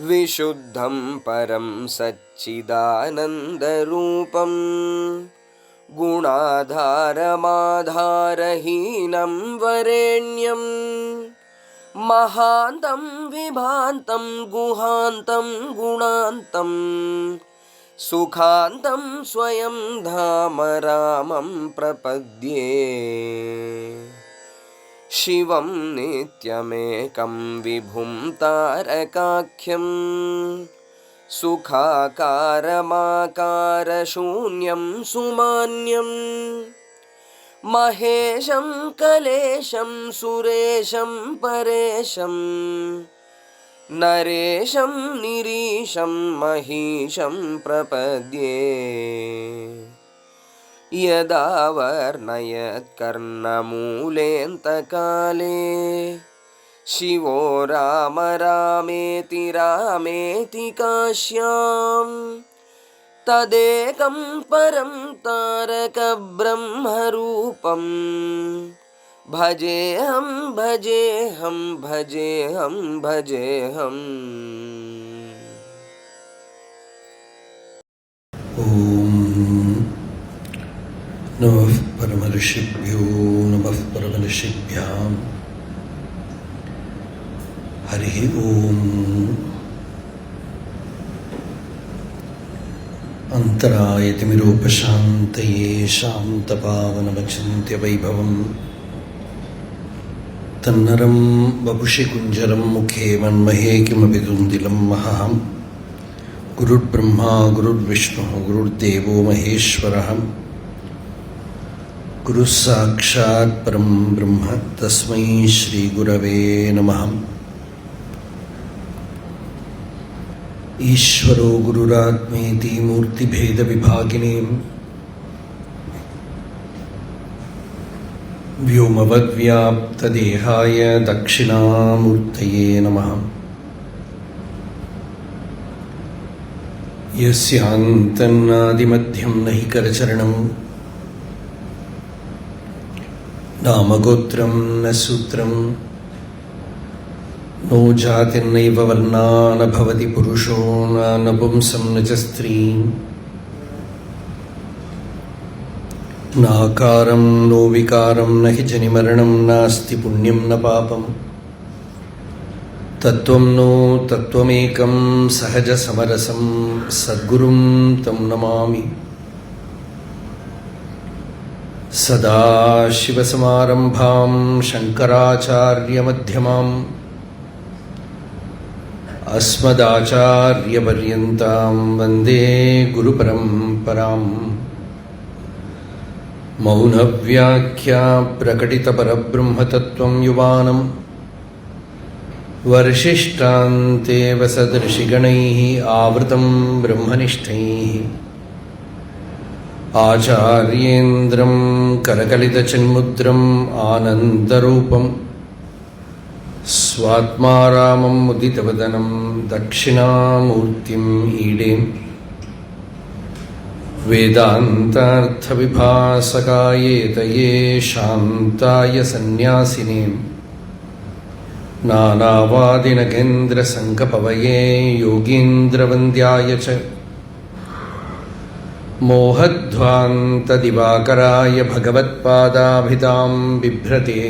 विशुद्धं परं सच्चिदानन्दरूपं गुणाधारमाधारहीनं वरेण्यं महान्तं विभान्तं गुहान्तं गुणान्तं सुखान्तं स्वयं धाम रामं प्रपद्ये। शिवं नित्यमेकं विभुं तारकाख्यं सुखाकारमाकारशून्यं सुमान्यं महेशं कलेशं सुरेशं परेशं नरेशं निरीशं महिषं प्रपद्ये। यदा वर्णयत् कर्णमूलेऽन्तकाले शिवो राम रामेति रामेति काश्यां तदेकं परं तारकब्रह्मरूपं भजेऽहं भजेऽहं भजेऽहं भजेऽहम्। नमः परमऋषिभ्यो नमः परमऋषिभ्यां। हरिः ओम। अन्तरायतिमिरोपशान्तये शान्तपावनमचिन्त्यवैभवं तन्नरं वपुषि कुञ्जरं मुखे मन्महे किमपि तुन्दिलं महः। गुरुर्ब्रह्मा गुरुर्विष्णुः गुरुर्देवो महेश्वरः गुरुः साक्षात् परं ब्रह्म तस्मै श्रीगुरवे नमः। ईश्वरो गुरुरात्मेति मूर्तिभेदविभागिने व्योमवद्व्याप्तदेहाय दक्षिणामूर्तये नमः। यस्यान्तन्नादिमध्यं न हि करचरणं नामगोत्रं न सूत्रं नो जातिर्नैव वर्णा न भवति पुरुषो न नपुंसं न च स्त्रीं नाकारं नो विकारं न हि जनिमरणं नास्ति पुण्यं न पापं तत्त्वं नो तत्त्वमेकं सहजसमरसं सद्गुरुं तं नमामि। सदाशिवसमारम्भां शङ्कराचार्यमध्यमाम् अस्मदाचार्यपर्यन्तां वन्दे गुरुपरम्पराम्। मौनव्याख्या प्रकटितपरब्रह्मतत्त्वं युवानं वर्षिष्ठान्तेव सदृशिगणैः आवृतं ब्रह्मनिष्ठैः आचार्येन्द्रं करकलितचिन्मुद्रम् आनन्दरूपं स्वात्मारामं मुदितवदनं दक्षिणामूर्तिम् ईडे। वेदान्तार्थविभासकायेतये शान्ताय सन्न्यासिने नानावादिनगेन्द्रसङ्गपवये योगीन्द्रवन्द्याय च मोहध्वान्तदिवाकराय भगवत्पादाभिधां बिभ्रते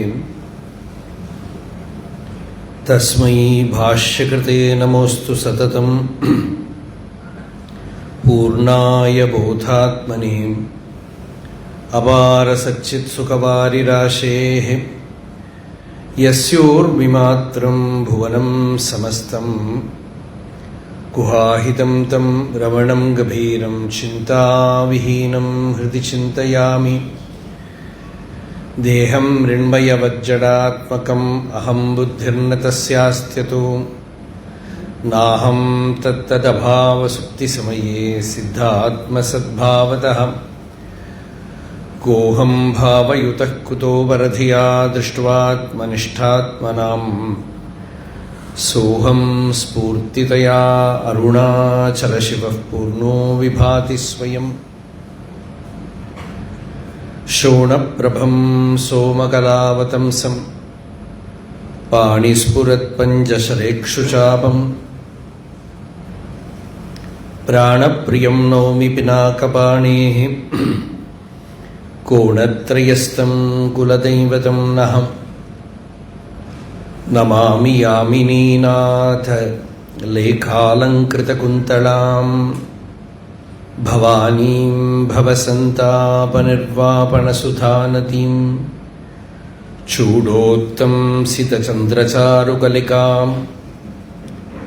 तस्मै भाष्यकृते नमोऽस्तु सततं पूर्णाय बोधात्मने अपारसच्चित्सुखवारिराशेः यस्योर्विमात्रं भुवनं समस्तं गुहाहितं तं रमणं गभीरं चिन्ताविहीनं हृदि चिन्तयामि। देहं मृण्मयवज्जडात्मकम् अहं बुद्धिर्न तस्यास्त्यतो नाहं तत्तदभावसुप्तिसमये सिद्धात्मसद्भावतः कोऽहं भावयुतः कुतो वरधिया दृष्ट्वात्मनिष्ठात्मनाम् सोऽहं स्फूर्तितया अरुणाचलशिवः पूर्णो विभाति स्वयम्। शोणप्रभं सोमकलावतंसं पाणिस्फुरत्पञ्चशरेक्षुचापं പ്രാണപ്രിയം നൗമി പിനാകപാണേഃ കോണത്രയസ്ഥം കുലദൈവതം നഹം നമാമി യാമിനീനാഥ ലേഖാലങ്കൃതകുന്തളാം ഭവാനീം ഭവസന്താപനിർവാപണസുധാനദീം ചൂടോത്തംസിതചന്ദ്രചാരുകലികാം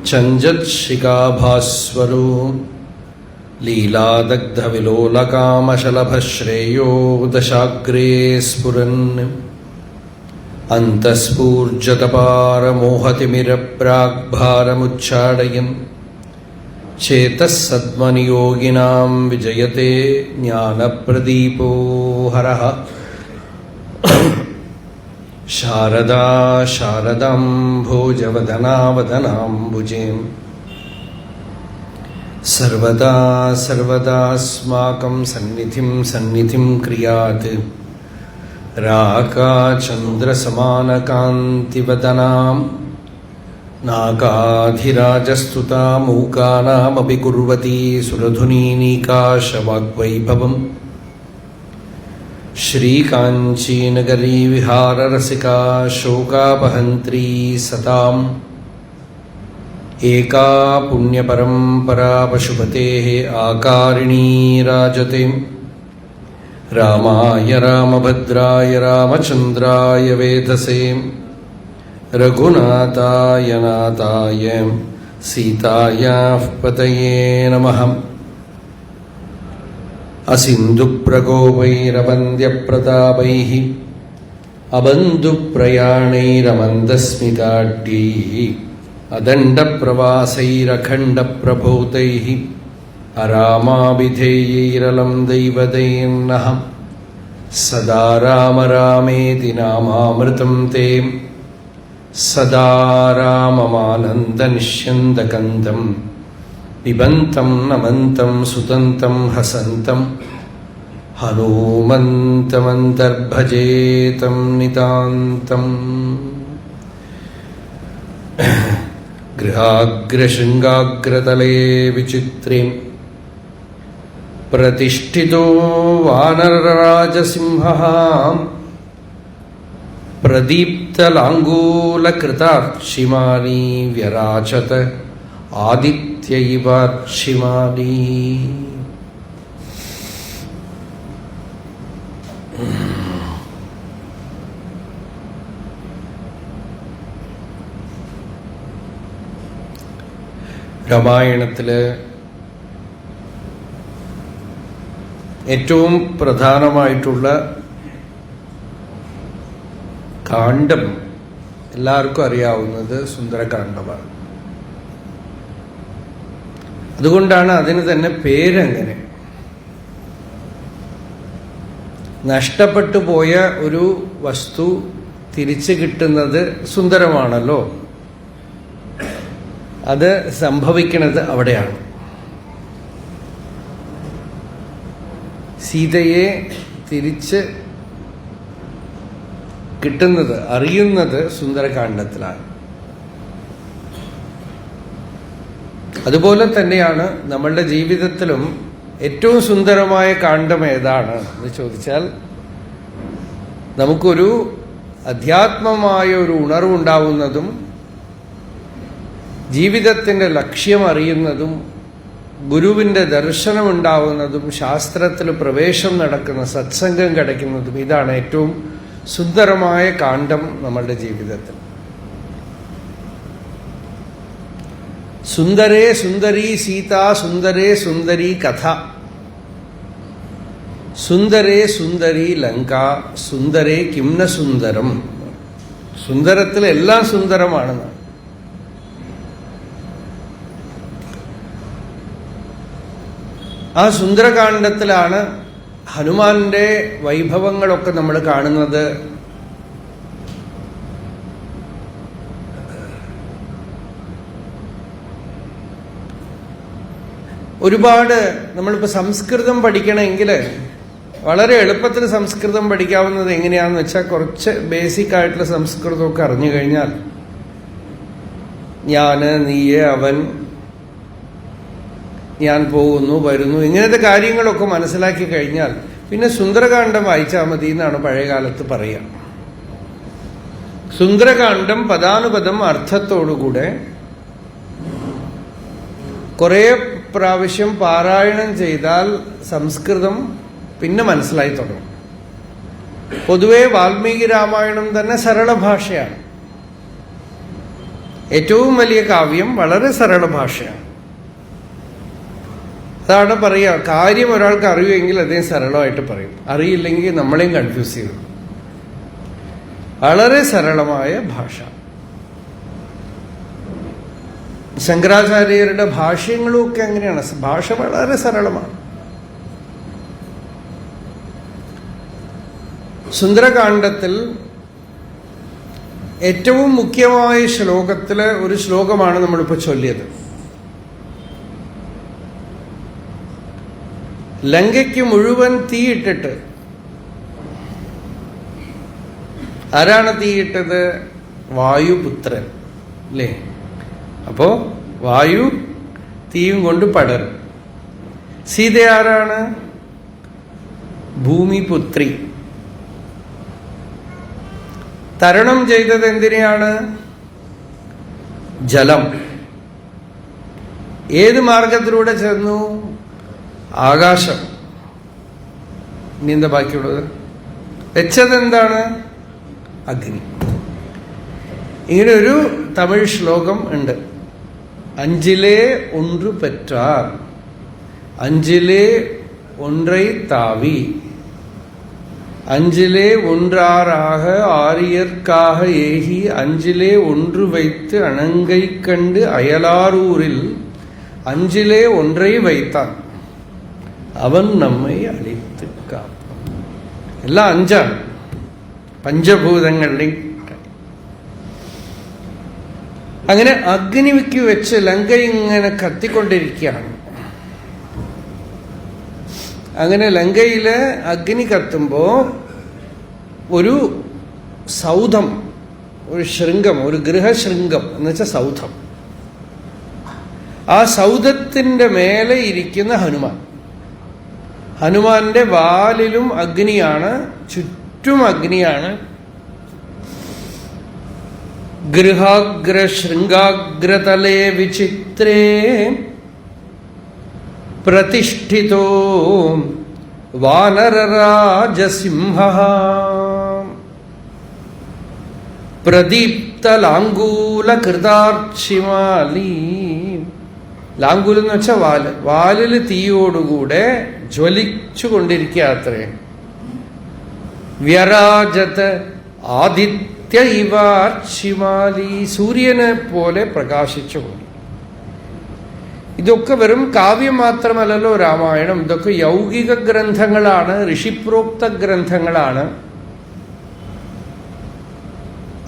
ചഞ്ചത്ശിഖാഭാസ്വരോ ലീലാദഗ്ധവിലോലകാമശലഭശ്രേയോ ദശാഗ്രേ സ്ഫുരൻ അന്തഃസ്ഫൂർജതപാരമോഹതിമിരപ്രാഗ്ഭാരമുച്ഛാടയൻ ചേതഃസദ്മനിയോഗിനാം വിജയത്തെ ജ്ഞാനപ്രദീപോ ഹരഃ ശാരദാ ശാരദാംഭോജവദനാവദനാംബുജേ സർവദാ സർവദാസ്മാകം സന്നിധിം സന്നിധിം ക്രിയാത് രാകാചന്ദ്രസമാനകാന്തിവദനാം നാഗാധിരാജസ്തുതാ മൂകാനാമപി കുർവതി സുരധുനീനീകാശവാഗ്വൈഭവം ശ്രീകാഞ്ചീനഗരീ വിഹാരരസികാ ശോകാപഹന്ത്രീ സതാം ഏകാ പുണ്യപരംപരാ പശുപതേഃ ആകാരിണീ രാജത്തെ രാമായ രാമഭദ്രായ രാമചന്ദ്രായ വേധസേ രഘുനാഥായ നാഥായ സീതായാഃ പതയേ നമഃ അസിന്ധുപ്രകോപൈരവന്ദ്യപ്രതാപൈഃ അബന്ധുപ്രയാണൈരമന്ദസ്മിതാഢ്യൈഃ അദണ്ഡപ്രവാസൈരഖണ്ഡപ്രഭൂതൈഃ അരാമാഭിധേയൈരലം ദൈവതൈർനഃ സദാ രാമ രാമേതി നാമാമൃതം തേ സദാ രാമമാനന്ദനിഷ്യന്തകന്ദം പിബന്തം നമന്തം സുതന്തം ഹസന്തം ഹനൂമന്തമന്തർഭജേതം നിതാന്തം ഗൃഹാഗ്രശൃംഗാഗ്രതലേ വിചിത്രേ പ്രതിഷ്ഠിതോ വാനരരാജസിംഹഃ പ്രദീപ്തലാംഗൂലകൃതാർച്ചിമാലീ വ്യരാചത ആദിത്യൈവാർച്ചിമാലീ. രാമായണത്തില് ഏറ്റവും പ്രധാനമായിട്ടുള്ള കാണ്ഡം എല്ലാവർക്കും അറിയാവുന്നത് സുന്ദരകാണ്ഡമാണ്. അതുകൊണ്ടാണ് അതിന് തന്നെ പേരങ്ങനെ. നഷ്ടപ്പെട്ടു പോയ ഒരു വസ്തു തിരിച്ചു കിട്ടുന്നത് സുന്ദരമാണല്ലോ. അത് സംഭവിക്കുന്നത് അവിടെയാണ്. സീതയെ തിരിച്ച് കിട്ടുന്നത്, അറിയുന്നത് സുന്ദരകാണ്ഡത്തിലാണ്. അതുപോലെ തന്നെയാണ് നമ്മളുടെ ജീവിതത്തിലും ഏറ്റവും സുന്ദരമായ കാണ്ഡം ഏതാണ് എന്ന് ചോദിച്ചാൽ, നമുക്കൊരു അധ്യാത്മമായ ഒരു ഉണർവുണ്ടാവുന്നതും ജീവിതത്തിന്റെ ലക്ഷ്യം അറിയുന്നതും ഗുരുവിന്റെ ദർശനമുണ്ടാവുന്നതും ശാസ്ത്രത്തിൽ പ്രവേശം നടക്കുന്ന സത്സംഗം கிடைക്കുന്നതും ഇതാണ് ഏറ്റവും സുന്ദരമായ കാണ്ഡം നമ്മളുടെ ജീവിതത്തിൽ. സുന്ദരേ സുന്ദരീ സീതാ, സുന്ദരേ സുന്ദരീ കഥ, സുന്ദരേ സുന്ദരീ ലങ്ക, സുന്ദരേ കിംന സുന്ദരം. സുന്ദരത്തിൽ എല്ലാം സുന്ദരമാണെന്ന്. ആ സുന്ദരകാണ്ഡത്തിലാണ് ഹനുമാന്റെ വൈഭവങ്ങളൊക്കെ നമ്മൾ കാണുന്നത്. ഒരുപാട് നമ്മളിപ്പോൾ സംസ്കൃതം പഠിക്കണമെങ്കിൽ വളരെ എളുപ്പത്തിൽ സംസ്കൃതം പഠിക്കാവുന്നത് എങ്ങനെയാണെന്ന് വെച്ചാൽ, കുറച്ച് ബേസിക് ആയിട്ടുള്ള സംസ്കൃതമൊക്കെ അറിഞ്ഞു കഴിഞ്ഞാൽ ഞാന്, നീയ്, അവൻ ഞാൻ പോകുന്നു വരുന്നു ഇങ്ങനത്തെ കാര്യങ്ങളൊക്കെ മനസ്സിലാക്കി കഴിഞ്ഞാൽ പിന്നെ സുന്ദരകാന്ഡം വായിച്ചാൽ മതി എന്നാണ് പഴയകാലത്ത് പറയുക. സുന്ദരകാന്ഡം പദാനുപദം അർത്ഥത്തോടുകൂടെ കുറെ പ്രാവശ്യം പാരായണം ചെയ്താൽ സംസ്കൃതം പിന്നെ മനസ്സിലായി തുടങ്ങും. പൊതുവെ വാൽമീകി രാമായണം തന്നെ സരള ഭാഷയാണ്. ഏറ്റവും വലിയ കാവ്യം വളരെ സരള ഭാഷയാണ്. അതാണ് പറയുക, കാര്യം ഒരാൾക്ക് അറിയുമെങ്കിൽ അദ്ദേഹം സരളമായിട്ട് പറയും, അറിയില്ലെങ്കിൽ നമ്മളെയും കൺഫ്യൂസ് ചെയ്യും. വളരെ സരളമായ ഭാഷ. ശങ്കരാചാര്യരുടെ ഭാഷ്യങ്ങളും ഒക്കെ അങ്ങനെയാണ്. ഭാഷ വളരെ സരളമാണ്. സുന്ദരകാന്ഡത്തിൽ ഏറ്റവും മുഖ്യമായ ശ്ലോകത്തിലെ ഒരു ശ്ലോകമാണ് നമ്മളിപ്പോ ചൊല്ലിയത്. ലങ്കയ്ക്ക് മുഴുവൻ തീയിട്ടിട്ട്, ആരാണ് തീയിട്ടത്? വായുപുത്രൻ അല്ലേ? അപ്പോ വായു തീയും കൊണ്ട് പടരും. സീത ആരാണ്? ഭൂമിപുത്രി. തരണം ചെയ്തത് എന്തിനെയാണ്? ജലം. ഏത് മാർഗത്തിലൂടെ ചെന്നു? ആകാശം. ഇനി എന്താ ബാക്കിയുള്ളത്? വെച്ചത് എന്താണ്? അഗ്നി. ഇങ്ങനെ ഒരു തമിഴ് ശ്ലോകം ഉണ്ട്. അഞ്ചിലേ ഒன்று பெற்றார், அஞ்சிலே ஒன்றை தாவி, அஞ்சிலே ஒன்றாராக ஆரியர்க்காக ஏகி, அஞ்சிலே ஒன்று வைத்து அணங்கை கண்டு அயலாரூரில் அஞ்சிலே ஒன்றை வைத்தான், അവൻ നമ്മെ അളിത്ത് കാപ്പാൻ. എല്ലാം അഞ്ചാണ്, പഞ്ചഭൂതങ്ങളുടെയും. അങ്ങനെ അഗ്നിക്ക് വെച്ച് ലങ്ക ഇങ്ങനെ കത്തിക്കൊണ്ടിരിക്കുകയാണ്. അങ്ങനെ ലങ്കയില് അഗ്നി കത്തുമ്പോ ഒരു സൗധം, ഒരു ശൃംഗം, ഒരു ഗൃഹശൃംഗം എന്ന് വെച്ചാൽ സൗധം. ആ സൗധത്തിന്റെ മേലെ ഇരിക്കുന്ന ഹനുമാൻ. ഹനുമാന്റെ വാലിലും അഗ്നിയാണ്, ചുറ്റും അഗ്നിയാണ്. ഗൃഹാഗ്ര ശൃംഗാഗ്രതലേ വിചിത്രേ പ്രതിഷ്ഠിതോ വാനരരാജസിംഹഃ പ്രദീപ്ത ലാംഗൂല കൃതാർച്ചിമാലി. ലാംഗൂലം എന്ന് വെച്ചാൽ വാല്. വാലില് തീയോടുകൂടെ ജ്വലിച്ചു കൊണ്ടിരിക്കാത്രേ. വ്യരാജത് ആദിത്യ ഇവാർച്ചിമാലി, സൂര്യനെ പോലെ പ്രകാശിച്ചുകൊണ്ട്. ഇതൊക്കെ വെറും കാവ്യം മാത്രമല്ലല്ലോ രാമായണം. ഇതൊക്കെ യൗകിക ഗ്രന്ഥങ്ങളാണ്, ഋഷിപ്രോക്ത ഗ്രന്ഥങ്ങളാണ്.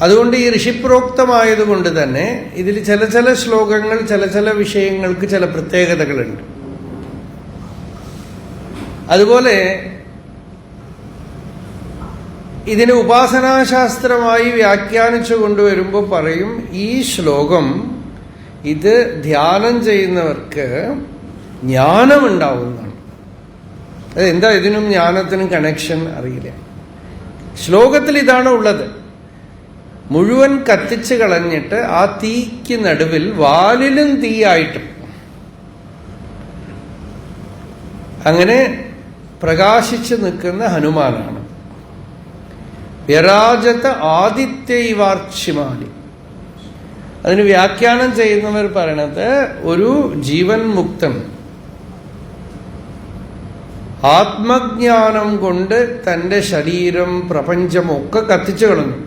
അതുകൊണ്ട് ഈ ഋഷിപ്രോക്തമായതുകൊണ്ട് തന്നെ ഇതിൽ ചില ചില ശ്ലോകങ്ങൾ ചില ചില വിഷയങ്ങൾക്ക് ചില പ്രത്യേകതകളുണ്ട്. അതുപോലെ ഇതിനെ ഉപാസനാശാസ്ത്രമായി വ്യാഖ്യാനിച്ചു കൊണ്ടുവരുമ്പോൾ പറയും, ഈ ശ്ലോകം ഇത് ധ്യാനം ചെയ്യുന്നവർക്ക് ജ്ഞാനമുണ്ടാവുന്നതാണ്. അതെന്താ ഇതിനും ജ്ഞാനത്തിനും കണക്ഷൻ അറിയില്ല. ശ്ലോകത്തിൽ ഇതാണ് ഉള്ളത്. മുഴുവൻ കത്തിച്ച് കളഞ്ഞിട്ട് ആ തീക്ക് നടുവിൽ വാലിലും തീയായിട്ടും അങ്ങനെ പ്രകാശിച്ചു നിൽക്കുന്ന ഹനുമാനാണ്. വ്യരാജത ആദിത്യൈവാർച്ചിമാലി. അതിന് വ്യാഖ്യാനം ചെയ്യുന്നവർ പറയണത്, ഒരു ജീവൻ മുക്തൻ ആത്മജ്ഞാനം കൊണ്ട് തന്റെ ശരീരം പ്രപഞ്ചമൊക്കെ കത്തിച്ചു കളഞ്ഞു.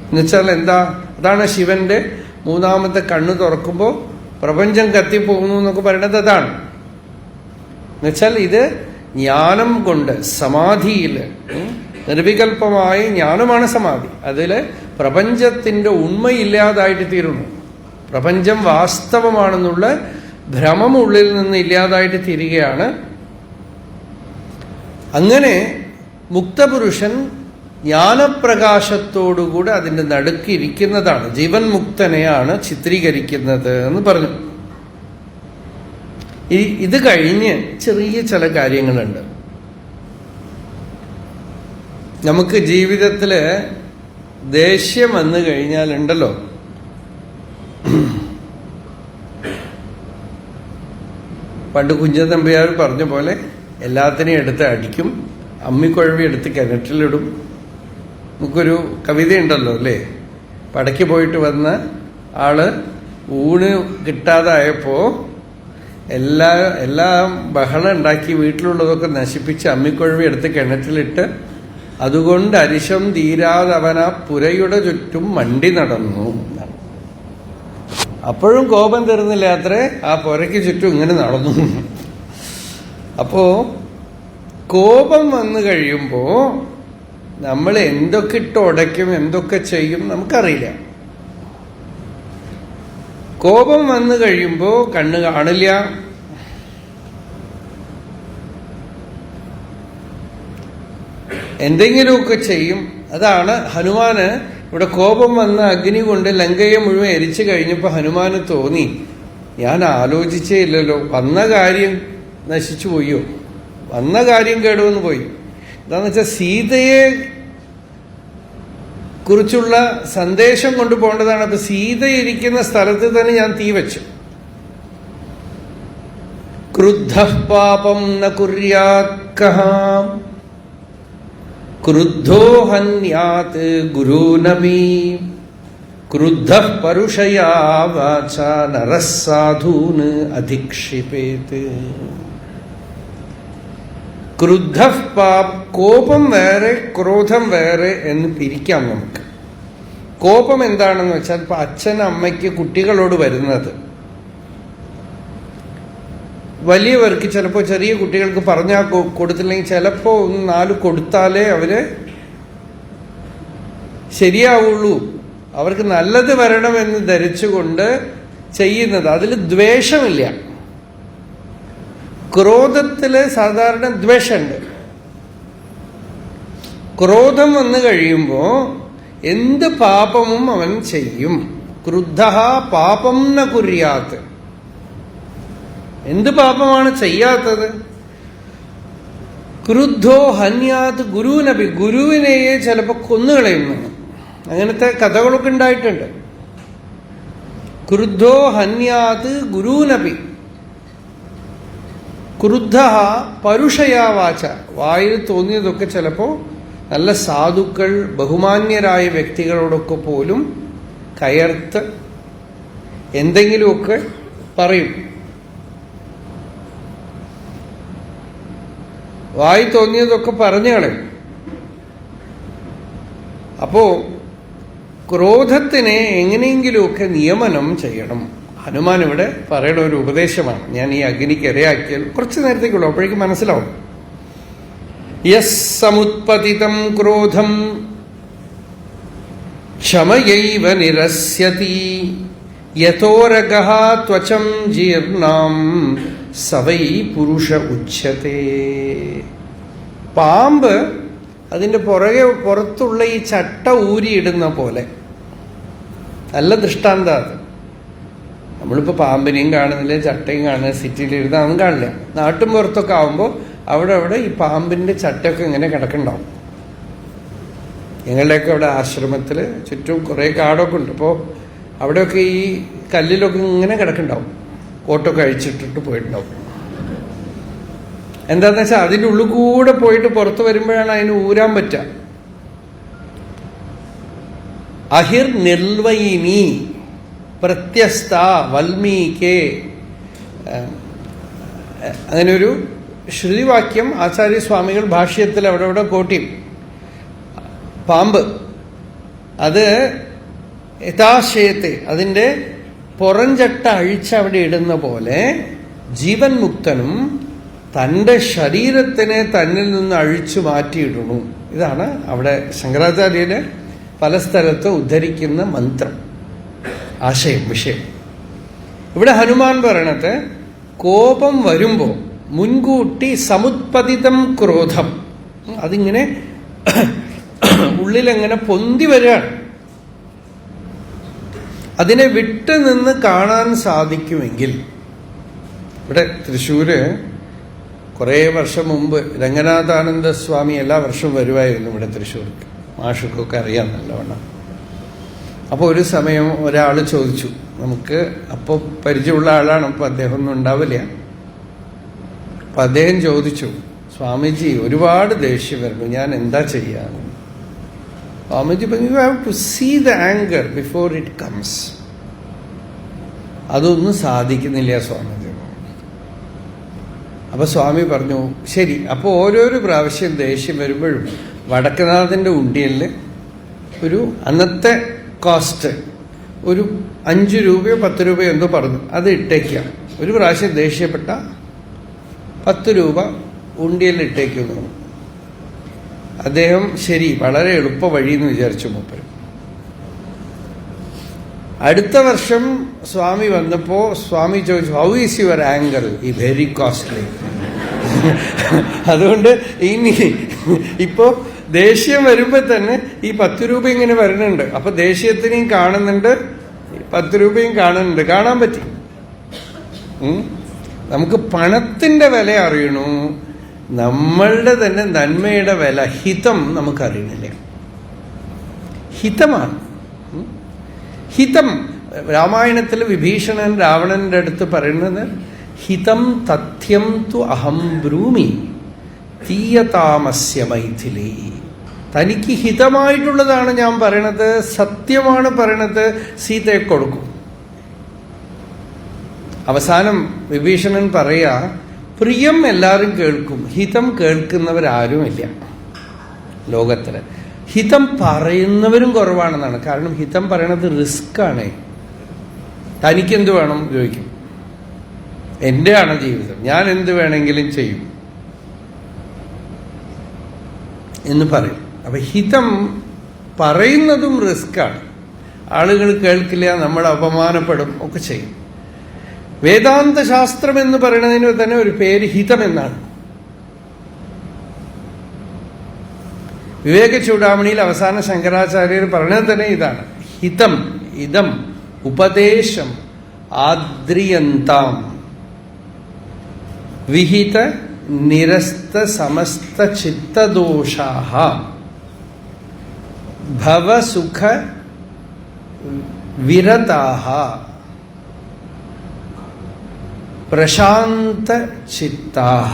എന്നുവെച്ചാൽ എന്താ? അതാണ് ശിവന്റെ മൂന്നാമത്തെ കണ്ണ് തുറക്കുമ്പോൾ പ്രപഞ്ചം കത്തിപ്പോകുന്നു എന്നൊക്കെ പറയണത് അതാണ്. എന്നുവെച്ചാൽ ഇത് ജ്ഞാനം കൊണ്ട് സമാധിയില്, നിർവികൽപമായ ജ്ഞാനമാണ് സമാധി. അതില് പ്രപഞ്ചത്തിന്റെ ഉണ്മയില്ലാതായിട്ട് തീരുന്നു. പ്രപഞ്ചം വാസ്തവമാണെന്നുള്ള ഭ്രമം ഉള്ളിൽ നിന്ന് ഇല്ലാതായിട്ട് തീരുകയാണ്. അങ്ങനെ മുക്തപുരുഷൻ ജ്ഞാനപ്രകാശത്തോടുകൂടെ അതിന്റെ നടുക്കിരിക്കുന്നതാണ്. ജീവൻ മുക്തനെയാണ് ചിത്രീകരിക്കുന്നത് എന്ന് പറഞ്ഞു. ഇത് കഴിഞ്ഞ് ചെറിയ ചില കാര്യങ്ങളുണ്ട്. നമുക്ക് ജീവിതത്തില് ദേഷ്യം വന്നു കഴിഞ്ഞാലുണ്ടല്ലോ, പണ്ട് കുഞ്ചൻ നമ്പ്യാർ പറഞ്ഞ പോലെ എല്ലാത്തിനെയും എടുത്ത് അടിക്കും, അമ്മിക്കുഴവി എടുത്ത് കിണറ്റിലിടും. നമുക്കൊരു കവിതയുണ്ടല്ലോ അല്ലേ, പടയ്ക്ക് പോയിട്ട് വന്ന ആള് ഊണ് കിട്ടാതായപ്പോ എല്ലാം ബഹളം ഉണ്ടാക്കി വീട്ടിലുള്ളതൊക്കെ നശിപ്പിച്ച് അമ്മിക്കുഴവി എടുത്ത് കിണറ്റിലിട്ട് അതുകൊണ്ട് അരിശം തീരാതവന പുരയുടെ ചുറ്റും മണ്ടി നടന്നു. അപ്പോഴും കോപം തീർന്നില്ല അത്രേ, ആ പുരയ്ക്ക് ചുറ്റും ഇങ്ങനെ നടന്നു. അപ്പോ കോപം വന്നു കഴിയുമ്പോ നമ്മൾ എന്തൊക്കെ ഇട്ട് ഉടയ്ക്കും, എന്തൊക്കെ ചെയ്യും നമുക്കറിയില്ല. കോപം വന്നു കഴിയുമ്പോ കണ്ണ് കാണില്ല, എന്തെങ്കിലുമൊക്കെ ചെയ്യും. അതാണ് ഹനുമാന് ഇവിടെ കോപം വന്ന അഗ്നി കൊണ്ട് ലങ്കയെ മുഴുവൻ എരിച്ചു കഴിഞ്ഞപ്പോ ഹനുമാന് തോന്നി, ഞാൻ ആലോചിച്ചേ ഇല്ലല്ലോ, വന്ന കാര്യം നശിച്ചു പോയോ, വന്ന കാര്യം കേടുവന്ന് പോയി. എന്താന്ന് വെച്ചാൽ സീതയെ കുറിച്ചുള്ള സന്ദേശം കൊണ്ടുപോകേണ്ടതാണ്. അപ്പൊ സീത ഇരിക്കുന്ന സ്ഥലത്ത് തന്നെ ഞാൻ തീ വെച്ചു. ക്രുദ്ധ പാപം ന കുര്യാത് കഹാം ക്രുദ്ധോ ഹന്യാത് ഗുരുനപി ക്രുദ്ധ പരുഷയാ വാച നരഃ സാധൂന് അധിക്ഷിപേത്. ക്രുദ്ധ കോപം വേറെ ക്രോധം വേറെ എന്ന് പിരിക്കാം നമുക്ക്. കോപം എന്താണെന്ന് വെച്ചാൽ ഇപ്പൊ അച്ഛൻ അമ്മയ്ക്ക് കുട്ടികളോട് വരുന്നത്, വലിയവർക്ക് ചിലപ്പോൾ ചെറിയ കുട്ടികൾക്ക് പറഞ്ഞാൽ കൊടുത്തില്ലെങ്കിൽ ചിലപ്പോ 4 കൊടുത്താലേ അവര് ശരിയാവുള്ളൂ, അവർക്ക് നല്ലത് വരണമെന്ന് ധരിച്ചുകൊണ്ട് ചെയ്യുന്നത്. അതിൽ ദ്വേഷമില്ല. ക്രോധത്തില് സാധാരണ ദ്വേഷമുണ്ട്. ക്രോധം വന്നു കഴിയുമ്പോ എന്ത് പാപവും അവൻ ചെയ്യും. ക്രുദ്ധ പാപം ന കുര്യാത്ത്. എന്ത് പാപമാണ് ചെയ്യാത്തത്? ക്രുദ്ധോ ഹന്യാത് ഗുരുനപി. ഗുരുവിനെയെ ചിലപ്പോ കൊന്നുകളയുന്നു. അങ്ങനത്തെ കഥകളൊക്കെ ഉണ്ടായിട്ടുണ്ട്. ക്രുദ്ധോ ഹന്യാത് ഗുരുനപി. ക്രുദ്ധ പരുഷയാ വാച. വായിൽ തോന്നിയതൊക്കെ ചിലപ്പോ നല്ല സാധുക്കൾ ബഹുമാന്യരായ വ്യക്തികളോടൊക്കെ പോലും കയർത്ത് എന്തെങ്കിലുമൊക്കെ പറയും. വായി തോന്നിയതൊക്കെ പറഞ്ഞു കളയും. അപ്പോ ക്രോധത്തിനെ എങ്ങനെയെങ്കിലുമൊക്കെ നിയമനം ചെയ്യണം. ഹനുമാൻ ഇവിടെ പറയുന്ന ഒരു ഉപദേശമാണ്. ഞാൻ ഈ അഗ്നിക്ക് ഇരയാക്കിയാൽ കുറച്ചു നേരത്തേക്കുള്ളൂ, അപ്പോഴേക്കും മനസ്സിലാവും. യസ് സമുത്പതിതം ക്രോധം ക്ഷമയൈവ നിരസ്യതി യതോരഗഃ ത്വചം ജീർണം സവൈ പുരുഷ ഉച്യത്തെ. പാമ്പ് അതിന്റെ പുറത്തുള്ള ഈ ചട്ട ഊരിയിടുന്ന പോലെ. നല്ല ദൃഷ്ടാന്ത അത്. നമ്മളിപ്പോ പാമ്പിനെയും കാണുന്നില്ല, ചട്ടയും കാണുന്നില്ല, സിറ്റിയിലിരുന്ന് അതൊന്നും കാണില്ല. നാട്ടും പുറത്തൊക്കെ ആവുമ്പോൾ അവിടെ ഈ പാമ്പിന്റെ ചട്ടയൊക്കെ ഇങ്ങനെ കിടക്കുന്നുണ്ടാവും. ഞങ്ങളുടെയൊക്കെ അവിടെ ആശ്രമത്തില് ചുറ്റും കുറെ കാടൊക്കെ ഉണ്ട്. അപ്പോൾ അവിടെയൊക്കെ ഈ കല്ലിലൊക്കെ ഇങ്ങനെ കിടക്കുന്നുണ്ടാവും. കോട്ടൊക്കെ അഴിച്ചിട്ടിട്ട് പോയിട്ടുണ്ടാവും. എന്താന്ന് വെച്ചാൽ അതിൻ്റെ ഉള്ളിൽ കൂടെ പോയിട്ട് പുറത്ത് വരുമ്പോഴാണ് അതിന് ഊരാൻ പറ്റുക. അഹിർ നിർവയിനി പ്രത്യസ്ത വൽമീകേ. അങ്ങനെയൊരു ശ്രുതിവാക്യം ആചാര്യസ്വാമികൾ ഭാഷ്യത്തിൽ അവിടെ കോട്ടി. പാമ്പ് അത് യഥാശയത്തെ അതിൻ്റെ പുറംചട്ട അഴിച്ച് അവിടെ ഇടുന്ന പോലെ ജീവൻ മുക്തനും തൻ്റെ ശരീരത്തിനെ തന്നിൽ നിന്ന് അഴിച്ചു മാറ്റിയിടുന്നു. ഇതാണ് അവിടെ ശങ്കരാചാര്യര് പല സ്ഥലത്ത് ഉദ്ധരിക്കുന്ന മന്ത്രം, ആശയം, വിഷയം. ഇവിടെ ഹനുമാൻ പറയണത് കോപം വരുമ്പോ മുൻകൂട്ടി സമുത്പതിതം ക്രോധം, അതിങ്ങനെ ഉള്ളിലെങ്ങനെ പൊന്തി വരികയാണ്. അതിനെ വിട്ടു നിന്ന് കാണാൻ സാധിക്കുമെങ്കിൽ ഇവിടെ തൃശ്ശൂര് കുറേ വർഷം മുമ്പ് രംഗനാഥാനന്ദ സ്വാമി എല്ലാ വർഷവും വരുമായിരുന്നു ഇവിടെ തൃശ്ശൂർക്ക്. മാഷുക്കൊക്കെ അറിയാം നല്ലവണ്ണം. അപ്പോൾ ഒരു സമയം ഒരാൾ ചോദിച്ചു, നമുക്ക് അപ്പോൾ പരിചയമുള്ള ആളാണ്, അപ്പോൾ അദ്ദേഹം ഒന്നും ഉണ്ടാവില്ല. അപ്പം അദ്ദേഹം ചോദിച്ചു, സ്വാമിജി ഒരുപാട് ദേഷ്യം വരുന്നു, ഞാൻ എന്താ ചെയ്യാ? സ്വാമിജി പറഞ്ഞു, you have to see the anchor before it comes. അതൊന്നും സാധിക്കുന്നില്ല സ്വാമിജി. അപ്പൊ സ്വാമി പറഞ്ഞു, ശരി, അപ്പോൾ ഓരോരോ പ്രാവശ്യം ദേഷ്യം വരുമ്പോഴും വടക്കനാഥന്റെ ഉണ്ടിയലില് ഒരു അന്നത്തെ കോസ്റ്റ് ഒരു 5 രൂപയോ 10 രൂപയോ എന്തോ പറഞ്ഞു, അത് ഇട്ടേക്കാം. ഒരു പ്രാവശ്യം ദേഷ്യപ്പെട്ട 10 രൂപ ഉണ്ടിയലിൽ ഇട്ടേക്കുന്നു. അദ്ദേഹം ശരി, വളരെ എളുപ്പ വഴിയെന്ന് വിചാരിച്ചു മൂപ്പര്. അടുത്ത വർഷം സ്വാമി വന്നപ്പോ സ്വാമി ചോദിച്ചു, ഹൗ ഈസ് യുവർ ആങ്കർ? ഈ വെരി കോസ്റ്റ്ലി. അതുകൊണ്ട് ഇനി ഇപ്പോ ദേഷ്യം വരുമ്പോ തന്നെ ഈ 10 രൂപ ഇങ്ങനെ വരുന്നുണ്ട്. അപ്പൊ ദേഷ്യത്തിനെയും കാണുന്നുണ്ട്, 10 രൂപയും കാണുന്നുണ്ട്, കാണാൻ പറ്റി. നമുക്ക് പണത്തിന്റെ വില അറിയണു, നമ്മളുടെ തന്നെ നന്മയുടെ വില, ഹിതം നമുക്കറിയണില്ല. ഹിതമാണ് ഹിതം. രാമായണത്തിൽ വിഭീഷണൻ രാവണന്റെ അടുത്ത് പറയുന്നത്, ഹിതം തഥ്യം തു അഹം ബ്രൂമി തീയതാമസ്യ മൈഥിലി. തനിക്ക് ഹിതമായിട്ടുള്ളതാണ് ഞാൻ പറയണത്, സത്യമാണ് പറയണത്, സീതയെ കൊടുക്കും. അവസാനം വിഭീഷണൻ പറയാ, പ്രിയം എല്ലാവരും കേൾക്കും, ഹിതം കേൾക്കുന്നവരാരുമില്ല ലോകത്തില്. ഹിതം പറയുന്നവരും കുറവാണെന്നാണ്. കാരണം ഹിതം പറയണത് റിസ്ക്കാണ്. തനിക്കെന്ത് വേണം ചോദിക്കും, എൻ്റെ ആണ് ജീവിതം, ഞാൻ എന്ത് വേണമെങ്കിലും ചെയ്യും എന്ന് പറയും. അപ്പൊ ഹിതം പറയുന്നതും റിസ്ക്കാണ്. ആളുകൾ കേൾക്കില്ല, നമ്മൾ അപമാനപ്പെടും, ഒക്കെ ചെയ്യും. വേദാന്ത ശാസ്ത്രം എന്ന് പറയുന്നതിന് തന്നെ ഒരു പേര് ഹിതം എന്നാണ്. വിവേക ചൂടാമണിയിൽ അവസാന ശങ്കരാചാര്യർ പറഞ്ഞത് തന്നെ ഇതാണ്, ഹിതം ഇതം ഉപദേശം ആദ്രിയന്താം വിഹിത നിരസ്ത സമസ്ത ചിത്തദോഷാഃ ഭവസുഖ വിരതാഃ പ്രശാന്ത ചിത്താഃ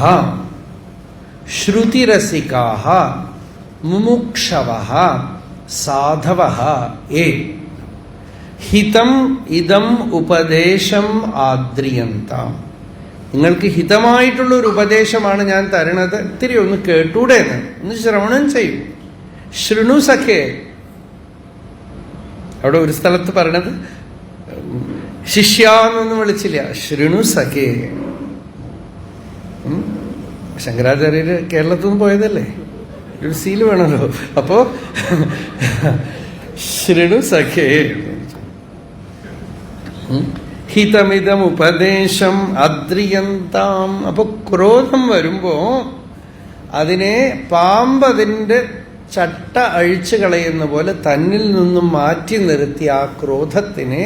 ശ്രുതിരസികാഃ മുമുക്ഷവഃ സാധവഃ ഏ ഹിതം ഇതം ഉപദേശം ആദ്രിയന്താം. നിങ്ങൾക്ക് ഹിതമായിട്ടുള്ള ഒരു ഉപദേശമാണ് ഞാൻ തരണത്, ഇത്തിരി ഒന്ന് കേട്ടൂടെ എന്ന്, ഒന്ന് ശ്രവണം ചെയ്യും. ശൃണു സഖേ. അവിടെ ഒരു സ്ഥലത്ത് പറയണത് ശിഷ്യാന്നൊന്നും വിളിച്ചില്ല, ശൃണു സഖേ. ശങ്കരാചാര്യര് കേരളത്തിൽ നിന്ന് പോയതല്ലേ, ഒരു സീല് വേണമല്ലോ. അപ്പോ ശൃണു സഖേ. ഹിതമിതം ഉപദേശം അദ്രിയന്താം. അപ്പൊ ക്രോധം വരുമ്പോ അതിനെ പാമ്പ് അതിന്റെ ചട്ട അഴിച്ചു കളയുന്ന പോലെ തന്നിൽ നിന്നും മാറ്റി നിർത്തി ആ ക്രോധത്തിനെ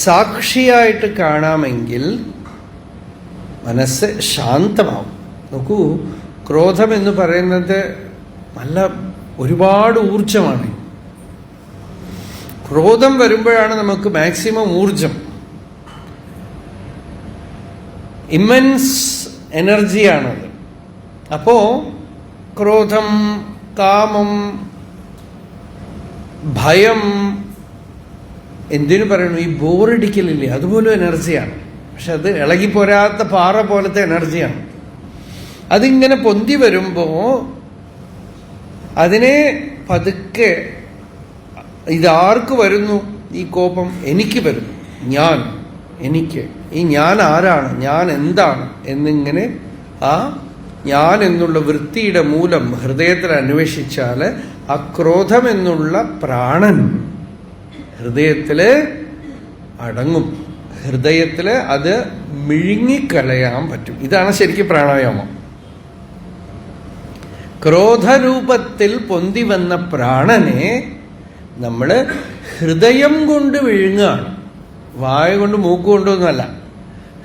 സാക്ഷിയായിട്ട് കാണാമെങ്കിൽ മനസ്സ് ശാന്തമാവും. നോക്കൂ, ക്രോധം എന്ന് പറയുന്നത് നല്ല ഒരുപാട് ഊർജമാണ്. ക്രോധം വരുമ്പോഴാണ് നമുക്ക് മാക്സിമം ഊർജം, ഇമ്മൻസ് എനർജിയാണത്. അപ്പോ ക്രോധം, കാമം, ഭയം, എന്തിനു പറയണു, ഈ ബോറടിക്കലില്ലേ, അതുപോലും എനർജിയാണ്. പക്ഷെ അത് ഇളകിപ്പോരാത്ത പാറ പോലത്തെ എനർജിയാണ്. അതിങ്ങനെ പൊന്തി വരുമ്പോ അതിനെ പതുക്കെ, ഇതാർക്ക് വരുന്നു ഈ കോപം? എനിക്ക് വരുന്നു. ഞാൻ, എനിക്ക്, ഈ ഞാൻ ആരാണ്, ഞാൻ എന്താണ് എന്നിങ്ങനെ ആ ഞാൻ എന്നുള്ള വൃത്തിയുടെ മൂലം ഹൃദയത്തിൽ അന്വേഷിച്ചാൽ ആ ക്രോധം എന്നുള്ള പ്രാണൻ ഹൃദയത്തില് അടങ്ങും. ഹൃദയത്തില് അത് മിഴുങ്ങിക്കളയാൻ പറ്റും. ഇതാണ് ശരിക്കും പ്രാണായാമം. ക്രോധരൂപത്തിൽ പൊന്തി വന്ന പ്രാണനെ നമ്മൾ ഹൃദയം കൊണ്ട് വിഴുങ്ങുകയാണ്, വായ കൊണ്ട് മൂക്കുകൊണ്ടൊന്നുമല്ല.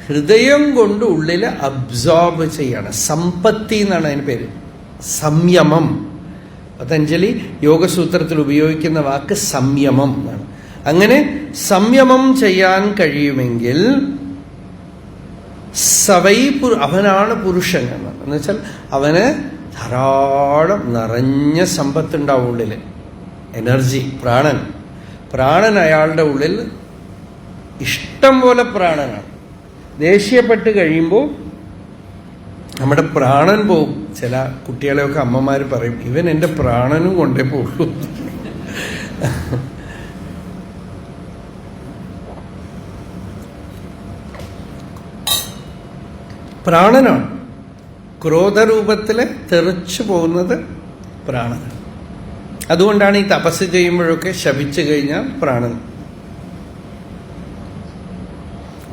ഹൃദയം കൊണ്ട് ഉള്ളിൽ അബ്സോർബ് ചെയ്യാണ്. സമ്പത്തി എന്നാണ് അതിന് പേര്, സംയമം. പതഞ്ജലി യോഗസൂത്രത്തിൽ ഉപയോഗിക്കുന്ന വാക്ക് സംയമം എന്നാണ്. അങ്ങനെ സംയമം ചെയ്യാൻ കഴിയുമെങ്കിൽ സവൈ അവനാണ് പുരുഷൻ എന്ന് വെച്ചാൽ അവന് ധാരാളം നിറഞ്ഞ സമ്പത്തുണ്ടാവും ഉള്ളിൽ, എനർജി. പ്രാണൻ അയാളുടെ ഉള്ളിൽ ഇഷ്ടം പോലെ പ്രാണനാണ്. ദേഷ്യപ്പെട്ട് കഴിയുമ്പോൾ നമ്മുടെ പ്രാണൻ പോവും. ചില കുട്ടികളെയൊക്കെ അമ്മമാർ പറയും, ഇവൻ എൻ്റെ പ്രാണനും കൊണ്ടേ പോവുള്ളൂ. പ്രാണനാണ്. ക്രോധരൂപത്തിൽ തെറിച്ചു പോകുന്നത് പ്രാണനാണ്. അതുകൊണ്ടാണ് ഈ തപസ് ചെയ്യുമ്പോഴൊക്കെ ശപിച്ചു കഴിഞ്ഞാൽ പ്രാണൻ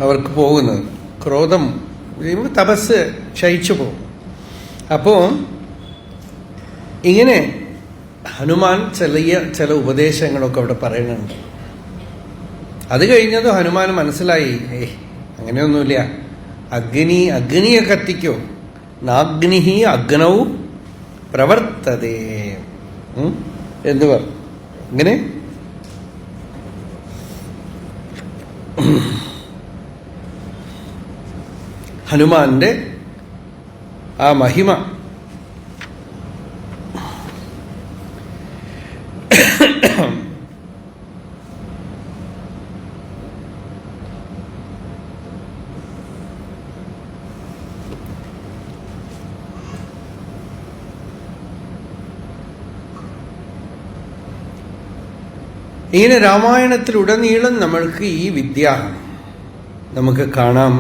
അവർക്ക് പോകുന്നത്. ക്രോധം ചെയ്യുമ്പോൾ തപസ് ക്ഷയിച്ചു പോകും. അപ്പോൾ ഇങ്ങനെ ഹനുമാൻ ചില ഉപദേശങ്ങളൊക്കെ അവിടെ പറയുന്നുണ്ട്. അത് കഴിഞ്ഞത് ഹനുമാൻ മനസ്സിലായി, അങ്ങനെയൊന്നുമില്ല, അഗ്നിയെ കത്തിക്കോ, നാഗ്നിഹി അഗ്നൗ പ്രവർത്തതേ എന്ന് പറഞ്ഞു. ഇങ്ങനെ ഹനുമാന്റെ ആ മഹിമ ഇങ്ങനെ രാമായണത്തിലുടനീളം നമ്മൾക്ക് ഈ വിദ്യ നമുക്ക് കാണാം.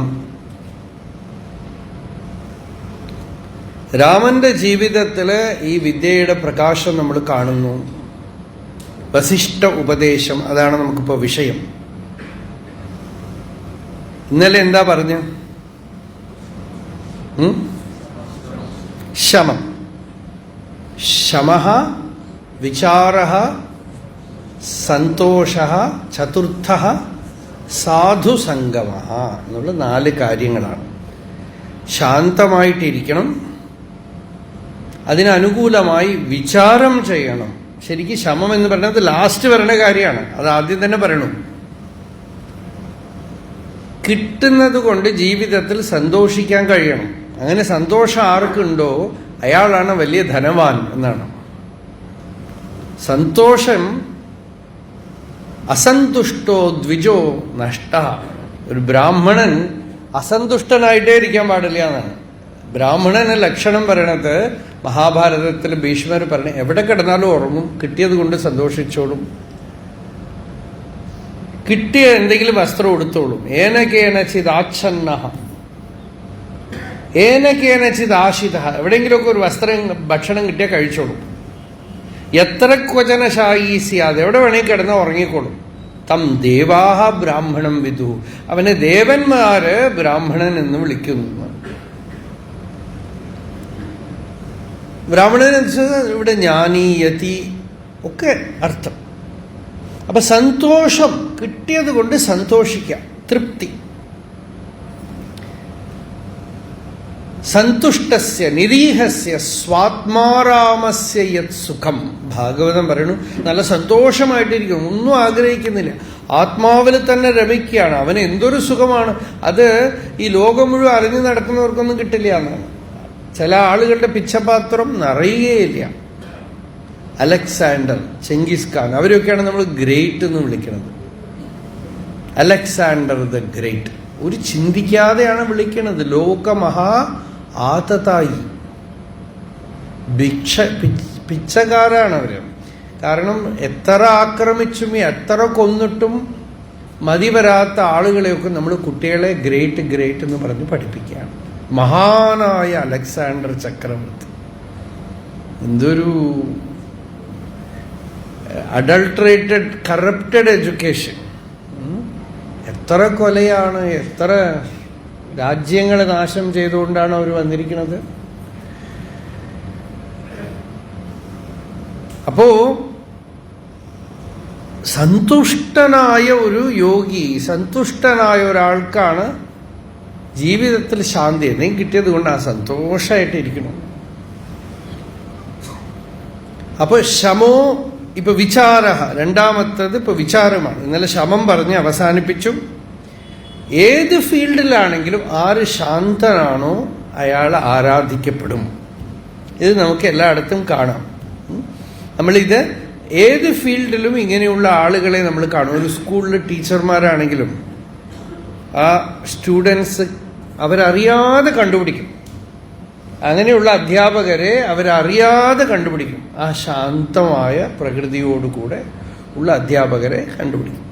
രാമന്റെ ജീവിതത്തില് ഈ വിദ്യയുടെ പ്രകാശം നമ്മൾ കാണുന്നു. വസിഷ്ഠ ഉപദേശം, അതാണ് നമുക്കിപ്പോ വിഷയം. ഇന്നലെ എന്താ പറഞ്ഞ? ശമം, ശമഃ, വിചാരഃ, സന്തോഷഃ, ചതുർത്ഥഃ സാധുസംഗമഃ എന്നുള്ള 4 കാര്യങ്ങളാണ്. ശാന്തമായിട്ടിരിക്കണം, അതിനനുകൂലമായി വിചാരം ചെയ്യണം. ശരിക്കും ശമം എന്ന് പറയുന്നത് ലാസ്റ്റ് വരേണ്ട കാര്യമാണ്, അത് ആദ്യം തന്നെ പറയണം. കിട്ടുന്നത് കൊണ്ട് ജീവിതത്തിൽ സന്തോഷിക്കാൻ കഴിയണം. അങ്ങനെ സന്തോഷം ആർക്കുണ്ടോ അയാളാണ് വലിയ ധനവാൻ എന്നാണ്. സന്തോഷം അസന്തുഷ്ടോ ദ്വിജോ നഷ്ട. ഒരു ബ്രാഹ്മണൻ അസന്തുഷ്ടനായിട്ടേ ഇരിക്കാൻ പാടില്ല എന്നാണ്. ബ്രാഹ്മണന് ലക്ഷണം പറയണത് മഹാഭാരതത്തിൽ ഭീഷ്മർ പറഞ്ഞ, എവിടെ കിടന്നാലും ഉറങ്ങും, കിട്ടിയത് കൊണ്ട് സന്തോഷിച്ചോളും, കിട്ടിയ എന്തെങ്കിലും വസ്ത്രം എടുത്തോളും. ഏനകേനചിദാച്ഛന്ന ഏനകേനചിദാശിത, എവിടെയെങ്കിലുമൊക്കെ ഒരു വസ്ത്രം ഭക്ഷണം കിട്ടിയാൽ കഴിച്ചോളും. എത്ര ക്വചനശായി സ്യാത്, എവിടെ വേണമെങ്കിൽ കിടന്നാൽ ഉറങ്ങിക്കോളും. തം ദേവാഹ ബ്രാഹ്മണം വിദു, അവനെ ദേവന്മാര് ബ്രാഹ്മണൻ എന്ന് വിളിക്കുന്നു. ബ്രാഹ്മണൻ എന്ന് വെച്ചാൽ ഇവിടെ ജ്ഞാനി, യതി ഒക്കെ അർത്ഥം. അപ്പൊ സന്തോഷം, കിട്ടിയത് കൊണ്ട് സന്തോഷിക്കാം, തൃപ്തി. സന്തുഷ്ടസ്യ നിരീഹസ്യ സ്വാത്മാരാമസ്യ യത് സുഖം. ഭാഗവതം പറയണു, നല്ല സന്തോഷമായിട്ടിരിക്കുന്നു, ഒന്നും ആഗ്രഹിക്കുന്നില്ല, ആത്മാവിൽ തന്നെ രമിക്കുകയാണ്. അവന് എന്തൊരു സുഖമാണ്. അത് ഈ ലോകം മുഴുവൻ അറിഞ്ഞു നടക്കുന്നവർക്കൊന്നും കിട്ടില്ല എന്നാണ്. ചില ആളുകളുടെ പിച്ചപാത്രം നിറയുകയില്ല. അലക്സാണ്ടർ, ചെങ്കിസ് ഖാൻ, അവരൊക്കെയാണ് നമ്മൾ ഗ്രേറ്റ് എന്ന് വിളിക്കുന്നത്. അലക്സാണ്ടർ ദ ഗ്രേറ്റ്, ഒരു ചിന്തിക്കാതെയാണ് വിളിക്കുന്നത്. ലോകമഹാ ആതതായി, പിച്ചക്കാരാണ് അവര്. കാരണം എത്ര ആക്രമിച്ചും എത്ര കൊന്നിട്ടും മതി വരാത്ത ആളുകളെയൊക്കെ നമ്മൾ കുട്ടികളെ ഗ്രേറ്റ് ഗ്രേറ്റ് എന്ന് പറഞ്ഞ് പഠിപ്പിക്കുകയാണ്. മഹാനായ അലക്സാണ്ടർ ചക്രവർത്തി, എന്തൊരു അഡൾട്രേറ്റഡ് കറപ്റ്റഡ് എഡ്യൂക്കേഷൻ. എത്ര കൊലയാണ്, എത്ര രാജ്യങ്ങളെ നാശം ചെയ്തുകൊണ്ടാണ് അവർ വന്നിരിക്കുന്നത്. അപ്പോ സന്തുഷ്ടനായ ഒരു യോഗി, സന്തുഷ്ടനായ ഒരാൾക്കാണ് ജീവിതത്തിൽ ശാന്തി എന്തെങ്കിലും കിട്ടിയത് കൊണ്ട് ആ സന്തോഷമായിട്ടിരിക്കണം. അപ്പൊ ശമോ ഇപ്പൊ വിചാര, രണ്ടാമത്തത് ഇപ്പൊ വിചാരമാണ്. ഇന്നലെ ശമം പറഞ്ഞ് അവസാനിപ്പിച്ചു. ഏത് ഫീൽഡിലാണെങ്കിലും ആര് ശാന്തനാണോ അയാൾ ആരാധിക്കപ്പെടും. ഇത് നമുക്ക് എല്ലായിടത്തും കാണാം. നമ്മളിത് ഏത് ഫീൽഡിലും ഇങ്ങനെയുള്ള ആളുകളെ നമ്മൾ കാണും. ഒരു സ്കൂളിൽ ടീച്ചർമാരാണെങ്കിലും ആ സ്റ്റുഡൻസ് അവരറിയാതെ കണ്ടുപിടിക്കും. അങ്ങനെയുള്ള അധ്യാപകരെ അവരറിയാതെ കണ്ടുപിടിക്കും. ആ ശാന്തമായ പ്രകൃതിയോടുകൂടെ ഉള്ള അധ്യാപകരെ കണ്ടുപിടിക്കും.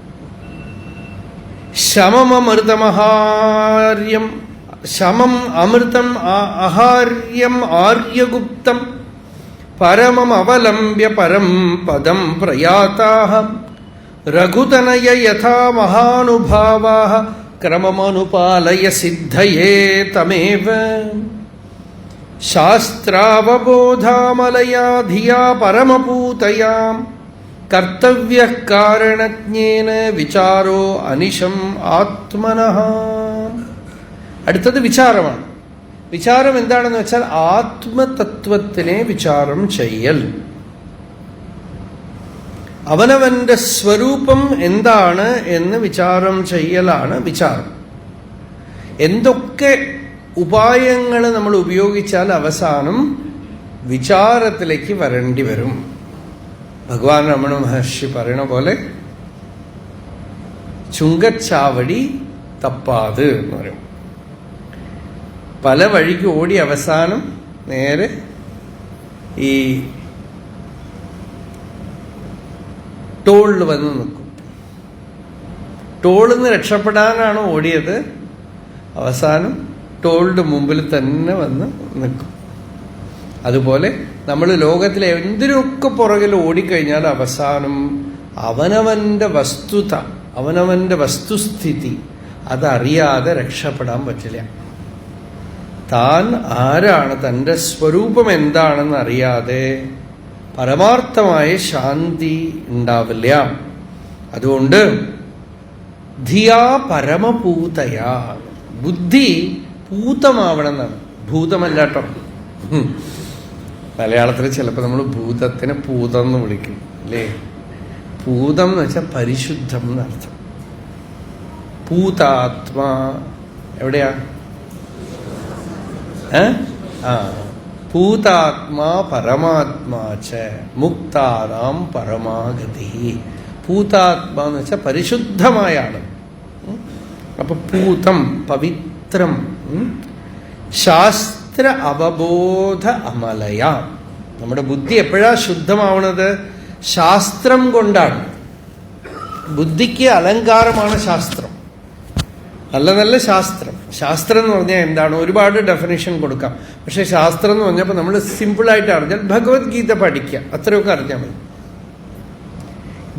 ശമമമൃതമഹാര്യം, ശമം അമൃതം അഹാര്യം ആര്യഗുപ്തം പരമം അവലംബ്യ പരം പദം പ്രയാതാഃ രഘുതനയ യഥാ മഹാനുഭാവാഃ ക്രമമനുപാലയ സിദ്ധയേ തമേവ ശാസ്ത്രാവബോധാമലയാ ധിയാ പരമപൂതയാം കർത്തവ്യഃ കാരണജ്ഞേന വിചാരോ അനിശം ആത്മനഃ. അടുത്തത് വിചാരമാണ്. വിചാരം എന്താണെന്ന് വെച്ചാൽ ആത്മതത്വത്തിനെ വിചാരം ചെയ്യൽ. അവനവന്റെ സ്വരൂപം എന്താണ് എന്ന് വിചാരം ചെയ്യലാണ് വിചാരം. എന്തൊക്കെ ഉപായങ്ങൾ നമ്മൾ ഉപയോഗിച്ചാൽ അവസാനം വിചാരത്തിലേക്ക് വരേണ്ടി വരും. ഭഗവാൻ രമണ മഹർഷി പറയണ പോലെ ചുങ്കച്ചാവടി തപ്പാത് എന്ന് പറയും. പല വഴിക്ക് ഓടി അവസാനം നേരെ ഈ ടോളിൽ വന്ന് നിൽക്കും. ടോളിൽ നിന്ന് രക്ഷപ്പെടാനാണ് ഓടിയത്, അവസാനം ടോളിന്റെ മുമ്പിൽ തന്നെ വന്ന് നിൽക്കും. അതുപോലെ നമ്മൾ ലോകത്തിലെ എന്തിനൊക്കെ പുറകിൽ ഓടിക്കഴിഞ്ഞാൽ അവസാനം അവനവന്റെ വസ്തുത, അവനവന്റെ വസ്തുസ്ഥിതി അതറിയാതെ രക്ഷപ്പെടാൻ പറ്റില്ല. താൻ ആരാണ്, തൻ്റെ സ്വരൂപം എന്താണെന്ന് അറിയാതെ പരമാർത്ഥമായ ശാന്തി ഉണ്ടാവില്ല. അതുകൊണ്ട് ധിയാ പരമഭൂതയാ, ബുദ്ധി പൂതമാവണം എന്നാണ്, ഭൂതമല്ലാട്ടോ. മലയാളത്തിൽ ചിലപ്പോൾ നമ്മൾ ഭൂതത്തിനെ പൂതം എന്ന് വിളിക്കും അല്ലേ. പൂതം എന്ന് വെച്ചാൽ പരിശുദ്ധം എന്നർത്ഥം. പൂതാത്മാ എവിടെയാ? പൂതാത്മാ പരമാത്മാ ച മുക്താനാം പരമാഗതി. പൂതാത്മാ എന്ന് വെച്ചാൽ പരിശുദ്ധമായ ആള്. അപ്പൊ പൂതം പവിത്രം, ശാസ്ത്ര അവബോധ അമലയ. നമ്മുടെ ബുദ്ധി എപ്പോഴാ ശുദ്ധമാവണത്? ശാസ്ത്രം കൊണ്ടാണ്. ബുദ്ധിക്ക് അലങ്കാരമാണ് ശാസ്ത്രം, നല്ല നല്ല ശാസ്ത്രം. ശാസ്ത്രം എന്ന് പറഞ്ഞാൽ എന്താണ്? ഒരുപാട് ഡെഫിനേഷൻ കൊടുക്കാം. പക്ഷെ ശാസ്ത്രം എന്ന് പറഞ്ഞപ്പോൾ നമ്മൾ സിമ്പിളായിട്ട് അറിഞ്ഞാൽ ഭഗവത്ഗീത പഠിക്കുക, അത്രയൊക്കെ അറിഞ്ഞാൽ മതി.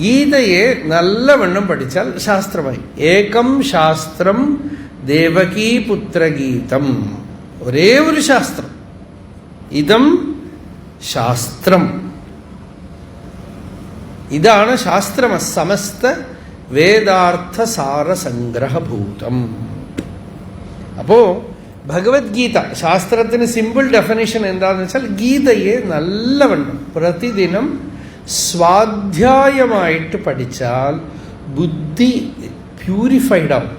ഗീതയെ നല്ലവണ്ണം പഠിച്ചാൽ ശാസ്ത്രമായി. ഏകം ശാസ്ത്രം ദേവകീപുത്രഗീതം, ഒരേ ഒരു ശാസ്ത്രം. ഇതം ശാസ്ത്രം, ഇതാണ് ശാസ്ത്രം. സമസ്ത വേദാർത്ഥ സാരസംഗ്രഹഭൂതം. അപ്പോ ഭഗവത്ഗീത ശാസ്ത്രത്തിന് സിമ്പിൾ ഡെഫിനിഷൻ എന്താണെന്ന് വെച്ചാൽ ഗീതയെ നല്ലവണ്ണം പ്രതിദിനം സ്വാധ്യായമായിട്ട് പഠിച്ചാൽ ബുദ്ധി പ്യൂരിഫൈഡ് ആവും.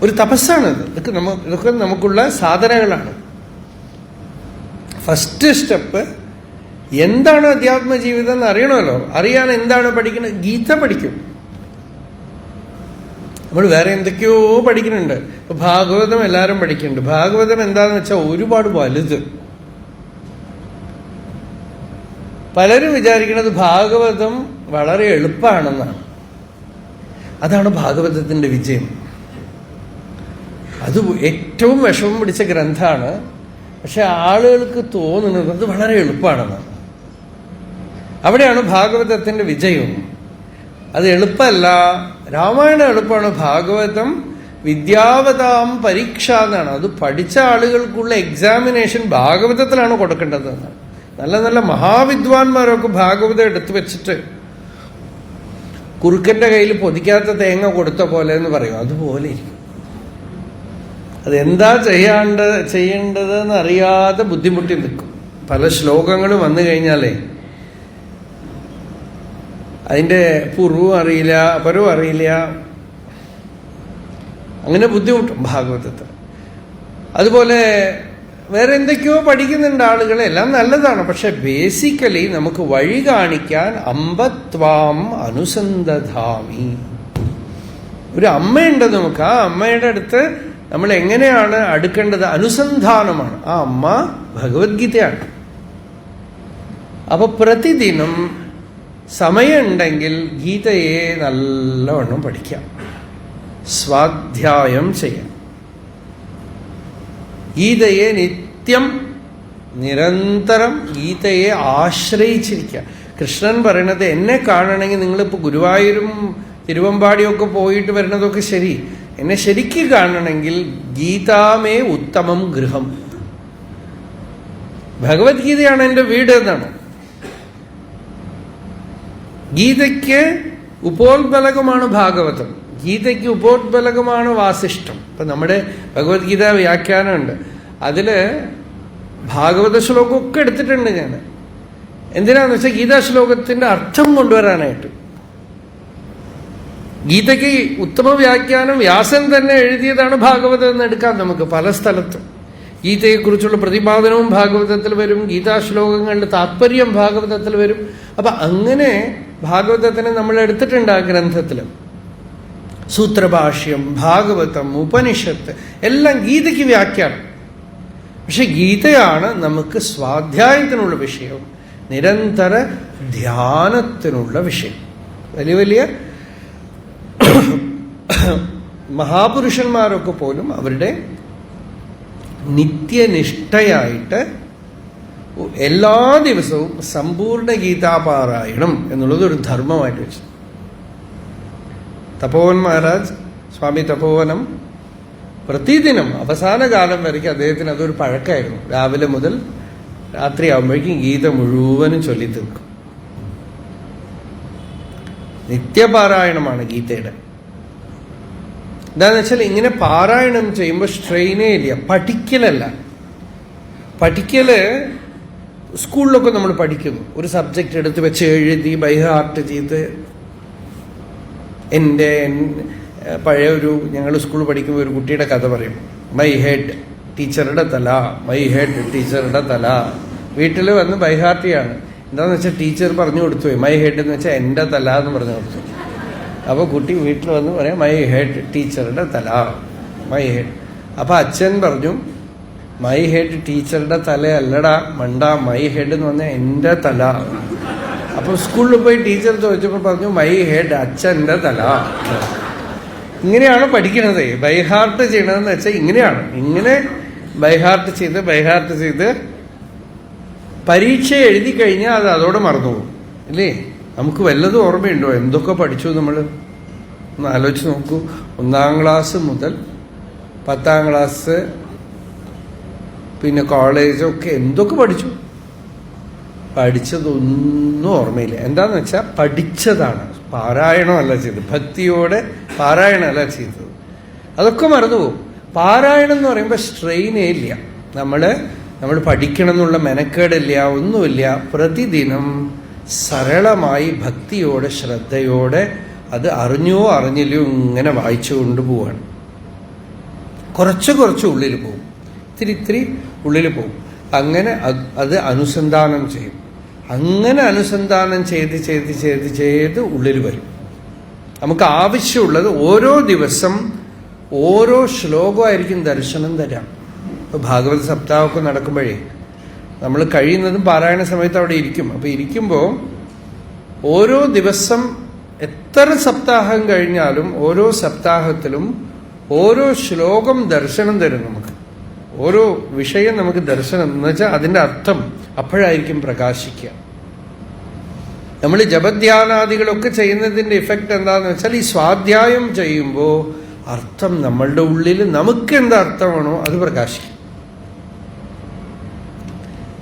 ഒരു തപസ്സാണ്. ഇതൊക്കെ നമുക്കുള്ള സാധനങ്ങളാണ്. ഫസ്റ്റ് സ്റ്റെപ്പ് എന്താണ് അധ്യാത്മ ജീവിതം എന്ന് അറിയണമല്ലോ. അറിയാൻ എന്താണ് പഠിക്കുന്നത്? ഗീത പഠിക്കും. നമ്മൾ വേറെ എന്തൊക്കെയോ പഠിക്കുന്നുണ്ട്. ഇപ്പൊ ഭാഗവതം എല്ലാവരും പഠിക്കുന്നുണ്ട്. ഭാഗവതം എന്താന്ന് വെച്ചാൽ ഒരുപാട് വലുത്. പലരും വിചാരിക്കുന്നത് ഭാഗവതം വളരെ എളുപ്പമാണെന്നാണ്. അതാണ് ഭാഗവതത്തിന്റെ വിജയം. അത് ഏറ്റവും വിഷമം പിടിച്ച ഗ്രന്ഥമാണ്. പക്ഷെ ആളുകൾക്ക് തോന്നുന്നത് അത് വളരെ എളുപ്പമാണെന്നാണ്. അവിടെയാണ് ഭാഗവതത്തിന്റെ വിജയം. അത് എളുപ്പമല്ല. രാമായണം എളുപ്പമാണ്, ഭാഗവതം വിദ്യാവതാം പരീക്ഷ എന്നാണ്. അത് പഠിച്ച ആളുകൾക്കുള്ള എക്സാമിനേഷൻ ഭാഗവതത്തിലാണ് കൊടുക്കേണ്ടത് എന്നാണ്. നല്ല നല്ല മഹാവിദ്വാൻമാരൊക്കെ ഭാഗവതം എടുത്തു വെച്ചിട്ട് കുറുക്കന്റെ കയ്യിൽ പൊതിക്കാത്ത തേങ്ങ കൊടുത്ത പോലെ എന്ന് പറയും, അതുപോലെ ഇരിക്കും. അതെന്താ ചെയ്യേണ്ടതെന്ന് അറിയാതെ ബുദ്ധിമുട്ടി നിൽക്കും. പല ശ്ലോകങ്ങളും വന്നു കഴിഞ്ഞാലേ അതിൻ്റെ പൂർവ്വവും അറിയില്ല, അപരവും അറിയില്ല, അങ്ങനെ ബുദ്ധിമുട്ടും ഭാഗവതത്തിൽ. അതുപോലെ വേറെ എന്തൊക്കെയോ പഠിക്കുന്നുണ്ട് ആളുകൾ, എല്ലാം നല്ലതാണ്. പക്ഷെ ബേസിക്കലി നമുക്ക് വഴി കാണിക്കാൻ അമ്പത്വാം അനുസന്ധധാമി, ഒരു അമ്മയുണ്ട് നമുക്ക്. ആ അമ്മയുടെ അടുത്ത് നമ്മൾ എങ്ങനെയാണ് അടുക്കേണ്ടത്? അനുസന്ധാനമാണ്. ആ അമ്മ ഭഗവത്ഗീതയാണ്. അപ്പൊ പ്രതിദിനം സമയമുണ്ടെങ്കിൽ ഗീതയെ നല്ലവണ്ണം പഠിക്കാം, സ്വാധ്യായം ചെയ്യാം. ഗീതയെ നിത്യം നിരന്തരം ഗീതയെ ആശ്രയിച്ചിരിക്കുക. കൃഷ്ണൻ പറയണത് എന്നെ കാണണമെങ്കിൽ നിങ്ങളിപ്പോൾ ഗുരുവായൂരും തിരുവമ്പാടിയൊക്കെ പോയിട്ട് വരുന്നതൊക്കെ ശരി, എന്നെ ശരിക്കും കാണണമെങ്കിൽ ഗീതാമേ ഉത്തമം ഗൃഹം. ഭഗവത്ഗീതയാണ് എൻ്റെ വീട് എന്നാണ്. ഗീതയ്ക്ക് ഉപോത്ബലകമാണ് ഭാഗവതം, ഗീതയ്ക്ക് ഉപോത്ബലകമാണ് വാസിഷ്ഠം. ഇപ്പൊ നമ്മുടെ ഭഗവത്ഗീത വ്യാഖ്യാനമുണ്ട്, അതില് ഭാഗവത ശ്ലോകമൊക്കെ എടുത്തിട്ടുണ്ട് ഞാൻ. എന്തിനാന്ന് വെച്ചാൽ ഗീതാ ശ്ലോകത്തിന്റെ അർത്ഥം കൊണ്ടുവരാനായിട്ട്. ഗീതയ്ക്ക് ഉത്തമ വ്യാഖ്യാനം വ്യാസൻ തന്നെ എഴുതിയതാണ് ഭാഗവതം എന്ന് എടുക്കാം നമുക്ക്. പല സ്ഥലത്തും ഗീതയെക്കുറിച്ചുള്ള പ്രതിപാദനവും ഭാഗവതത്തിൽ വരും, ഗീതാശ്ലോകങ്ങളുടെ താത്പര്യം ഭാഗവതത്തിൽ വരും. അപ്പൊ അങ്ങനെ ഭാഗവതത്തിനെ നമ്മൾ എടുത്തിട്ടുണ്ട് ആ ഗ്രന്ഥത്തിൽ. സൂത്രഭാഷ്യം, ഭാഗവതം, ഉപനിഷത്ത് എല്ലാം ഗീതയ്ക്ക് വ്യാഖ്യാനം. പക്ഷെ ഗീതയാണ് നമുക്ക് സ്വാധ്യായത്തിനുള്ള വിഷയം, നിരന്തര ധ്യാനത്തിനുള്ള വിഷയം. വലിയ വലിയ മഹാപുരുഷന്മാരൊക്കെ പോലും അവരുടെ നിത്യനിഷ്ഠയായിട്ട് എല്ലാ ദിവസവും സമ്പൂർണ്ണ ഗീതാപാരായണം എന്നുള്ളത് ഒരു ധർമ്മമായിട്ട് വെച്ചു. തപോവൻ മഹാരാജ്, സ്വാമി തപോവനം, പ്രതിദിനം അവസാന കാലം വരയ്ക്ക് അദ്ദേഹത്തിന് അതൊരു പഴക്കമായിരുന്നു. രാവിലെ മുതൽ രാത്രിയാകുമ്പോഴേക്കും ഗീത മുഴുവനും ചൊല്ലി തീർക്കും. നിത്യപാരായണമാണ് ഗീതയുടെ. എന്താന്ന് വെച്ചാൽ ഇങ്ങനെ പാരായണം ചെയ്യുമ്പോൾ സ്ട്രെയിനേ ഇല്ല, പഠിക്കലല്ല. പഠിക്കല് സ്കൂളിലൊക്കെ നമ്മൾ പഠിക്കുന്നു, ഒരു സബ്ജക്റ്റ് എടുത്ത് വെച്ച് എഴുതി ബൈ ഹാർട്ട് ചെയ്ത്. എൻ്റെ പഴയ ഞങ്ങൾ സ്കൂളിൽ പഠിക്കുമ്പോൾ ഒരു കുട്ടിയുടെ കഥ പറയും, മൈ ഹെഡ് ടീച്ചറുടെ തല, മൈ ഹെഡ് ടീച്ചറുടെ തല. വീട്ടിൽ വന്ന് ബൈ ഹാർട്ട് ചെയ്യാണ്. എന്താണെന്ന് വെച്ചാൽ ടീച്ചർ പറഞ്ഞു കൊടുത്തു, മൈ ഹെഡ് എന്ന് വെച്ചാൽ എൻ്റെ തല എന്ന് പറഞ്ഞു കൊടുത്തു. അപ്പോൾ കുട്ടി വീട്ടിൽ വന്ന് പറയാം, മൈ ഹെഡ് ടീച്ചറുടെ തല, മൈ ഹെഡ്. അപ്പം അച്ഛൻ പറഞ്ഞു, മൈ ഹെഡ് ടീച്ചറുടെ തല അല്ലടാ മണ്ട, മൈ ഹെഡ് എന്ന് പറഞ്ഞാൽ എൻ്റെ തല. അപ്പോൾ സ്കൂളിൽ പോയി ടീച്ചർ ചോദിച്ചപ്പോൾ പറഞ്ഞു, മൈ ഹെഡ് അച്ഛൻ്റെ തല. ഇങ്ങനെയാണ് പഠിക്കണത്. ബൈഹാർട്ട് ചെയ്യണതെന്ന് വെച്ചാൽ ഇങ്ങനെയാണ്. ഇങ്ങനെ ബൈഹാർട്ട് ചെയ്ത് പരീക്ഷ എഴുതി കഴിഞ്ഞാൽ അത് അതോടെ മറന്നുപോകും അല്ലേ? നമുക്ക് വല്ലതും ഓർമ്മയുണ്ടോ എന്തൊക്കെ പഠിച്ചു നമ്മൾ? ഒന്ന് ആലോചിച്ച് നോക്കൂ. 1ാം ക്ലാസ് മുതൽ 10ാം ക്ലാസ് പിന്നെ കോളേജൊക്കെ എന്തൊക്കെ പഠിച്ചു? പഠിച്ചതൊന്നും ഓർമ്മയില്ല. എന്താന്ന് വെച്ചാൽ പഠിച്ചതാണ്, പാരായണമല്ല ചെയ്തത്. ഭക്തിയോടെ പാരായണമല്ല ചെയ്തത്. അതൊക്കെ മറന്നുപോകും. പാരായണം എന്ന് പറയുമ്പോൾ സ്ട്രെയിനേ ഇല്ല, നമ്മൾ പഠിക്കണം എന്നുള്ള മെനക്കേടില്ല, ഒന്നുമില്ല. പ്രതിദിനം സരളമായി ഭക്തിയോടെ ശ്രദ്ധയോടെ അത് അറിഞ്ഞോ അറിഞ്ഞില്ലയോ ഇങ്ങനെ വായിച്ചു കൊണ്ടുപോവാണ്. കുറച്ച് ഉള്ളിൽ പോകും, ഇത്തിരി ഉള്ളിൽ പോകും. അങ്ങനെ അത് അനുസന്ധാനം ചെയ്യും. അങ്ങനെ അനുസന്ധാനം ചെയ്ത് ഉള്ളിൽ വരും. നമുക്ക് ആവശ്യമുള്ളത് ഓരോ ദിവസം ഓരോ ശ്ലോകമായിരിക്കും ദർശനം തരാം. ഇപ്പോൾ ഭാഗവത സപ്താഹമൊക്കെ നടക്കുമ്പോഴേ നമ്മൾ കഴിയുന്നതും പാരായണ സമയത്ത് അവിടെ ഇരിക്കും. അപ്പോൾ ഇരിക്കുമ്പോൾ ഓരോ ദിവസം എത്ര സപ്താഹം കഴിഞ്ഞാലും ഓരോ സപ്താഹത്തിലും ഓരോ ശ്ലോകം ദർശനം തരും നമുക്ക്. ഓരോ വിഷയം നമുക്ക് ദർശനം എന്ന് വെച്ചാൽ അതിൻ്റെ അർത്ഥം അപ്പോഴായിരിക്കും പ്രകാശിക്കുക. നമ്മൾ ജപധ്യാനാദികളൊക്കെ ചെയ്യുന്നതിൻ്റെ ഇഫക്റ്റ് എന്താണെന്ന് വെച്ചാൽ ഈ സ്വാധ്യായം ചെയ്യുമ്പോൾ അർത്ഥം നമ്മളുടെ ഉള്ളിൽ നമുക്ക് എന്താ അർത്ഥമാണോ അത് പ്രകാശിക്കും.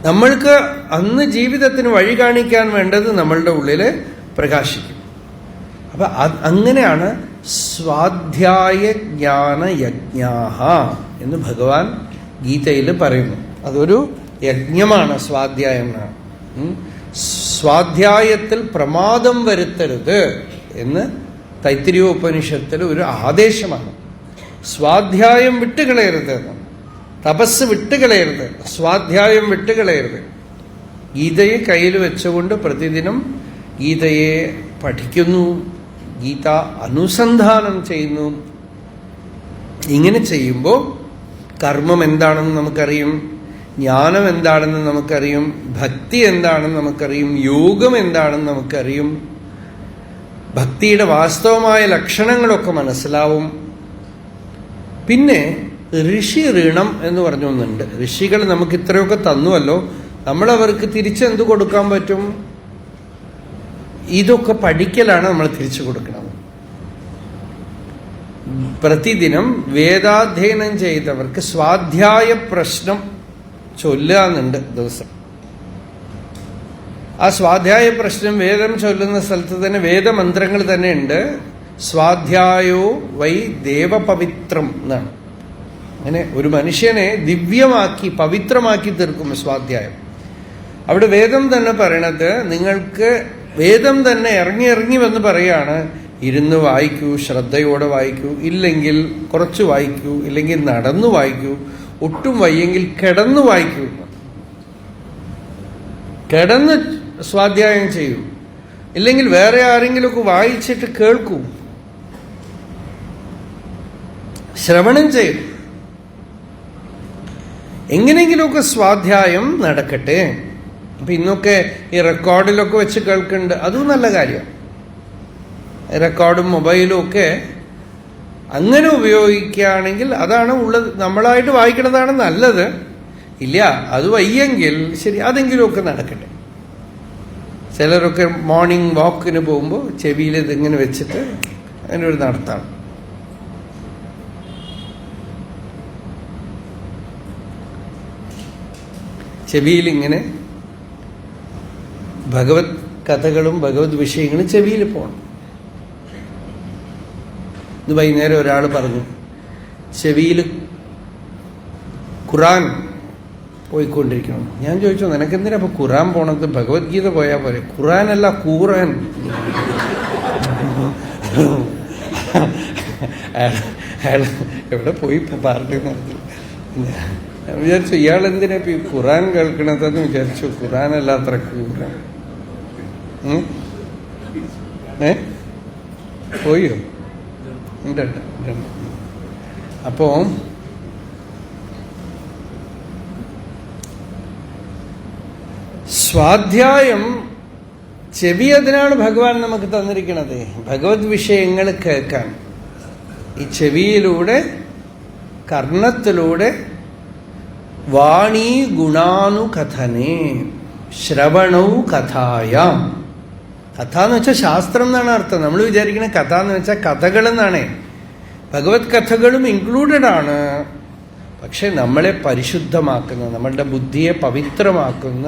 നമ്മൾക്ക് അന്ന് ജീവിതത്തിന് വഴി കാണിക്കാൻ വേണ്ടത് നമ്മളുടെ ഉള്ളിൽ പ്രകാശിക്കും. അപ്പൊ അങ്ങനെയാണ് സ്വാധ്യായ ജ്ഞാന യജ്ഞാഹ എന്ന് ഭഗവാൻ ഗീതയിൽ പറയുന്നു. അതൊരു യജ്ഞമാണ് സ്വാധ്യായം. സ്വാധ്യായത്തിൽ പ്രമാദം വരുത്തരുത് എന്ന് തൈത്തിരീയോപനിഷത്തിൽ ഒരു ആദേശമാണ്. സ്വാധ്യായം വിട്ടുകളയരുത്, തപസ് വിട്ടുകളയരുത്, സ്വാധ്യായം വിട്ടുകളയരുത്. ഗീതയെ കയ്യിൽ വെച്ചുകൊണ്ട് പ്രതിദിനം ഗീതയെ പഠിക്കുന്നു, ഗീത അനുസന്ധാനം ചെയ്യുന്നു. ഇങ്ങനെ ചെയ്യുമ്പോൾ കർമ്മം എന്താണെന്ന് നമുക്കറിയും, ജ്ഞാനം എന്താണെന്ന് നമുക്കറിയും, ഭക്തി എന്താണെന്ന് നമുക്കറിയും, യോഗം എന്താണെന്ന് നമുക്കറിയും, ഭക്തിയുടെ വാസ്തവമായ ലക്ഷണങ്ങളൊക്കെ മനസ്സിലാവും. പിന്നെ ഋഷി ഋണം എന്ന് പറഞ്ഞു ഒന്നുണ്ട്. ഋഷികൾ നമുക്ക് ഇത്രയൊക്കെ തന്നുവല്ലോ, നമ്മളവർക്ക് തിരിച്ചെന്ത് കൊടുക്കാൻ പറ്റും? ഇതൊക്കെ പഠിക്കലാണ് നമ്മൾ തിരിച്ചു കൊടുക്കുന്നത്. പ്രതിദിനം വേദാധ്യയനം ചെയ്തവർക്ക് സ്വാധ്യായ പ്രശ്നം ചൊല്ലാന്നുണ്ട് ദിവസം. ആ സ്വാധ്യായ പ്രശ്നം വേദം ചൊല്ലുന്ന സ്ഥലത്ത് തന്നെ വേദമന്ത്രങ്ങൾ തന്നെ ഉണ്ട്. സ്വാധ്യായോ വൈ ദേവപവിത്രം എന്നാണ്. അങ്ങനെ ഒരു മനുഷ്യനെ ദിവ്യമാക്കി പവിത്രമാക്കി തീർക്കും സ്വാധ്യായം. അവിടെ വേദം തന്നെ പറയണത്, നിങ്ങൾക്ക് വേദം തന്നെ ഇറങ്ങി വന്ന് പറയാണ്, ഇരുന്ന് വായിക്കൂ, ശ്രദ്ധയോടെ വായിക്കൂ, ഇല്ലെങ്കിൽ കുറച്ച് വായിക്കൂ, ഇല്ലെങ്കിൽ നടന്നു വായിക്കൂ, ഒട്ടും വയ്യെങ്കിൽ കിടന്നു വായിക്കൂ, കിടന്ന് സ്വാധ്യായം ചെയ്യൂ, ഇല്ലെങ്കിൽ വേറെ ആരെങ്കിലുമൊക്കെ വായിച്ചിട്ട് കേൾക്കൂ, ശ്രവണം ചെയ്യും. എങ്ങനെയെങ്കിലുമൊക്കെ സ്വാധ്യായം നടക്കട്ടെ. അപ്പൊ ഇന്നൊക്കെ ഈ റെക്കോർഡിലൊക്കെ വെച്ച് കേൾക്കുന്നുണ്ട്, അതും നല്ല കാര്യം. റെക്കോർഡും മൊബൈലും ഒക്കെ അങ്ങനെ ഉപയോഗിക്കുകയാണെങ്കിൽ അതാണ് ഉള്ളത്. നമ്മളായിട്ട് വായിക്കുന്നതാണ് നല്ലത്. ഇല്ല, അത് വയ്യെങ്കിൽ ശരി, അതെങ്കിലുമൊക്കെ നടക്കട്ടെ. ചിലരൊക്കെ മോർണിംഗ് വാക്കിന് പോകുമ്പോൾ ചെവിയിൽ ഇതിങ്ങനെ വെച്ചിട്ട് അങ്ങനെ ഒരു നടത്താണ്. ചെവിയിൽ ഇങ്ങനെ ഭഗവത് കഥകളും ഭഗവത് വിഷയങ്ങളും ചെവിയിൽ പോകണം. ഇത് വൈകുന്നേരം ഒരാൾ പറഞ്ഞു, ചെവിയിൽ ഖുറാൻ പോയിക്കൊണ്ടിരിക്കണം. ഞാൻ ചോദിച്ചു, നിനക്കെന്തിനാ ഇപ്പൊ ഖുറാൻ പോണത്? ഭഗവത്ഗീത പോയാൽ പോലെ. ഖുറാനല്ല, ഖുറാൻ. അയാൾ എവിടെ പോയി പാർട്ടി നടത്തി. ഞാൻ വിചാരിച്ചു, ഇയാൾ എന്തിനാ ഇപ്പൊ ഈ ഖുറാൻ കേൾക്കണതെന്ന് വിചാരിച്ചു. ഖുറാനല്ല അത്ര ഖുറാൻ. പോയോ? ഉണ്ട്. അപ്പോ സ്വാധ്യായം ചെവി, അതിനാണ് ഭഗവാൻ നമുക്ക് തന്നിരിക്കുന്നത്, ഭഗവത് വിഷയങ്ങൾ കേൾക്കാൻ. ഈ ചെവിയിലൂടെ, കർണത്തിലൂടെ വാണി ഗുണാനുകഥനേ ശ്രവണൗ കഥായാം. കഥ എന്ന് വെച്ചാൽ ശാസ്ത്രം എന്നാണ് അർത്ഥം. നമ്മൾ വിചാരിക്കുന്ന കഥ എന്ന് വെച്ചാൽ കഥകൾ എന്നാണ്. ഭഗവത് കഥകളും ഇൻക്ലൂഡഡ് ആണ്. പക്ഷെ നമ്മളെ പരിശുദ്ധമാക്കുന്ന, നമ്മളുടെ ബുദ്ധിയെ പവിത്രമാക്കുന്ന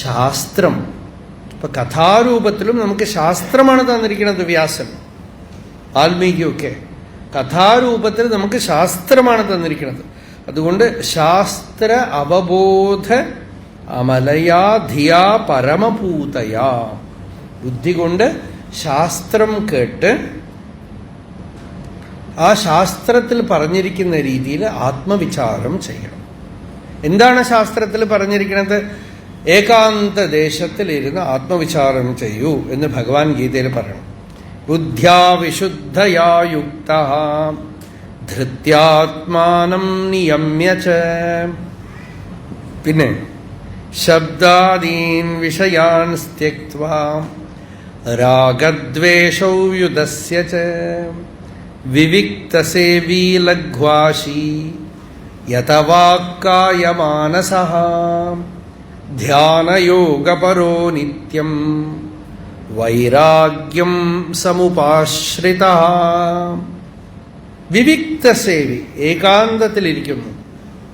ശാസ്ത്രം. ഇപ്പൊ കഥാരൂപത്തിലും നമുക്ക് ശാസ്ത്രമാണ് തന്നിരിക്കുന്നത്. വ്യാസൻ, വാൽമീകിയൊക്കെ കഥാരൂപത്തിൽ നമുക്ക് ശാസ്ത്രമാണ് തന്നിരിക്കുന്നത്. അതുകൊണ്ട് ശാസ്ത്ര അവബോധ അമലയാ ധിയാ പരമഭൂതയാ, ബുദ്ധി കൊണ്ട് ശാസ്ത്രം കേട്ട് ആ ശാസ്ത്രത്തിൽ പറഞ്ഞിരിക്കുന്ന രീതിയിൽ ആത്മവിചാരം ചെയ്യണം. എന്താണ് ശാസ്ത്രത്തിൽ പറഞ്ഞിരിക്കുന്നത്? ഏകാന്ത ദേശത്തിലിരുന്ന് ആത്മവിചാരം ചെയ്യൂ എന്ന് ഭഗവാൻ ഗീതയിൽ പറയണം. ബുദ്ധ്യാ വിശുദ്ധയാ യുക്തഃ ധൃത്യാത്മാനം നിയമ്യ ച. പിന്നെ ശബ്ദാദീൻ വിഷയാൻ ത്യക്ത്വാ രാഗദ്വേഷൗ യുധസ്യ ച വിവിക്തസേവീ ലഘ്വാശീ യതവാക്കായ മാനസഃ ധ്യാനയോഗപരോ നിത്യം വൈരാഗ്യം സമുപാശ്രിതഃ. വിവിക്തസേവി, ഏകാന്തത്തിലിരിക്കുന്നു.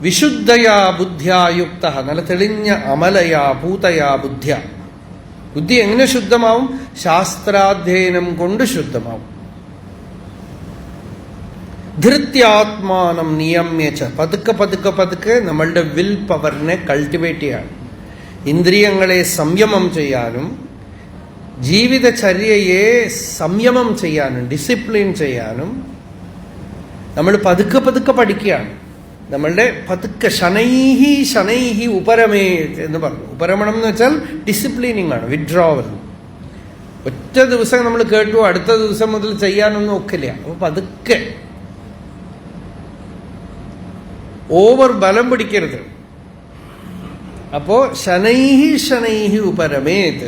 വിശുദ്ധയാ ബുദ്ധ്യായുക്ത, നല്ല തെളിഞ്ഞ അമലയാ ഭൂതയാ ബുദ്ധ്യ, ബുദ്ധി എങ്ങനെ ശുദ്ധമാവും? ശാസ്ത്രാധ്യയനം കൊണ്ട് ശുദ്ധമാവും. ധൃത്യാത്മാനം നിയമ്യച്ച, പതുക്കെ പതുക്കെ പതുക്കെ നമ്മളുടെ വിൽ പവറിനെ കൾട്ടിവേറ്റ് ചെയ്യാണ്. ഇന്ദ്രിയങ്ങളെ സംയമം ചെയ്യാനും ജീവിതചര്യയെ സംയമം ചെയ്യാനും ഡിസിപ്ലിൻ ചെയ്യാനും നമ്മൾ പതുക്കെ പതുക്കെ പഠിക്കുകയാണ്. നമ്മളുടെ പതുക്കെ ശനൈഹി ശനൈഹി ഉപരമേ എന്ന് പറഞ്ഞു. ഉപരമണം എന്ന് വെച്ചാൽ ഡിസിപ്ലിനിങ് ആണ്, വിഡ്രോവൽ. ഒറ്റ ദിവസം നമ്മൾ കേട്ടു അടുത്ത ദിവസം മുതൽ ചെയ്യാനൊന്നും ഒക്കില്ല. അപ്പൊ പതുക്കെ, ഓവർ ബലം പിടിക്കരുത്. അപ്പോ ശനൈഹി ശനൈഹി ഉപരമേത്.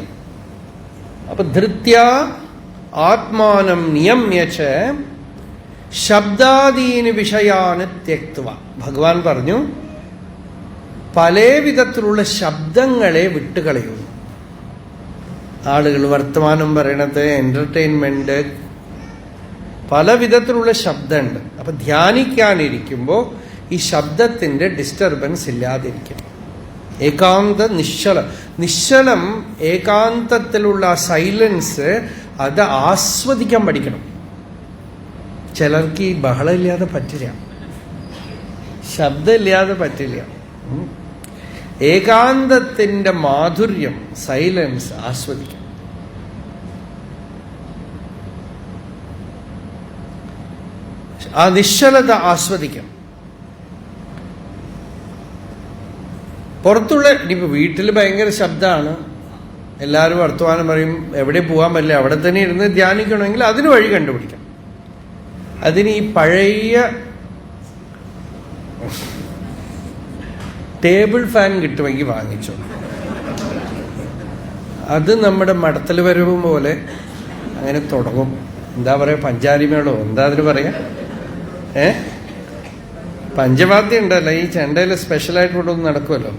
അപ്പൊ ധൃത്യ ആത്മാനം നിയമ്യച്ച ശബ്ദാദീന് വിഷയാന് ത്യക്ത്വ. ഭഗവാൻ പറഞ്ഞു പല വിധത്തിലുള്ള ശബ്ദങ്ങളെ വിട്ടുകളയൂ. ആളുകൾ വർത്തമാനം പറയണത്, എന്റർടൈൻമെന്റ്, പല വിധത്തിലുള്ള ശബ്ദമുണ്ട്. അപ്പൊ ധ്യാനിക്കാനിരിക്കുമ്പോൾ ഈ ശബ്ദത്തിന്റെ ഡിസ്റ്റർബൻസ് ഇല്ലാതിരിക്കും. ഏകാന്ത നിശ്ചലം ഏകാന്തത്തിലുള്ള സൈലൻസ്, അത് ആസ്വദിക്കാൻ പഠിക്കണം. ചിലർക്ക് ഈ ബഹളമില്ലാതെ പറ്റില്ല, ശബ്ദമില്ലാതെ പറ്റില്ല. ഏകാന്തത്തിന്റെ മാധുര്യം, സൈലൻസ് ആസ്വദിക്കാം. ആ നിശ്ചലത ആസ്വദിക്കാം. പുറത്തുള്ള, ഇനിയിപ്പോൾ വീട്ടിൽ ഭയങ്കര ശബ്ദമാണ്, എല്ലാവരും വർത്തമാനം പറയും, എവിടെ പോകാൻ പറ്റില്ല, അവിടെ തന്നെ ഇരുന്ന് ധ്യാനിക്കണമെങ്കിൽ അതിന് വഴി കണ്ടുപിടിക്കാം. അതിന് ഈ പഴയ ടേബിൾ ഫാൻ കിട്ടുമെങ്കിൽ വാങ്ങിച്ചോ. അത് നമ്മുടെ മടത്തൽ വരവും പോലെ അങ്ങനെ തുടങ്ങും. എന്താ പറയുക, പഞ്ചാരിമേളോ എന്താ അതിന് പറയാ, പഞ്ചവാദ്യം ഉണ്ടല്ലോ ഈ ചെണ്ടയിൽ, സ്പെഷ്യലായിട്ട് ഇവിടെ ഒന്ന് നടക്കുമല്ലോ,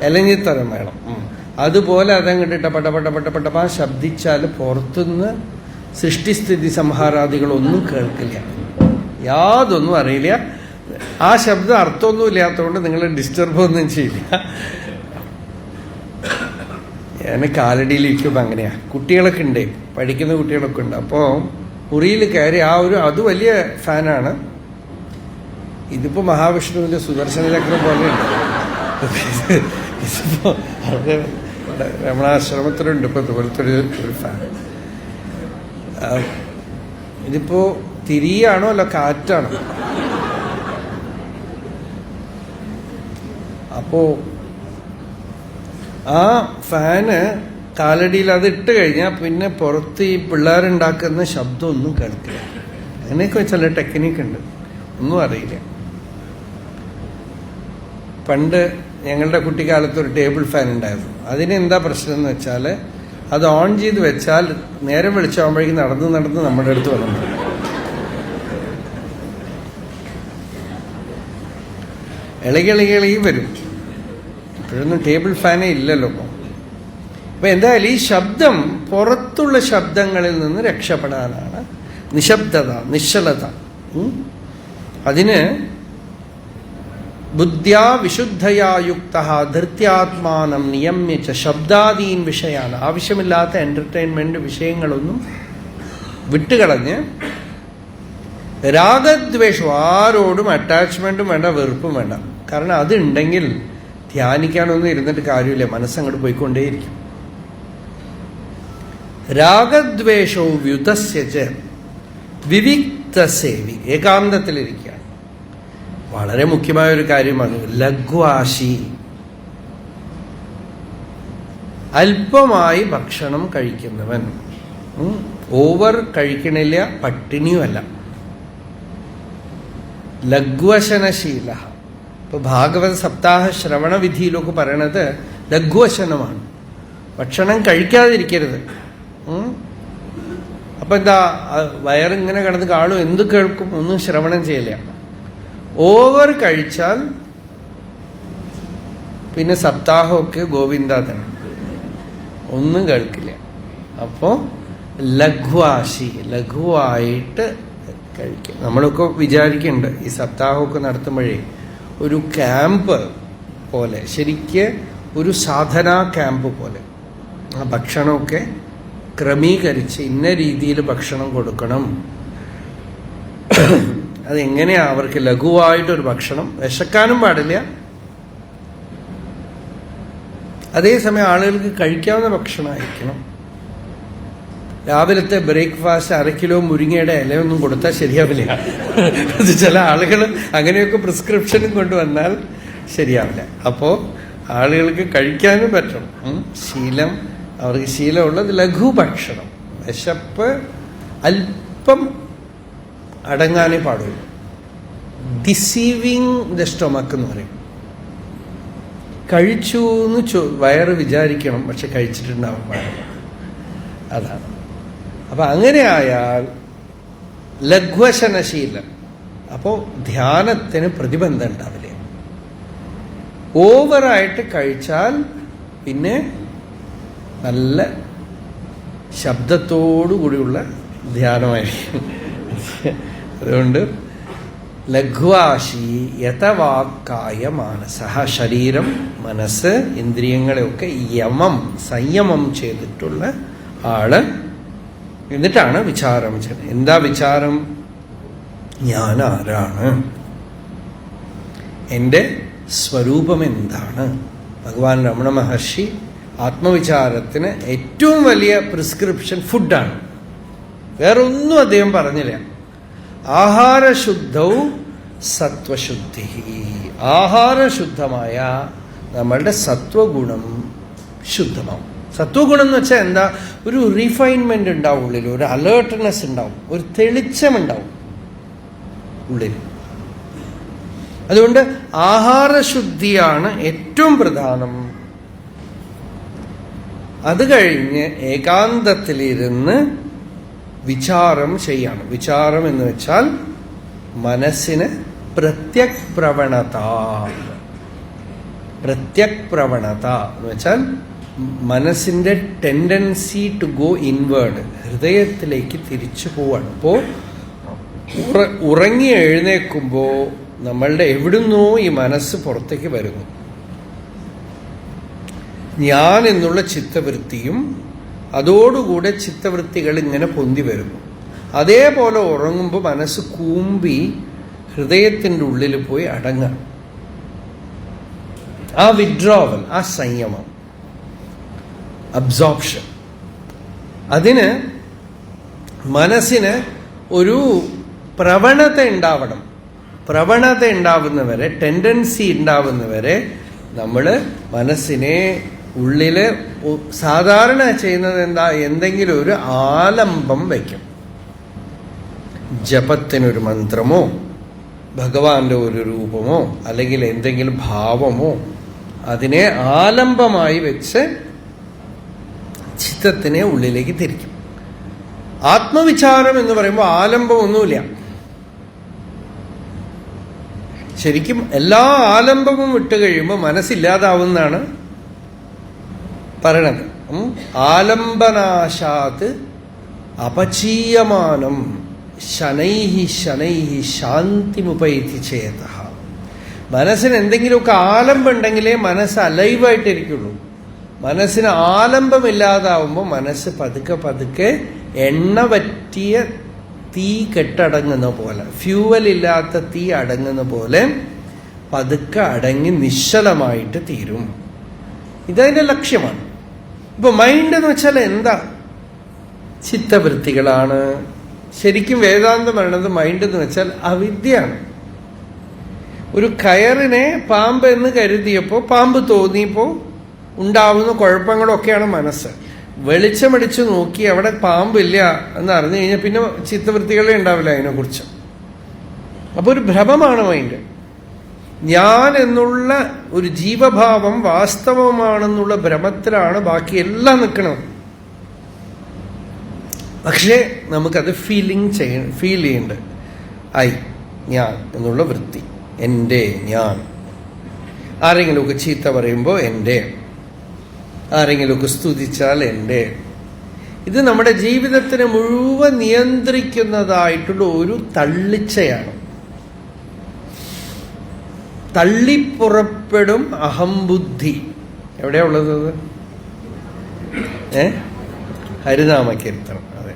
എലഞ്ഞിത്തരം വേണം. അതുപോലെ അതങ്ങോട്ട് ടപടപടപടപടപാ ശബ്ദിച്ചാൽ പുറത്തുനിന്ന് സൃഷ്ടിസ്ഥിതി സംഹാരാദികളൊന്നും കേൾക്കില്ല, യാതൊന്നും അറിയില്ല. ആ ശബ്ദം അർത്ഥമൊന്നും ഇല്ലാത്തതുകൊണ്ട് നിങ്ങൾ ഡിസ്റ്റർബ് ഒന്നും ചെയ്യില്ല. ഞാൻ കാലടിയിലിരിക്കുമ്പോൾ അങ്ങനെയാ. കുട്ടികളൊക്കെ ഉണ്ട്, പഠിക്കുന്ന കുട്ടികളൊക്കെ ഉണ്ട്. അപ്പോൾ മുറിയിൽ കയറി അത് വലിയ ഫാനാണ്. ഇതിപ്പോ മഹാവിഷ്ണുവിന്റെ സുദർശന ചക്രം പോലെയുണ്ട്. ഇതിപ്പോ അവിടെ രമണാശ്രമത്തിലുണ്ട് ഇപ്പൊ ഇതുപോലത്തെ ഒരു ഫാൻ. ഇതിപ്പോ തിരിയാണോ അല്ല കാറ്റാണോ? അപ്പോ ആ ഫാന് കാലടിയിൽ അത് ഇട്ട് കഴിഞ്ഞാൽ പിന്നെ പുറത്ത് ഈ പിള്ളേരുണ്ടാക്കുന്ന ശബ്ദമൊന്നും കേൾക്കില്ല. അങ്ങനെയൊക്കെ ചില ടെക്നിക്ക് ഉണ്ട്, ഒന്നും അറിയില്ല. പണ്ട് ഞങ്ങളുടെ കുട്ടിക്കാലത്ത് ഒരു ടേബിൾ ഫാൻ ഉണ്ടായിരുന്നു. അതിനെന്താ പ്രശ്നം എന്ന് വെച്ചാൽ അത് ഓൺ ചെയ്ത് വെച്ചാൽ നേരം വെളിച്ചാകുമ്പോഴേക്കും നടന്ന് നടന്ന് നമ്മുടെ അടുത്ത് വന്നു. ഇളകി വരും. ഇപ്പോഴൊന്നും ടേബിൾ ഫാനേ ഇല്ലല്ലോ. അപ്പൊ എന്തായാലും ഈ ശബ്ദം, പുറത്തുള്ള ശബ്ദങ്ങളിൽ നിന്ന് രക്ഷപ്പെടാനാണ് നിശബ്ദത, നിശ്ചലത. അതിന് ബുദ്ധ്യാ വിശുദ്ധയാ യുക്ത ധൃത്യാത്മാനം നിയമ്യച്ച ശബ്ദാദീൻ വിഷയാണ്. ആവശ്യമില്ലാത്ത എന്റർടൈൻമെന്റ് വിഷയങ്ങളൊന്നും വിട്ടുകളഞ്ഞ് രാഗദ്വേഷം, ആരോടും അറ്റാച്ച്മെന്റും വേണ്ട, വെറുപ്പും വേണ്ട. കാരണം അതുണ്ടെങ്കിൽ ധ്യാനിക്കാനൊന്നും ഇരുന്നിട്ട് കാര്യമില്ല, മനസ്സങ്ങോട്ട് പോയിക്കൊണ്ടേയിരിക്കും. രാഗദ്വേഷവും വ്യുതസ്യച വിവിക്തസേവി, ഏകാന്തത്തിലിരിക്കുക. വളരെ മുഖ്യമായ ഒരു കാര്യമാണ് ലഘ്വാശി. അല്പമായി ഭക്ഷണം കഴിക്കുന്നവൻ, ഓവർ കഴിക്കണില്ല, പട്ടിണിയുമല്ല. ലഘ്വശനശീല. ഇപ്പൊ ഭാഗവത സപ്താഹ ശ്രവണ വിധിയിലൊക്കെ പറയണത് ലഘ്വശനമാണ്. ഭക്ഷണം കഴിക്കാതിരിക്കരുത്. അപ്പൊ എന്താ, വയറിങ്ങനെ കിടന്ന് കാണും, എന്ത് കേൾക്കും, ഒന്നും ശ്രവണം ചെയ്യില്ല. ഓവർ കഴിച്ചാൽ പിന്നെ സപ്താഹമൊക്കെ ഗോവിന്ദ തന്നെ, ഒന്നും കേൾക്കില്ല. അപ്പോ ലഘ്വാശി, ലഘുവായിട്ട് കഴിക്കും. നമ്മളൊക്കെ വിചാരിക്കുന്നുണ്ട് ഈ സപ്താഹമൊക്കെ നടത്തുമ്പോഴേ ഒരു ക്യാമ്പ് പോലെ ശരിക്ക് ഒരു സാധനാ ക്യാമ്പ് പോലെ. ആ ഭക്ഷണമൊക്കെ ക്രമീകരിച്ച് ഇന്ന രീതിയിൽ ഭക്ഷണം കൊടുക്കണം. അതെങ്ങനെയാ അവർക്ക് ലഘുവായിട്ടൊരു ഭക്ഷണം, വിശക്കാനും പാടില്ല, അതേസമയം ആളുകൾക്ക് കഴിക്കാവുന്ന ഭക്ഷണമായിരിക്കണം. രാവിലത്തെ ബ്രേക്ക്ഫാസ്റ്റ് 1/2 കിലോ മുരിങ്ങയുടെ ഇലയൊന്നും കൊടുത്താൽ ശരിയാവില്ല. അത് ചില ആളുകൾ അങ്ങനെയൊക്കെ പ്രിസ്ക്രിപ്ഷനും കൊണ്ടുവന്നാൽ ശരിയാവില്ല. അപ്പോൾ ആളുകൾക്ക് കഴിക്കാനും പറ്റണം. ശീലം, അവർക്ക് ശീലമുള്ളത് ലഘുഭക്ഷണം. വിശപ്പ് അല്പം അടങ്ങാനേ പാടുള്ളൂ. ഡിസീവിങ് ദ സ്റ്റൊമക്ക് എന്ന് പറയും. കഴിച്ചു എന്ന് വയറ് വിചാരിക്കണം, പക്ഷെ കഴിച്ചിട്ടുണ്ടാവാൻ പാടില്ല. അതാണ്. അപ്പം അങ്ങനെ ആയാൽ ലഘ്വശനശീലം. അപ്പോൾ ധ്യാനത്തിന് പ്രതിബന്ധം ഉണ്ടാവില്ല. ഓവറായിട്ട് കഴിച്ചാൽ പിന്നെ നല്ല ശബ്ദത്തോടു കൂടിയുള്ള ധ്യാനമായിരിക്കും. അതുകൊണ്ട് ലഘ്വാശി യഥവാക്കായ മാനസ, ശരീരം, മനസ്സ്, ഇന്ദ്രിയങ്ങളെയൊക്കെ സംയമം ചെയ്തിട്ടുള്ള ആള്. എന്നിട്ടാണ് വിചാരം ചെയ്യുന്നത്. എന്താ വിചാരം? ഞാൻ ആരാണ്, എൻ്റെ സ്വരൂപം എന്താണ്. ഭഗവാൻ രമണ മഹർഷി ആത്മവിചാരത്തിന് ഏറ്റവും വലിയ പ്രിസ്ക്രിപ്ഷൻ ഫുഡാണ്. വേറൊന്നും അദ്ദേഹം പറഞ്ഞില്ല. ആഹാരശുദ്ധവും സത്വശുദ്ധി. ആഹാരശുദ്ധമായ നമ്മളുടെ സത്വഗുണം ശുദ്ധമാവും. സത്വഗുണം എന്ന് വെച്ചാൽ എന്താ? ഒരു റിഫൈൻമെന്റ് ഉണ്ടാവും ഉള്ളിൽ, ഒരു അലേർട്ട്നെസ് ഉണ്ടാവും, ഒരു തെളിച്ചമുണ്ടാവും ഉള്ളിൽ. അതുകൊണ്ട് ആഹാരശുദ്ധിയാണ് ഏറ്റവും പ്രധാനം. അത് കഴിഞ്ഞ് ഏകാന്തത്തിലിരുന്ന് വിചാരം ചെയ്യണം. വിചാരം എന്ന് വെച്ചാൽ മനസ്സിന് പ്രത്യക് പ്രവണത. പ്രത്യക് പ്രവണത എന്ന് വെച്ചാൽ മനസ്സിന്റെ ടെൻഡൻസി ടു ഗോ ഇൻവേർഡ്, ഹൃദയത്തിലേക്ക് തിരിച്ചു പോവാണ്. അപ്പോൾ ഉറങ്ങി എഴുന്നേൽക്കുമ്പോൾ നമ്മളുടെ എവിടുന്നോ ഈ മനസ്സ് പുറത്തേക്ക് വരുന്നു. ഞാൻ എന്നുള്ള ചിത്തവൃത്തിയും അതോടുകൂടെ ചിത്തവൃത്തികൾ ഇങ്ങനെ പൊന്തി വരുന്നു. അതേപോലെ ഉറങ്ങുമ്പോൾ മനസ്സ് കൂമ്പി ഹൃദയത്തിൻ്റെ ഉള്ളിൽ പോയി അടങ്ങാം. ആ വിഡ്രോവൽ, ആ സംയമം, അബ്സോർപ്ഷൻ, അതിന് മനസ്സിന് ഒരു പ്രവണത ഉണ്ടാവണം. പ്രവണത ഉണ്ടാവുന്നവരെ, ടെൻഡൻസി ഉണ്ടാവുന്നവരെ നമ്മൾ മനസ്സിനെ ഉള്ളില് സാധാരണ ചെയ്യുന്നത് എന്താ? എന്തെങ്കിലും ഒരു ആലംബം വയ്ക്കും. ജപത്തിനൊരു മന്ത്രമോ ഭഗവാന്റെ ഒരു രൂപമോ അല്ലെങ്കിൽ എന്തെങ്കിലും ഭാവമോ അതിനെ ആലംബമായി വെച്ച് ചിത്തത്തിനെ ഉള്ളിലേക്ക് തിരിക്കും. ആത്മവിചാരം എന്ന് പറയുമ്പോൾ ആലംബമൊന്നുമില്ല. ശരിക്കും എല്ലാ ആലംബവും വിട്ട് കഴിയുമ്പോൾ മനസ്സില്ലാതാവുന്നതാണ് പറയണത്. ആലംബനാശാത് അപചീയമാനം ശനൈഹി ശനൈഹി ശാന്തിമുപൈതി ചേതഃ. മനസ്സിന് എന്തെങ്കിലുമൊക്കെ ആലംബം ഉണ്ടെങ്കിലേ മനസ്സ് അലൈവായിട്ടിരിക്കുള്ളൂ. മനസ്സിന് ആലംബമില്ലാതാവുമ്പോൾ മനസ്സ് പതുക്കെ പതുക്കെ എണ്ണ പറ്റിയ തീ കെട്ടടങ്ങുന്ന പോലെ, ഫ്യൂവൽ ഇല്ലാത്ത തീ അടങ്ങുന്ന പോലെ പതുക്കെ അടങ്ങി നിശ്ചലമായിട്ട് തീരും. ഇതതിൻ്റെ ലക്ഷ്യമാണ്. ഇപ്പൊ മൈൻഡ് എന്ന് വെച്ചാൽ എന്താ? ചിത്തവൃത്തികളാണ്. ശരിക്കും വേദാന്തം പറയണത് മൈൻഡ് എന്ന് വെച്ചാൽ അവിദ്യയാണ്. ഒരു കയറിനെ പാമ്പ് എന്ന് കരുതിയപ്പോൾ, പാമ്പ് തോന്നിയപ്പോൾ ഉണ്ടാവുന്ന കുഴപ്പങ്ങളൊക്കെയാണ് മനസ്സ്. വെളിച്ചമടിച്ചു നോക്കി അവിടെ പാമ്പില്ല എന്ന് അറിഞ്ഞു കഴിഞ്ഞാൽ പിന്നെ ചിത്തവൃത്തികളെ ഉണ്ടാവില്ല അതിനെക്കുറിച്ച്. അപ്പൊ ഒരു ഭ്രമമാണ് മൈൻഡ്. ഞാൻ എന്നുള്ള ഒരു ജീവഭാവം വാസ്തവമാണെന്നുള്ള ഭ്രമത്തിലാണ് ബാക്കി എല്ലാം നിൽക്കുന്നത്. പക്ഷേ നമുക്കത് ഫീൽ ചെയ്യുന്നുണ്ട്. ഞാൻ എന്നുള്ള വൃത്തി, എൻ്റെ ഞാൻ. ആരെങ്കിലുമൊക്കെ ചീത്ത പറയുമ്പോൾ എൻ്റെ, ആരെങ്കിലുമൊക്കെ സ്തുതിച്ചാൽ എൻ്റെ. ഇത് നമ്മുടെ ജീവിതത്തിനെ മുഴുവൻ നിയന്ത്രിക്കുന്നതായിട്ടുള്ള ഒരു തള്ളിച്ചയാണ്. തള്ളിപ്പുറപ്പെടും അഹംബുദ്ധി എവിടെയാ ഉള്ളത് അത്? ഹരിനാമ കീർത്തനം. അതെ.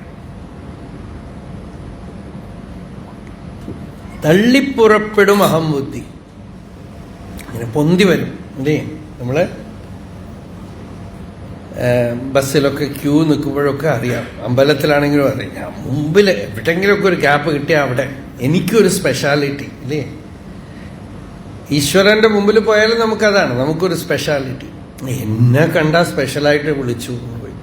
തള്ളിപ്പുറപ്പെടും അഹംബുദ്ധി, ഇങ്ങനെ പൊന്തി വരും അല്ലേ? നമ്മള് ബസ്സിലൊക്കെ ക്യൂ നിൽക്കുമ്പോഴൊക്കെ അറിയാം, അമ്പലത്തിലാണെങ്കിലും അറിയാം, മുമ്പിൽ എവിടെയെങ്കിലുമൊക്കെ ഒരു ഗ്യാപ്പ് കിട്ടിയാൽ അവിടെ എനിക്കൊരു സ്പെഷ്യാലിറ്റി ഇല്ലേ? ഈശ്വരന്റെ മുമ്പിൽ പോയാലും നമുക്കതാണ്, നമുക്കൊരു സ്പെഷ്യാലിറ്റി. എന്നെ കണ്ടാൽ സ്പെഷ്യലായിട്ട് വിളിച്ചു പോയി.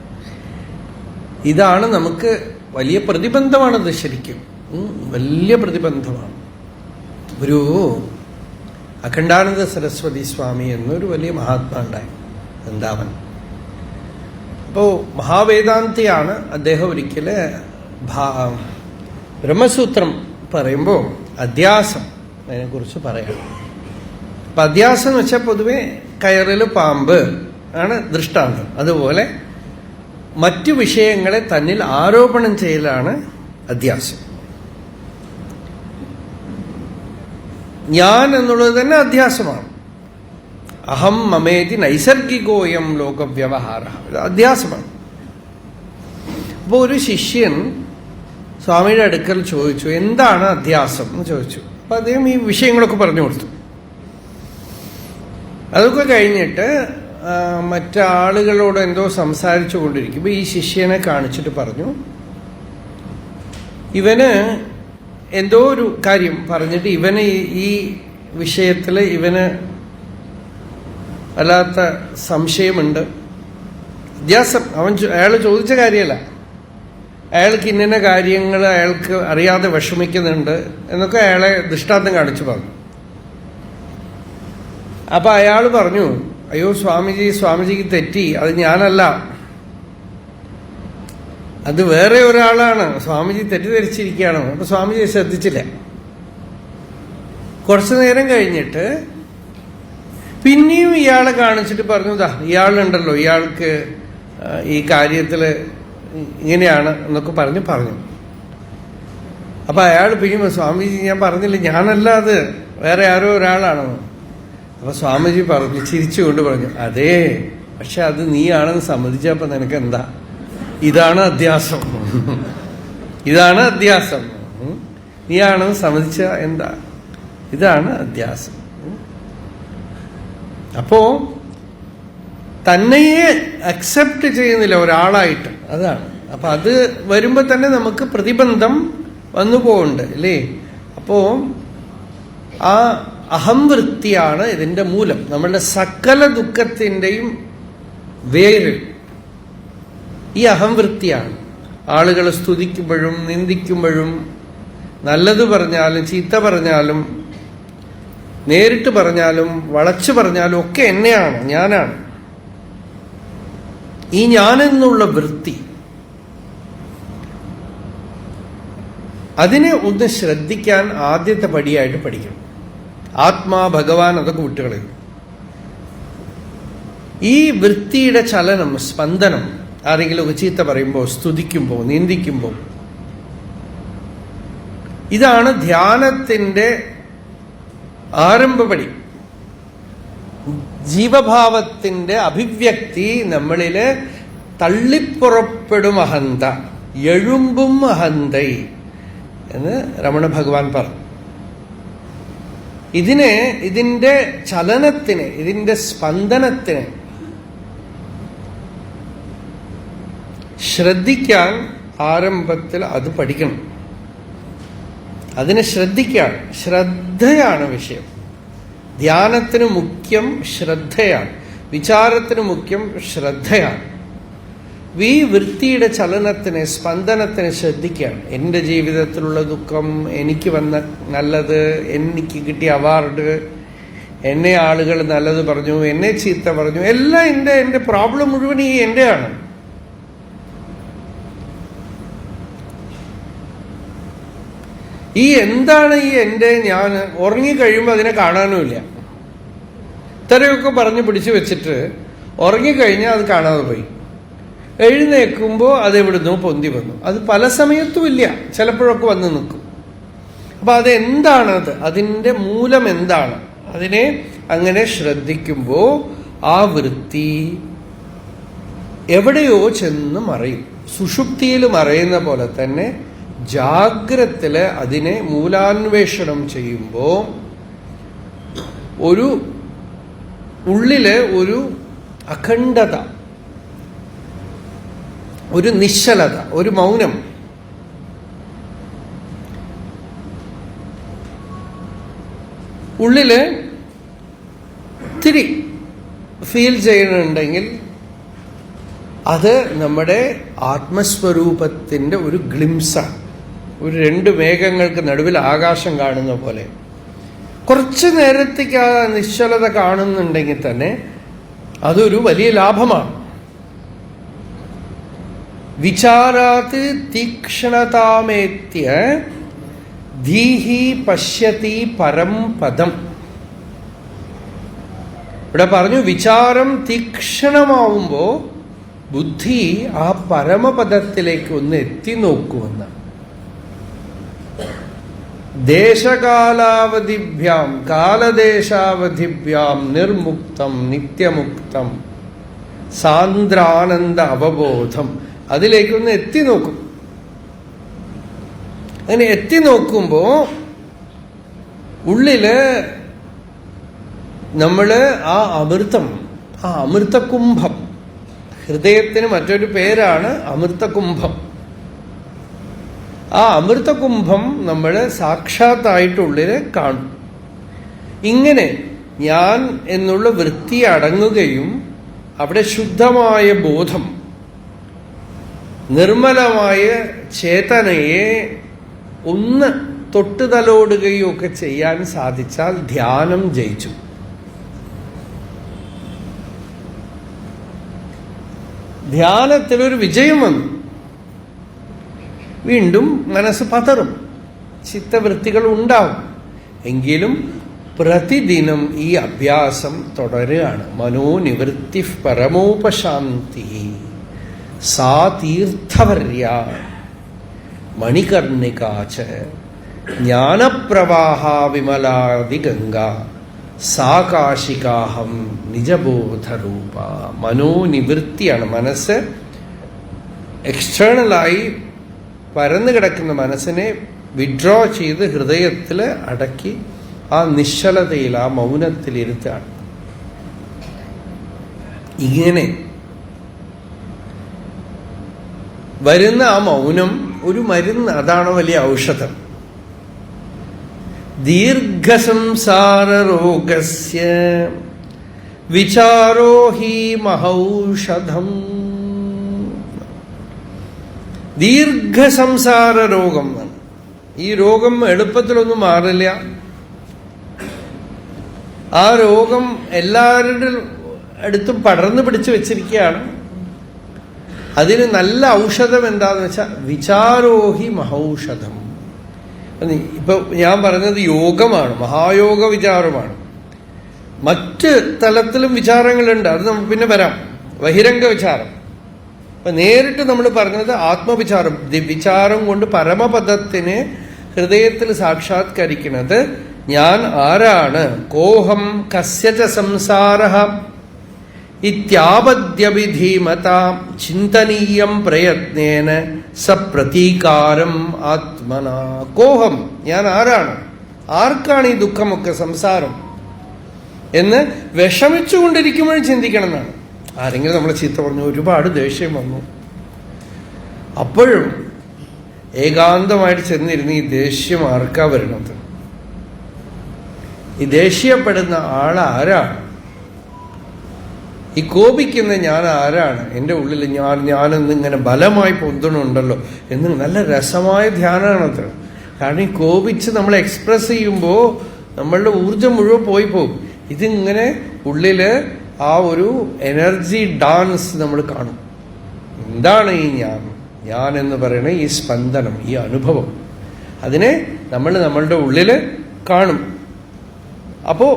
ഇതാണ് നമുക്ക് വലിയ പ്രതിബന്ധമാണത്. ശരിക്കും വലിയ പ്രതിബന്ധമാണ്. ഒരു അഖണ്ഡാനന്ദ സരസ്വതി സ്വാമി എന്നൊരു വലിയ മഹാത്മാ ഉണ്ടായി, വൃന്ദാവൻ. അപ്പോൾ മഹാവേദാന്തിയാണ് അദ്ദേഹം. ഒരിക്കല് ബ്രഹ്മസൂത്രം പറയുമ്പോൾ അധ്യാസം അതിനെക്കുറിച്ച് പറയാം. അപ്പം അധ്യാസം എന്ന് വെച്ചാൽ പൊതുവെ കയറിൽ പാമ്പ് ആണ് ദൃഷ്ടാന്തം. അതുപോലെ മറ്റു വിഷയങ്ങളെ തന്നിൽ ആരോപണം ചെയ്യലാണ് അധ്യാസം. ഞാൻ എന്നുള്ളത് തന്നെ അധ്യാസമാണ്. അഹം മമേതി നൈസർഗികോയം ലോകവ്യവഹാര, ഇത് അധ്യാസമാണ്. അപ്പോൾ ഒരു ശിഷ്യൻ സ്വാമിയുടെ അടുക്കൽ ചോദിച്ചു, എന്താണ് അധ്യാസം എന്ന് ചോദിച്ചു. അപ്പൊ അദ്ദേഹം ഈ വിഷയങ്ങളൊക്കെ പറഞ്ഞു കൊടുത്തു. അതൊക്കെ കഴിഞ്ഞിട്ട് മറ്റാളുകളോട് എന്തോ സംസാരിച്ചു കൊണ്ടിരിക്കുമ്പോൾ ഈ ശിഷ്യനെ കാണിച്ചിട്ട് പറഞ്ഞു, ഇവന് എന്തോ ഒരു കാര്യം പറഞ്ഞിട്ട് ഇവന് ഈ വിഷയത്തിൽ ഇവന് വല്ലാത്ത സംശയമുണ്ട്. അധ്യാസം അയാൾ ചോദിച്ച കാര്യമല്ല, അയാൾക്ക് ഇന്ന കാര്യങ്ങൾ അയാൾക്ക് അറിയാതെ വിഷമിക്കുന്നുണ്ട് എന്നൊക്കെ അയാളെ ദൃഷ്ടാന്തം കാണിച്ചു പറഞ്ഞു. അപ്പൊ അയാൾ പറഞ്ഞു, അയ്യോ സ്വാമിജിക്ക് തെറ്റി, അത് ഞാനല്ല, അത് വേറെ ഒരാളാണ്, സ്വാമിജി തെറ്റിദ്ധരിച്ചിരിക്കുകയാണ്. അപ്പൊ സ്വാമിജി ശ്രദ്ധിച്ചില്ല. കുറച്ചു നേരം കഴിഞ്ഞിട്ട് പിന്നെയും ഇയാളെ കാണിച്ചിട്ട് പറഞ്ഞു, ഇയാളുണ്ടല്ലോ, ഇയാൾക്ക് ഈ കാര്യത്തിൽ ഇങ്ങനെയാണ് എന്നൊക്കെ പറഞ്ഞു. അപ്പൊ അയാൾ പിന്നെയും, സ്വാമിജി ഞാൻ പറഞ്ഞില്ല, ഞാനല്ല, അത് വേറെ ആരോ ഒരാളാണെന്ന്. അപ്പൊ സ്വാമിജി പറഞ്ഞു, ചിരിച്ചുകൊണ്ട് പറഞ്ഞു, അതേ, പക്ഷെ അത് നീയാണെന്ന് സമ്മതിച്ചപ്പോ നിനക്ക് എന്താ? ഇതാണ് അധ്യാസം. ഇതാണ് അധ്യാസം. നീയാണെന്ന് സമ്മതിച്ച എന്താ? ഇതാണ് അധ്യാസം. അപ്പോ തന്നെയെ അക്സെപ്റ്റ് ചെയ്യുന്നില്ല ഒരാളായിട്ട്, അതാണ്. അപ്പൊ അത് വരുമ്പോ തന്നെ നമുക്ക് പ്രതിബന്ധം വന്നു പോകുന്നുണ്ട് അല്ലേ? അപ്പോ ആ അഹംവൃത്തിയാണ് ഇതിന്റെ മൂലം. നമ്മളുടെ സകല ദുഃഖത്തിന്റെയും വേര് ഈ അഹംവൃത്തിയാണ്. ആളുകൾ സ്തുതിക്കുമ്പോഴും നിന്ദിക്കുമ്പോഴും, നല്ലത് പറഞ്ഞാലും ചീത്ത പറഞ്ഞാലും നേരിട്ട് പറഞ്ഞാലും വളച്ചു പറഞ്ഞാലും ഒക്കെ എന്നെയാണ്, ഞാനാണ്. ഈ ഞാനെന്നുള്ള വൃത്തി, അതിനെ ഒന്ന് ശ്രദ്ധിക്കാൻ ആദ്യത്തെ പടിയായിട്ട് പഠിക്കണം. ആത്മാ ഭഗവാൻ അതൊക്കെ വിട്ടുകളയും. ഈ വൃത്തിയുടെ ചലനം, സ്പന്ദനം, ആരെങ്കിലും ഒക്കെ ചീത്ത പറയുമ്പോൾ, സ്തുതിക്കുമ്പോൾ, നിന്ദിക്കുമ്പോൾ, ഇതാണ് ധ്യാനത്തിന്റെ ആരംഭപടി. ജീവഭാവത്തിന്റെ അഭിവ്യക്തി നമ്മളില് തള്ളിപ്പുറപ്പെടും അഹന്ത, എഴുമ്പും അഹന്തൈ എന്ന് രമണ ഭഗവാൻ പറഞ്ഞു. ഇതിന്റെ ചലനത്തിന്, ഇതിന്റെ സ്പന്ദനത്തിന് ശ്രദ്ധിക്കാൻ ആരംഭത്തിൽ അത് പഠിക്കണം. അതിനെ ശ്രദ്ധിക്കാൻ, ശ്രദ്ധയാണ് വിഷയം. ധ്യാനത്തിന് മുഖ്യം ശ്രദ്ധയാണ്, വിചാരത്തിന് മുഖ്യം ശ്രദ്ധയാണ്. ഈ വൃത്തിയുടെ ചലനത്തിന്, സ്പന്ദനത്തിന് ശ്രദ്ധിക്കുകയാണ്. എൻ്റെ ജീവിതത്തിലുള്ള ദുഃഖം, എനിക്ക് വന്ന നല്ലത്, എനിക്ക് കിട്ടിയ അവാർഡ്, എന്നെ ആളുകൾ നല്ലത് പറഞ്ഞു, എന്നെ ചീത്ത പറഞ്ഞു, എല്ലാം എൻ്റെ പ്രോബ്ലം മുഴുവൻ ഈ എൻ്റെയാണ്. ഈ എന്താണ് ഈ എൻ്റെ? ഞാൻ ഉറങ്ങിക്കഴിയുമ്പോൾ അതിനെ കാണാനുമില്ല. ഇത്രയൊക്കെ പറഞ്ഞ് പിടിച്ചു വെച്ചിട്ട് ഉറങ്ങിക്കഴിഞ്ഞാൽ അത് കാണാതെ പോയി. എഴുന്നേൽക്കുമ്പോൾ അതെവിടുന്നോ പൊന്തി വന്നു. അത് പല സമയത്തും ഇല്ല, ചിലപ്പോഴൊക്കെ വന്ന് നിൽക്കും. അപ്പൊ അതെന്താണത്? അതിൻ്റെ മൂലം എന്താണ്? അതിനെ അങ്ങനെ ശ്രദ്ധിക്കുമ്പോൾ ആ വൃത്തി എവിടെയോ ചെന്ന് മറയും. സുഷുപ്തിയിൽ മറയുന്ന പോലെ തന്നെ ജാഗ്രത്തില് അതിനെ മൂലാന്വേഷണം ചെയ്യുമ്പോൾ ഒരു ഉള്ളില് ഒരു അഖണ്ഡത, ഒരു നിശ്ചലത, ഒരു മൗനം. ഉള്ളില് ഇത്തിരി ഫീൽ ചെയ്യുന്നുണ്ടെങ്കിൽ അത് നമ്മുടെ ആത്മസ്വരൂപത്തിൻ്റെ ഒരു ഗ്ലിംസാണ്. ഒരു രണ്ട് മേഘങ്ങൾക്ക് നടുവിൽ ആകാശം കാണുന്ന പോലെ കുറച്ചു നേരത്തേക്ക് ആ നിശ്ചലത കാണുന്നുണ്ടെങ്കിൽ തന്നെ അതൊരു വലിയ ലാഭമാണ്. വിചാരാത് തീക്ഷ്ണതാമേത്യ ധീഹി പശ്യതി പരം പദം. ഇവിടെ പറഞ്ഞു വിചാരം തീക്ഷ്ണമാവുമ്പോ ബുദ്ധി ആ പരമപദത്തിലേക്ക് ഒന്ന് എത്തി നോക്കുമെന്ന്. ദേശകാലാവധിഭ്യാം കാലദേശാവധിഭ്യാം നിർമുക്തം നിത്യമുക്തം സാന്ദ്രാനന്ദ അവബോധം, അതിലേക്കൊന്ന് എത്തി നോക്കും. അങ്ങനെ എത്തി നോക്കുമ്പോ ഉള്ളില് നമ്മള് ആ അമൃതം, ആ അമൃതകുംഭം, ഹൃദയത്തിന് മറ്റൊരു പേരാണ് അമൃതകുംഭം. ആ അമൃതകുംഭം നമ്മൾ സാക്ഷാത്തായിട്ടുള്ളില് കാണും. ഇങ്ങനെ ഞാൻ എന്നുള്ള വൃത്തി അടങ്ങുകയും അവിടെ ശുദ്ധമായ ബോധം, നിർമ്മലമായ ചേതനയെ ഒന്ന് തൊട്ടുതലോടുകയും ഒക്കെ ചെയ്യാൻ സാധിച്ചാൽ ധ്യാനം ജയിച്ചു. ധ്യാനത്തിലൊരു വിജയം വന്നു. വീണ്ടും മനസ്സ് പതറും, ചിത്തവൃത്തികൾ ഉണ്ടാവും. എങ്കിലും പ്രതിദിനം ഈ അഭ്യാസം തുടരുകയാണ്. മനോനിവൃത്തി പരമോപശാന്തി സാ തീർത്ഥവർയ മണികർണികാച ജ്ഞാനപ്രവാഹ വിമലാദിഗംഗ സാകാശികാഹം നിജബോധരൂപ. മനോനിവൃത്തിയാണ്. മനസ്സ് എക്സ്റ്റേണലായി പരന്നു കിടക്കുന്ന മനസ്സിനെ വിഡ്രോ ചെയ്ത് ഹൃദയത്തിൽ അടക്കി ആ നിശ്ചലതയിൽ, ആ മൗനത്തിലിരുത്താണ്. ഇങ്ങനെ വരുന്ന ആ മൗനം ഒരു മരുന്ന്, അതാണ് വലിയ ഔഷധം. ദീർഘസംസാരരോഗസ്യ വിചാരോ ഹി മഹൗഷധം. ദീർഘസംസാര രോഗം. ഈ രോഗം എളുപ്പത്തിലൊന്നും മാറില്ല. ആ രോഗം എല്ലാവരുടെ അടുത്തും പടർന്നു പിടിച്ചു വെച്ചിരിക്കുകയാണ്. അതിന് നല്ല ഔഷധം എന്താന്ന് വെച്ചാൽ വിചാരോഹി മഹൌഷധം. ഇപ്പൊ ഞാൻ പറഞ്ഞത് യോഗമാണ്, മഹായോഗ വിചാരമാണ്. മറ്റ് തലത്തിലും വിചാരങ്ങളുണ്ട്, അത് നമുക്ക് പിന്നെ വരാം. ബഹിരംഗ വിചാരം. അപ്പൊ നേരിട്ട് നമ്മൾ പറഞ്ഞത് ആത്മവിചാരം. വിചാരം കൊണ്ട് പരമപദത്തിനെ ഹൃദയത്തിൽ സാക്ഷാത്കരിക്കുന്നത് ഞാൻ ആരാണ്, കോഹം കസ്യച സംസാരഃ ഇത്യാപദ്യവിധീമതാം ചിന്തനീയം പ്രയത്നേന സപ്രതീകാരം ആത്മന. കോഹം, ഞാൻ ആരാണ്, ആർക്കാണ് ഈ ദുഃഖമൊക്കെ, സംസാരം എന്ന് വിഷമിച്ചുകൊണ്ടിരിക്കുമ്പോഴും ചിന്തിക്കണം എന്നാണ്. ആരെങ്കിലും നമ്മളെ ചീത്ത പറഞ്ഞു, ഒരുപാട് ദേഷ്യം വന്നു, അപ്പോഴും ഏകാന്തമായിട്ട് ചെന്നിരുന്ന് ഈ ദേഷ്യം ആർക്കാ വരുന്നത്, ഈ ദേഷ്യപ്പെടുന്ന ആളാരാണ്, ഈ കോപിക്കുന്ന ഞാൻ ആരാണ്, എൻ്റെ ഉള്ളിൽ ഞാനെന്നിങ്ങനെ ബലമായി പൊന്തണുണ്ടല്ലോ എന്ന് നല്ല രസമായ ധ്യാനമാണത്. കാരണം ഈ കോപിച്ച് നമ്മൾ എക്സ്പ്രസ് ചെയ്യുമ്പോൾ നമ്മളുടെ ഊർജം മുഴുവൻ പോയി പോകും. ഇതിങ്ങനെ ഉള്ളില് ആ ഒരു എനർജി ഡാൻസ് നമ്മൾ കാണും. എന്താണ് ഈ ഞാൻ എന്ന് പറയുന്ന ഈ സ്പന്ദനം, ഈ അനുഭവം, അതിനെ നമ്മളുടെ ഉള്ളില് കാണും. അപ്പോ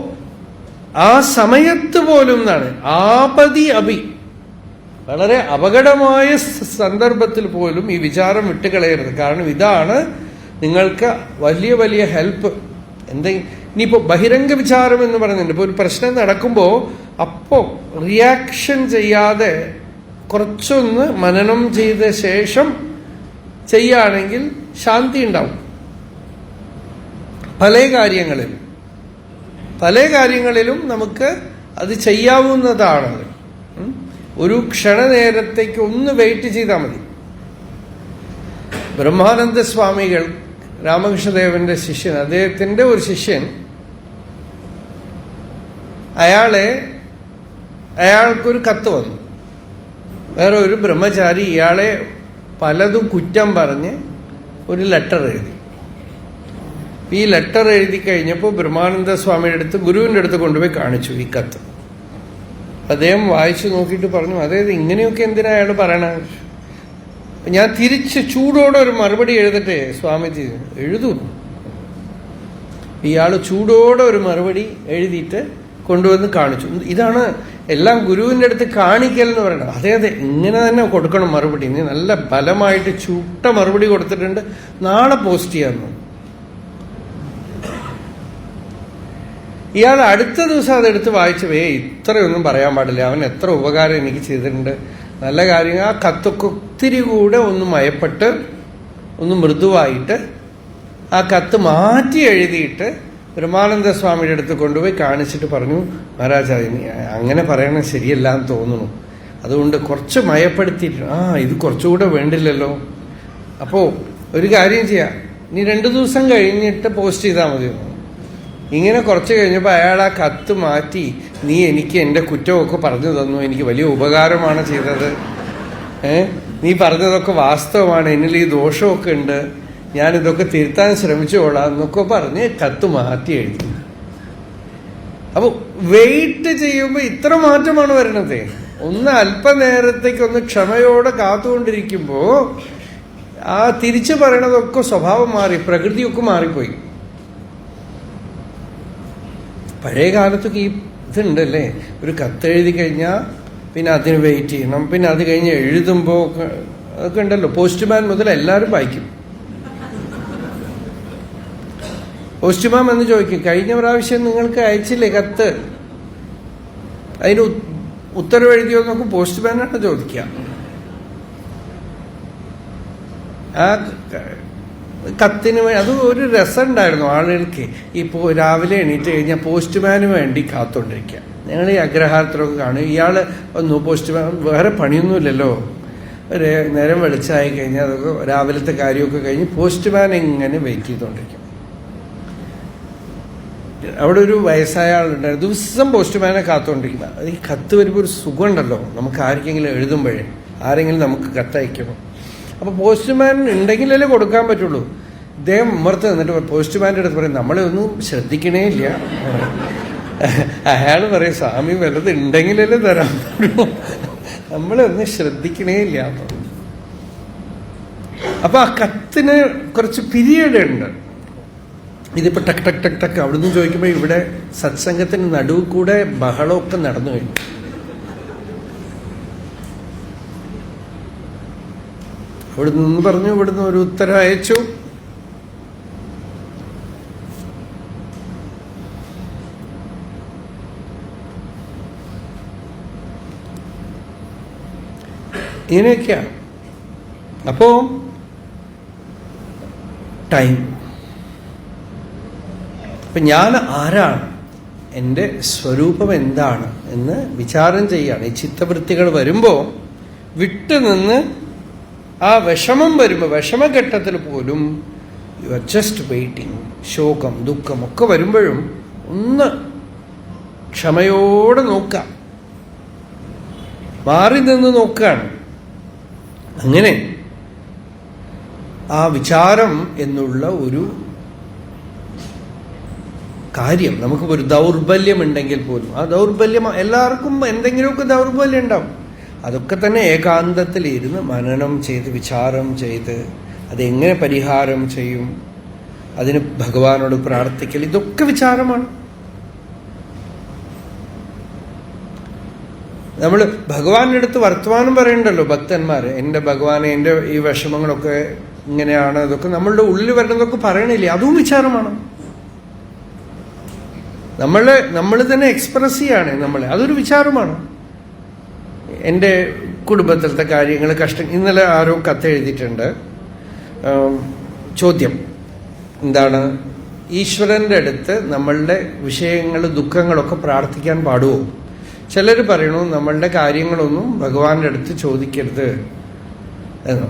ആ സമയത്ത് പോലും എന്നാണ് ആപതി അഭി, വളരെ അപകടമായ സന്ദർഭത്തിൽ പോലും ഈ വിചാരം വിട്ടുകളയരുത്. കാരണം ഇതാണ് നിങ്ങൾക്ക് വലിയ വലിയ ഹെൽപ്പ്. ഇനിയിപ്പോൾ ബഹിരംഗ വിചാരം എന്ന് പറയുന്നുണ്ട്. ഇപ്പോൾ ഒരു പ്രശ്നം നടക്കുമ്പോൾ അപ്പോൾ റിയാക്ഷൻ ചെയ്യാതെ കുറച്ചൊന്ന് മനനം ചെയ്ത ശേഷം ചെയ്യുകയാണെങ്കിൽ ശാന്തി ഉണ്ടാവും. പല കാര്യങ്ങളിലും നമുക്ക് അത് ചെയ്യാവുന്നതാണ്. ഒരു ക്ഷണനേരത്തേക്ക് ഒന്ന് വെയിറ്റ് ചെയ്താൽ മതി. ബ്രഹ്മാനന്ദ സ്വാമികൾ, രാമകൃഷ്ണദേവന്റെ ശിഷ്യൻ, അദ്ദേഹത്തിന്റെ ഒരു ശിഷ്യൻ, അയാൾക്കൊരു കത്ത് വന്നു. വേറെ ഒരു ബ്രഹ്മചാരി ഇയാളെ പലതും കുറ്റം പറഞ്ഞ് ഒരു ലെറ്റർ എഴുതി. ഈ ലെറ്റർ എഴുതി കഴിഞ്ഞപ്പോൾ ബ്രഹ്മാനന്ദ സ്വാമിയുടെ അടുത്ത്, ഗുരുവിൻ്റെ അടുത്ത് കൊണ്ടുപോയി കാണിച്ചു ഈ കത്ത്. അദ്ദേഹം വായിച്ചു നോക്കിയിട്ട് പറഞ്ഞു, അതായത് ഇങ്ങനെയൊക്കെ എന്തിനാ അയാൾ പറയണത്? ഞാൻ തിരിച്ച് ചൂടോടെ ഒരു മറുപടി എഴുതട്ടെ സ്വാമിജി? എഴുതൂ. ഇയാൾ ചൂടോടെ ഒരു മറുപടി എഴുതിയിട്ട് കൊണ്ടുവന്ന് കാണിച്ചു. ഇതാണ് എല്ലാം ഗുരുവിൻ്റെ അടുത്ത് കാണിക്കൽ എന്ന് പറയുന്നത്. അതെ, ഇങ്ങനെ തന്നെ കൊടുക്കണം മറുപടി. നീ നല്ല ബലമായിട്ട് ചുട്ട മറുപടി കൊടുത്തിട്ടുണ്ട്, നാളെ പോസ്റ്റ് ചെയ്യാമെന്ന്. ഇയാൾ അടുത്ത ദിവസം അതെടുത്ത് വായിച്ചു, ഇത്രയൊന്നും പറയാൻ പാടില്ല, അവൻ എത്ര ഉപകാരം എനിക്ക് ചെയ്തിട്ടുണ്ട്, നല്ല കാര്യങ്ങൾ. ആ കത്തൊക്കെ ഒത്തിരി കൂടെ ഒന്ന് മയപ്പെട്ട് ഒന്ന് മൃദുവായിട്ട് ആ കത്ത് മാറ്റി എഴുതിയിട്ട് ബ്രഹ്മാനന്ദ സ്വാമിയുടെ അടുത്ത് കൊണ്ടുപോയി കാണിച്ചിട്ട് പറഞ്ഞു, മഹാരാജാ അങ്ങനെ പറയണത് ശരിയല്ല എന്ന് തോന്നുന്നു, അതുകൊണ്ട് കുറച്ച് മയപ്പെടുത്തിയിട്ട് ഇത് കുറച്ചുകൂടെ വേണ്ടില്ലല്ലോ. അപ്പോൾ ഒരു കാര്യം ചെയ്യാം, നീ 2 ദിവസം കഴിഞ്ഞിട്ട് പോസ്റ്റ് ചെയ്താൽ മതി. ഇങ്ങനെ കുറച്ച് കഴിഞ്ഞപ്പോൾ അയാൾ ആ കത്ത് മാറ്റി, നീ എനിക്ക് എൻ്റെ കുറ്റമൊക്കെ പറഞ്ഞു തന്നു, എനിക്ക് വലിയ ഉപകാരമാണ് ചെയ്തത്, നീ പറഞ്ഞതൊക്കെ വാസ്തവമാണ്, എന്നിൽ ഈ ദോഷമൊക്കെ ഉണ്ട്, ഞാനിതൊക്കെ തിരുത്താൻ ശ്രമിച്ചോളാം എന്നൊക്കെ പറഞ്ഞ് കത്ത് മാറ്റി എഴുതി. അപ്പോൾ വെയിറ്റ് ചെയ്യുമ്പോൾ ഇത്ര മാറ്റമാണ് വരണത്. ഒന്ന് അല്പനേരത്തേക്കൊന്ന് ക്ഷമയോടെ കാത്തുകൊണ്ടിരിക്കുമ്പോൾ ആ തിരിച്ചു പറയണതൊക്കെ സ്വഭാവം മാറി, പ്രകൃതിയൊക്കെ മാറിപ്പോയി. പഴയ കാലത്തൊക്കെ ഈ ഇതുണ്ടല്ലേ, ഒരു കത്തെഴുതി കഴിഞ്ഞാൽ പിന്നെ അതിന് വെയിറ്റ് ചെയ്യണം, പിന്നെ അത് കഴിഞ്ഞ് എഴുതുമ്പോൾ ഒക്കെ ഉണ്ടല്ലോ. പോസ്റ്റ്മാൻ മുതൽ എല്ലാവരും വായിക്കും. പോസ്റ്റ്മാൻ എന്ന് ചോദിക്കും, കഴിഞ്ഞ പ്രാവശ്യം നിങ്ങൾക്ക് അയച്ചില്ലേ കത്ത്, അതിന് ഉത്തരവ് എഴുതിയോ എന്നൊക്കെ പോസ്റ്റ്മാനാണ് ചോദിക്കുക. ആ കത്തിന് അത് ഒരു രസം ഉണ്ടായിരുന്നു ആളുകൾക്ക്. ഇപ്പോൾ രാവിലെ എണീറ്റ് കഴിഞ്ഞാൽ പോസ്റ്റ്മാന് വേണ്ടി കാത്തുകൊണ്ടിരിക്കുക. ഞങ്ങൾ ഈ അഗ്രഹാരത്തിലൊക്കെ കാണും, ഇയാൾ വന്നു പോസ്റ്റ്മാൻ, വേറെ പണിയൊന്നുമില്ലല്ലോ, നേരം വെളിച്ചമായി കഴിഞ്ഞാൽ അതൊക്കെ രാവിലത്തെ കാര്യമൊക്കെ കഴിഞ്ഞ് പോസ്റ്റ്മാൻ ഇങ്ങനെ വെയിറ്റ് ചെയ്തുകൊണ്ടിരിക്കും. അവിടെ ഒരു വയസ്സായ ആളുണ്ടായിരുന്നു, ദിവസം പോസ്റ്റ്മാനെ കാത്തുകൊണ്ടിരിക്കുന്ന. അത് ഈ കത്ത് വരുമ്പോൾ ഒരു സുഖമുണ്ടല്ലോ, നമുക്ക് ആർക്കെങ്കിലും എഴുതുമ്പോഴേ, ആരെങ്കിലും നമുക്ക് കത്തയക്കണം. അപ്പോൾ പോസ്റ്റ്മാൻ ഉണ്ടെങ്കിലല്ലേ കൊടുക്കാൻ പറ്റുള്ളൂ. ഇദ്ദേഹം ഉമ്മർത്ത് നിന്നിട്ട് പോസ്റ്റ്മാൻ്റെ അടുത്ത് പറയും, നമ്മളെ ഒന്നും ശ്രദ്ധിക്കണേ ഇല്ല. അയാൾ പറയും, സ്വാമി വല്ലത് ഉണ്ടെങ്കിലല്ലേ തരാൻ പറ്റുള്ളൂ, നമ്മളെ ഒന്നും ശ്രദ്ധിക്കണേ ഇല്ല. അപ്പൊ ആ കത്തിന് കുറച്ച് പീരീഡ് ഉണ്ട്. ഇതിപ്പോ ടക്ക് ടക്ക് ടക്ക് ടക്ക് അവിടുന്ന് ചോദിക്കുമ്പോൾ ഇവിടെ സത്സംഗത്തിന് നടുവ് കൂടെ ബഹളമൊക്കെ നടന്നു കഴിഞ്ഞു. അവിടെ നിന്ന് പറഞ്ഞു, ഇവിടുന്ന് ഒരു ഉത്തരം അയച്ചു. ഇങ്ങനെയൊക്കെയാണ്. അപ്പോ ടൈം, അപ്പൊ ഞാൻ ആരാണ്, എൻ്റെ സ്വരൂപം എന്താണ് എന്ന് വിചാരം ചെയ്യാണ്. ഈ ചിത്തവൃത്തികൾ വരുമ്പോൾ വിട്ടുനിന്ന് ആ വിഷമം വരുമ്പോൾ, വിഷമഘട്ടത്തിൽ പോലും യു ആർ ജസ്റ്റ് വെയിറ്റിംഗ്. ശോകം ദുഃഖം ഒക്കെ വരുമ്പോഴും ഒന്ന് ക്ഷമയോടെ നോക്കാം, മാറി നിന്ന് നോക്കുകയാണ്. അങ്ങനെ ആ വിചാരം എന്നുള്ള ഒരു കാര്യം, നമുക്ക് ഒരു ദൗർബല്യം ഉണ്ടെങ്കിൽ പോലും ആ ദൗർബല്യം, എല്ലാവർക്കും എന്തെങ്കിലുമൊക്കെ ദൗർബല്യം ഉണ്ടാവും, അതൊക്കെ തന്നെ ഏകാന്തത്തിൽ ഇരുന്ന് മനനം ചെയ്ത് വിചാരം ചെയ്ത് അതെങ്ങനെ പരിഹാരം ചെയ്യും, അതിന് ഭഗവാനോട് പ്രാർത്ഥിക്കൽ, ഇതൊക്കെ വിചാരമാണ്. നമ്മൾ ഭഗവാന്റെ അടുത്ത് വർത്തമാനം പറയണ്ടല്ലോ ഭക്തന്മാർ, എൻ്റെ ഭഗവാനെ എൻ്റെ ഈ വിഷമങ്ങളൊക്കെ ഇങ്ങനെയാണ്, ഇതൊക്കെ നമ്മളുടെ ഉള്ളിൽ വരുന്നതൊക്കെ പറയണില്ലേ, അതും വിചാരമാണ്. നമ്മൾ തന്നെ എക്സ്പ്രസ് ചെയ്യാണ് നമ്മളെ. അതൊരു വിചാരമാണ്. എൻ്റെ കുടുംബത്തിലത്തെ കാര്യങ്ങൾ ഇന്നലെ ആരോ കത്തെഴുതിയിട്ടുണ്ട്. ചോദ്യം എന്താണ്, ഈശ്വരൻ്റെ അടുത്ത് നമ്മളുടെ വിഷയങ്ങൾ ദുഃഖങ്ങളൊക്കെ പ്രാർത്ഥിക്കാൻ പാടുമോ? ചിലർ പറയണു നമ്മളുടെ കാര്യങ്ങളൊന്നും ഭഗവാന്റെ അടുത്ത് ചോദിക്കരുത് എന്നോ.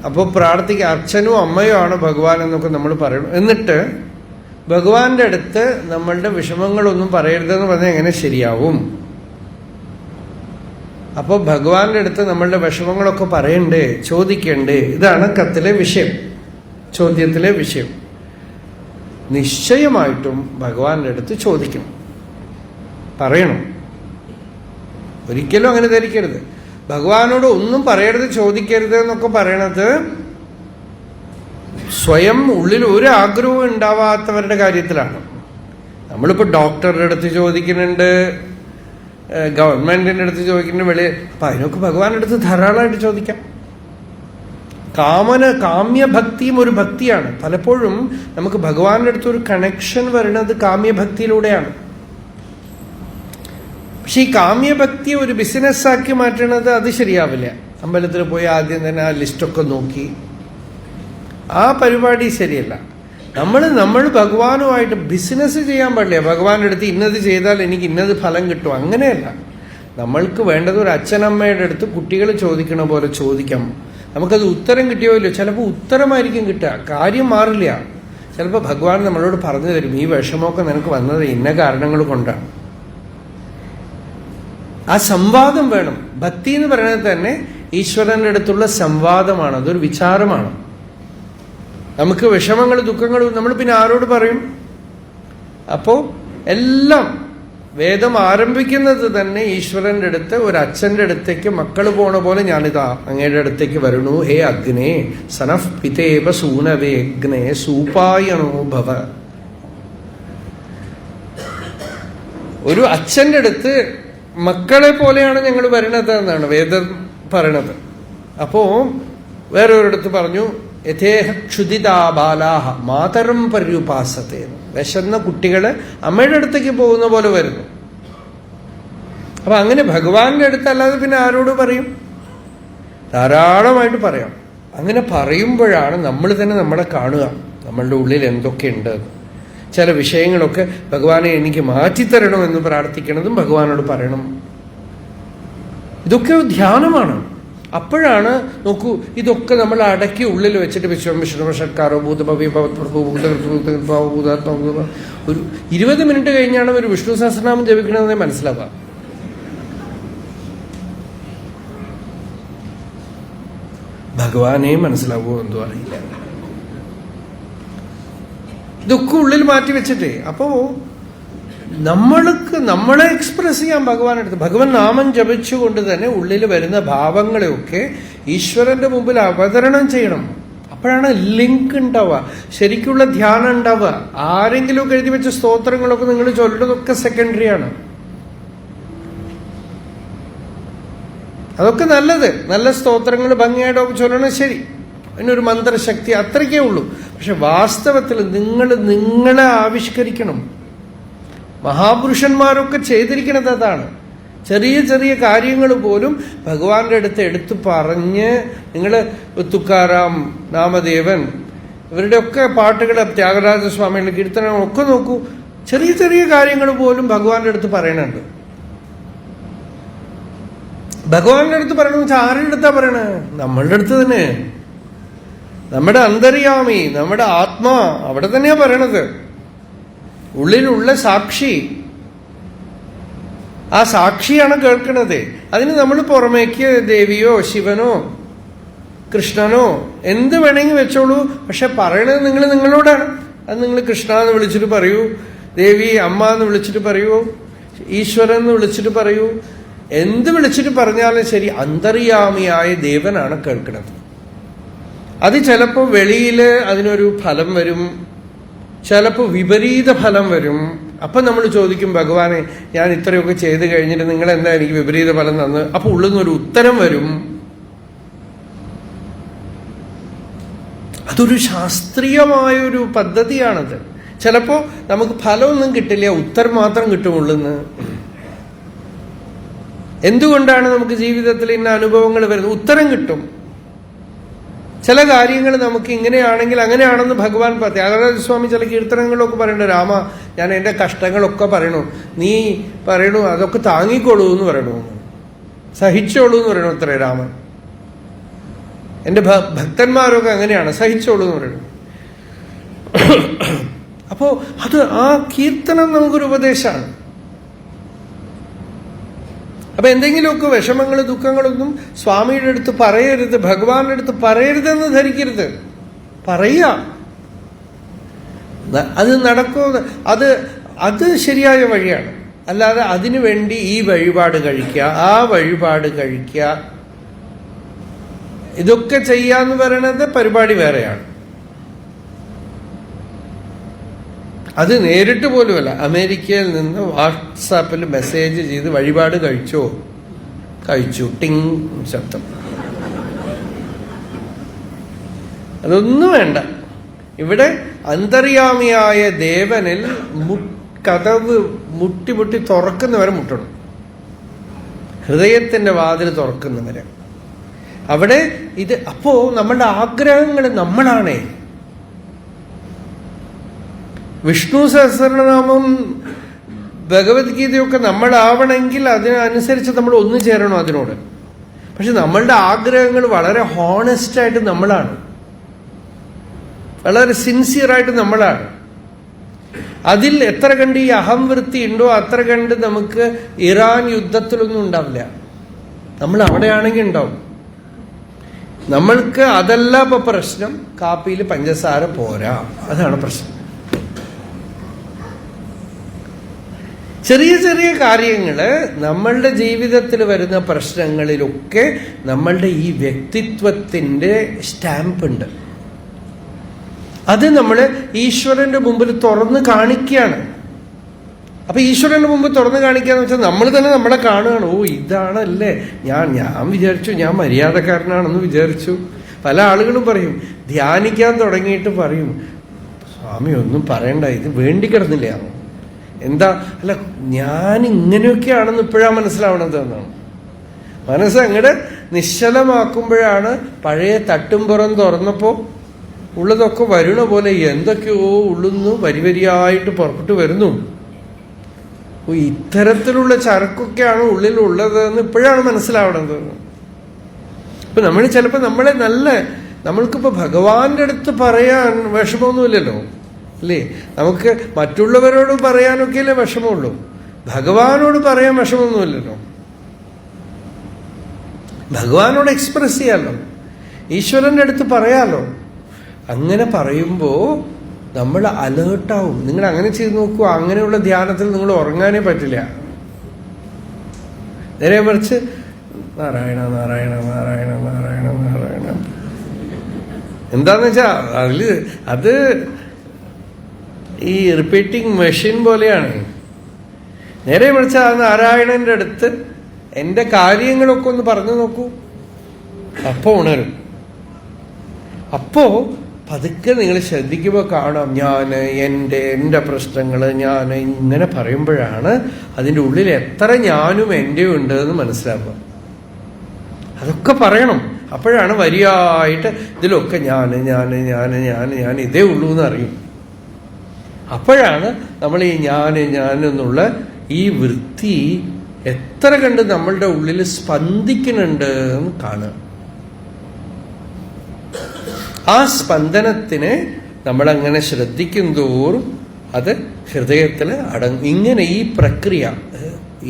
അപ്പോൾ അച്ഛനും അമ്മയോ ആണ് ഭഗവാൻ എന്നൊക്കെ നമ്മൾ പറയണം. എന്നിട്ട് ഭഗവാന്റെ അടുത്ത് നമ്മളുടെ വിഷമങ്ങളൊന്നും പറയരുതെന്ന് പറഞ്ഞാൽ എങ്ങനെ ശരിയാവും? അപ്പോൾ ഭഗവാന്റെ അടുത്ത് നമ്മളുടെ വിഷമങ്ങളൊക്കെ പറയണ്ടേ, ചോദിക്കണ്ടേ? ഇതാണ് കത്തിലെ വിഷയം, ചോദ്യത്തിലെ വിഷയം. നിശ്ചയമായിട്ടും ഭഗവാന്റെ അടുത്ത് ചോദിക്കണം, പറയണം. ഒരിക്കലും അങ്ങനെ ധരിക്കരുത്. ഭഗവാനോട് ഒന്നും പറയരുത്, ചോദിക്കരുത് എന്നൊക്കെ പറയണത് സ്വയം ഉള്ളിൽ ഒരു ആഗ്രഹവും ഉണ്ടാവാത്തവരുടെ കാര്യത്തിലാണ്. നമ്മളിപ്പോൾ ഡോക്ടറുടെ അടുത്ത് ചോദിക്കുന്നുണ്ട്, ഗവൺമെന്റിന്റെ അടുത്ത് ചോദിക്കുന്നുണ്ട്, അപ്പൊ അതിനൊക്കെ ഭഗവാന്റെ അടുത്ത് ധാരാളമായിട്ട് ചോദിക്കാം. കാമ്യഭക്തിയും ഒരു ഭക്തിയാണ്. പലപ്പോഴും നമുക്ക് ഭഗവാന്റെ അടുത്ത് ഒരു കണക്ഷൻ വരുന്നത് കാമ്യഭക്തിയിലൂടെയാണ്. പക്ഷെ ഈ കാമ്യഭക്തി ഒരു ബിസിനസ്സാക്കി മാറ്റണത് അത് ശരിയാവില്ല. അമ്പലത്തിൽ പോയി ആദ്യം തന്നെ ആ ലിസ്റ്റൊക്കെ നോക്കി, ആ പരിപാടി ശരിയല്ല. നമ്മൾ ഭഗവാനുമായിട്ട് ബിസിനസ് ചെയ്യാൻ പാടില്ല. ഭഗവാന്റെ അടുത്ത് ഇന്നത് ചെയ്താൽ എനിക്ക് ഇന്നത് ഫലം കിട്ടും, അങ്ങനെയല്ല. നമ്മൾക്ക് വേണ്ടത് ഒരു അച്ഛനമ്മയുടെ അടുത്ത് കുട്ടികൾ ചോദിക്കണ പോലെ ചോദിക്കാം. നമുക്കത് ഉത്തരം കിട്ടിയോ ഇല്ലയോ, ചിലപ്പോൾ ഉത്തരമായിരിക്കും കിട്ടുക, കാര്യം മാറില്ല. ചിലപ്പോൾ ഭഗവാൻ നമ്മളോട് പറഞ്ഞു തരും, ഈ വിഷമമൊക്കെ നിനക്ക് വന്നത് ഇന്ന കാരണങ്ങൾ കൊണ്ടാണ്. ആ സംവാദം വേണം. ഭക്തി എന്ന് പറയുന്നത് തന്നെ ഈശ്വരന്റെ അടുത്തുള്ള സംവാദമാണ്, അതൊരു വിചാരമാണ്. നമുക്ക് വിഷമങ്ങൾ ദുഃഖങ്ങൾ നമ്മൾ പിന്നെ ആരോട് പറയും? അപ്പോ എല്ലാം വേദം ആരംഭിക്കുന്നത് തന്നെ ഈശ്വരന്റെ അടുത്ത്, ഒരു അച്ഛന്റെ അടുത്തേക്ക് മക്കൾ പോണ പോലെ ഞാനിതാ അങ്ങയുടെ അടുത്തേക്ക് വരണു. ഹേ അഗ്നേ സനഃ പിതേവ സൂനവേ അഗ്നേ സൂപായണോ ഭവ. ഒരു അച്ഛന്റെ അടുത്ത് മക്കളെ പോലെയാണ് ഞങ്ങൾ വരണത് എന്നാണ് വേദം പറയണത്. അപ്പോ വേറൊരിടത്ത് പറഞ്ഞു, യഥേഹ ക്ഷുദിതാ ബാലാഹ മാതരം പര്യുപാസത്തെ. വിശന്ന കുട്ടികള് അമ്മയുടെ അടുത്തേക്ക് പോകുന്ന പോലെ വരുന്നു. അപ്പൊ അങ്ങനെ ഭഗവാന്റെ അടുത്ത് അല്ലാതെ പിന്നെ ആരോട് പറയും? ധാരാളമായിട്ട് പറയാം. അങ്ങനെ പറയുമ്പോഴാണ് നമ്മൾ തന്നെ നമ്മളെ കാണുക, നമ്മളുടെ ഉള്ളിൽ എന്തൊക്കെയുണ്ട്. ചില വിഷയങ്ങളൊക്കെ ഭഗവാനെ എനിക്ക് മാറ്റിത്തരണം എന്ന് പ്രാർത്ഥിക്കണതും ഭഗവാനോട് പറയണം. ഇതൊക്കെ ധ്യാനമാണ്. അപ്പോഴാണ് നോക്കൂ, ഇതൊക്കെ നമ്മൾ അടക്കി ഉള്ളിൽ വെച്ചിട്ട് വിശ്വംഷക്കാരോ ഒരു 20 മിനിറ്റ് കഴിഞ്ഞാണ് ഒരു വിഷ്ണു സഹസ്രനാമം ജപിക്കണമെന്നേ മനസ്സിലാവുക. ഭഗവാനെ മനസ്സിലാവുമോ എന്തോ അറിയില്ല. ഇതൊക്കെ ഉള്ളിൽ മാറ്റി വെച്ചിട്ടേ. അപ്പോ നമ്മളെ എക്സ്പ്രസ് ചെയ്യാൻ ഭഗവാനെടുത്ത്, ഭഗവാൻ നാമം ജപിച്ചുകൊണ്ട് തന്നെ ഉള്ളിൽ വരുന്ന ഭാവങ്ങളെയൊക്കെ ഈശ്വരന്റെ മുമ്പിൽ അവതരണം ചെയ്യണം. അപ്പോഴാണ് ലിങ്ക് ഉണ്ടാവുക, ശരിക്കുള്ള ധ്യാനം ഉണ്ടാവുക. ആരെങ്കിലും എഴുതി വെച്ച സ്തോത്രങ്ങളൊക്കെ നിങ്ങൾ ചൊല്ലുന്നതൊക്കെ സെക്കൻഡറിയാണ്. അതൊക്കെ നല്ലത്, നല്ല സ്തോത്രങ്ങൾ ഭംഗിയായിട്ടൊക്കെ ചൊല്ലണം, ശരി, അതിനൊരു മന്ത്രശക്തി അത്രയ്ക്കേ ഉള്ളൂ. പക്ഷെ വാസ്തവത്തിൽ നിങ്ങളെ ആവിഷ്കരിക്കണം. മഹാപുരുഷന്മാരൊക്കെ ചെയ്തിരിക്കുന്നത് അതാണ്. ചെറിയ ചെറിയ കാര്യങ്ങൾ പോലും ഭഗവാന്റെ അടുത്ത് എടുത്തു പറഞ്ഞ്, നിങ്ങൾ തുക്കാറാം, നാമദേവൻ, ഇവരുടെയൊക്കെ പാട്ടുകൾ, ത്യാഗരാജസ്വാമിയുടെ കീർത്തനങ്ങളൊക്കെ നോക്കൂ, ചെറിയ ചെറിയ കാര്യങ്ങൾ പോലും ഭഗവാന്റെ അടുത്ത് പറയണുണ്ട്. ഭഗവാന്റെ അടുത്ത് പറയണമെന്ന് വെച്ചാൽ ആരുടെ അടുത്താ പറയണേ? നമ്മളുടെ അടുത്ത് തന്നെ. നമ്മുടെ അന്തര്യാമി, നമ്മുടെ ആത്മാ അവിടെ തന്നെയാ പറയണത്. ഉള്ളിലുള്ള സാക്ഷി, ആ സാക്ഷിയാണ് കേൾക്കണത്. അതിന് നമ്മൾ പുറമേക്ക് ദേവിയോ ശിവനോ കൃഷ്ണനോ എന്ത് വേണമെങ്കിൽ വെച്ചോളൂ. പക്ഷെ പറയണത് നിങ്ങളോടാണ്. അത് നിങ്ങൾ കൃഷ്ണ എന്ന് വിളിച്ചിട്ട് പറയൂ, ദേവി അമ്മ എന്ന് വിളിച്ചിട്ട് പറയൂ, ഈശ്വരൻ എന്ന് വിളിച്ചിട്ട് പറയൂ, എന്ത് വിളിച്ചിട്ട് പറഞ്ഞാലും ശരി, അന്തര്യാമിയായ ദേവനാണ് കേൾക്കുന്നത്. അത് ചിലപ്പോൾ വെളിയിൽ അതിനൊരു ഫലം വരും, ചിലപ്പോൾ വിപരീത ഫലം വരും. അപ്പം നമ്മൾ ചോദിക്കും, ഭഗവാനെ ഞാൻ ഇത്രയൊക്കെ ചെയ്ത് കഴിഞ്ഞിട്ട് നിങ്ങൾ എന്താ എനിക്ക് വിപരീത ഫലം തന്ന്? അപ്പൊ ഉള്ളിൽ നിന്നൊരു ഉത്തരം വരും. അതൊരു ശാസ്ത്രീയമായൊരു പദ്ധതിയാണത്. ചിലപ്പോൾ നമുക്ക് ഫലമൊന്നും കിട്ടില്ല, ഉത്തരം മാത്രം കിട്ടുമുള്ളെന്ന്. എന്തുകൊണ്ടാണ് നമുക്ക് ജീവിതത്തിൽ ഇന്ന അനുഭവങ്ങൾ വരുന്നത്? ഉത്തരം കിട്ടും. ചില കാര്യങ്ങൾ നമുക്ക് ഇങ്ങനെയാണെങ്കിൽ അങ്ങനെയാണെന്ന് ഭഗവാൻ ത്യാഗരാജസ്വാമി ചില കീർത്തനങ്ങളൊക്കെ പറയണു, രാമ ഞാൻ എൻ്റെ കഷ്ടങ്ങളൊക്കെ പറയണു, നീ പറയണു അതൊക്കെ താങ്ങിക്കോളൂ എന്ന് പറയണു, സഹിച്ചോളൂ എന്ന് പറയണു അത്രേ രാമൻ. എൻ്റെ ഭക്തന്മാരൊക്കെ അങ്ങനെയാണ്, സഹിച്ചോളൂ എന്ന് പറയണു. അപ്പോ അത് ആ കീർത്തനം നമുക്കൊരു ഉപദേശമാണ്. അപ്പൊ എന്തെങ്കിലുമൊക്കെ വിഷമങ്ങൾ ദുഃഖങ്ങളൊന്നും സ്വാമിയുടെ അടുത്ത് പറയരുത്, ഭഗവാന്റെ അടുത്ത് പറയരുതെന്ന് ധരിക്കരുത്. പറയുക, അത് നടക്കോ, അത് ശരിയായ വഴിയാണ്. അല്ലാതെ അതിനു വേണ്ടി ഈ വഴിപാട് കഴിക്കുക, ആ വഴിപാട് കഴിക്കുക, ഇതൊക്കെ ചെയ്യാന്ന് പറയണത് പരിപാടി വേറെയാണ്. അത് നേരിട്ട് പോലുമല്ല, അമേരിക്കയിൽ നിന്ന് വാട്സാപ്പിൽ മെസ്സേജ് ചെയ്ത് വഴിപാട് കഴിച്ചോ, കഴിച്ചു, ടിങ് ശബ്ദം. അതൊന്നും വേണ്ട. ഇവിടെ അന്തര്യാമിയായ ദേവനിൽ കതവ് മുട്ടി മുട്ടി തുറക്കുന്നവരെ മുട്ടണം, ഹൃദയത്തിന്റെ വാതിൽ തുറക്കുന്നവരെ. അവിടെ ഇത് അപ്പോ നമ്മളുടെ ആഗ്രഹങ്ങൾ നമ്മളാണേ. വിഷ്ണു സഹസ്രനാമം ഭഗവത്ഗീതയൊക്കെ നമ്മളാവണമെങ്കിൽ അതിനനുസരിച്ച് നമ്മൾ ഒന്നു ചേരണം അതിനോട്. പക്ഷെ നമ്മളുടെ ആഗ്രഹങ്ങൾ വളരെ ഹോണസ്റ്റായിട്ട് നമ്മളാണ്, വളരെ സിൻസിയറായിട്ട് നമ്മളാണ്. അതിൽ എത്ര കണ്ട് ഈ അഹംവൃത്തി ഉണ്ടോ അത്ര കണ്ട് നമുക്ക് ഇറാൻ യുദ്ധത്തിലൊന്നും ഉണ്ടാവില്ല. നമ്മൾ അവിടെയാണെങ്കിൽ ഉണ്ടാവും. നമ്മൾക്ക് അതല്ല ഇപ്പൊ പ്രശ്നം, കാപ്പിയിൽ പഞ്ചസാര പോരാ, അതാണ് പ്രശ്നം. ചെറിയ ചെറിയ കാര്യങ്ങള് നമ്മളുടെ ജീവിതത്തിൽ വരുന്ന പ്രശ്നങ്ങളിലൊക്കെ നമ്മളുടെ ഈ വ്യക്തിത്വത്തിന്റെ സ്റ്റാമ്പ് ഉണ്ട്. അത് നമ്മൾ ഈശ്വരന്റെ മുമ്പിൽ തുറന്ന് കാണിക്കുകയാണ്. അപ്പൊ ഈശ്വരന്റെ മുമ്പ് തുറന്ന് കാണിക്കാന്ന് വെച്ചാൽ നമ്മൾ തന്നെ നമ്മളെ കാണുകയാണ്. ഓ ഇതാണല്ലേ, ഞാൻ വിചാരിച്ചു ഞാൻ മര്യാദക്കാരനാണെന്ന് വിചാരിച്ചു. പല ആളുകളും പറയും, ധ്യാനിക്കാൻ തുടങ്ങിയിട്ട് പറയും, സ്വാമി ഒന്നും പറയണ്ട, ഇത് വേണ്ടി കിടന്നില്ല. എന്താ അല്ല, ഞാൻ ഇങ്ങനെയൊക്കെയാണെന്ന് ഇപ്പോഴാണ് മനസ്സിലാവണത് എന്നാണ്. മനസ്സ് അങ്ങോട്ട് നിശ്ചലമാക്കുമ്പോഴാണ് പഴയ തട്ടുംപുറം തുറന്നപ്പോ ഉള്ളതൊക്കെ വരുന്ന പോലെ എന്തൊക്കെയോ ഉള്ളുന്നു വരിവരിയായിട്ട് പുറപ്പെട്ടു വരുന്നു. ഇത്തരത്തിലുള്ള ചരക്കൊക്കെയാണ് ഉള്ളിലുള്ളത് എന്ന് ഇപ്പോഴാണ് മനസ്സിലാവണത്. ഇപ്പൊ നമ്മൾ ചിലപ്പോ നമ്മൾക്കിപ്പോ ഭഗവാന്റെ അടുത്ത് പറയാൻ വിഷമമൊന്നുമില്ലല്ലോ, അല്ലേ? നമുക്ക് മറ്റുള്ളവരോട് പറയാനൊക്കെയല്ലേ വിഷമമുള്ളൂ, ഭഗവാനോട് പറയാൻ വിഷമമൊന്നുമില്ലല്ലോ. ഭഗവാനോട് എക്സ്പ്രസ് ചെയ്യാലോ, ഈശ്വരന്റെ അടുത്ത് പറയാലോ. അങ്ങനെ പറയുമ്പോ നമ്മൾ അലേർട്ടാവും. നിങ്ങൾ അങ്ങനെ ചെയ്ത് നോക്കൂ, അങ്ങനെയുള്ള ധ്യാനത്തിൽ നിങ്ങൾ ഉറങ്ങാനേ പറ്റില്ല. നേരെ മറിച്ച് നാരായണ നാരായണ നാരായണ നാരായണ നാരായണ എന്താന്ന് വെച്ചാ അത് ഈ റിപ്പീറ്റിംഗ് മെഷീൻ പോലെയാണ്. നേരെ മറിച്ച് ആ നാരായണന്റെ അടുത്ത് എന്റെ കാര്യങ്ങളൊക്കെ ഒന്ന് പറഞ്ഞു നോക്കൂ, അപ്പോ ഉണരും. അപ്പോ പതുക്കെ നിങ്ങൾ ശ്രദ്ധിക്കുമ്പോൾ കാണാം, എൻ്റെ പ്രശ്നങ്ങൾ ഞാൻ ഇങ്ങനെ പറയുമ്പോഴാണ് അതിൻ്റെ ഉള്ളിൽ എത്ര ഞാനും എൻ്റെയും ഉണ്ട് എന്ന് മനസ്സിലാക്കുക. അതൊക്കെ പറയണം. അപ്പോഴാണ് വരിയായിട്ട് ഇതിലൊക്കെ ഞാൻ ഇതേ ഉള്ളൂ എന്ന് അറിയും. അപ്പോഴാണ് നമ്മൾ ഈ ഞാൻ എന്നുള്ള ഈ വൃത്തി എത്ര കണ്ട് നമ്മളുടെ ഉള്ളിൽ സ്പന്ദിക്കുന്നുണ്ട് എന്ന് കാണുക. ആ സ്പന്ദനത്തിനെ നമ്മളങ്ങനെ ശ്രദ്ധിക്കും തോറും അത് ഹൃദയത്തിൽ ഇങ്ങനെ ഈ പ്രക്രിയ,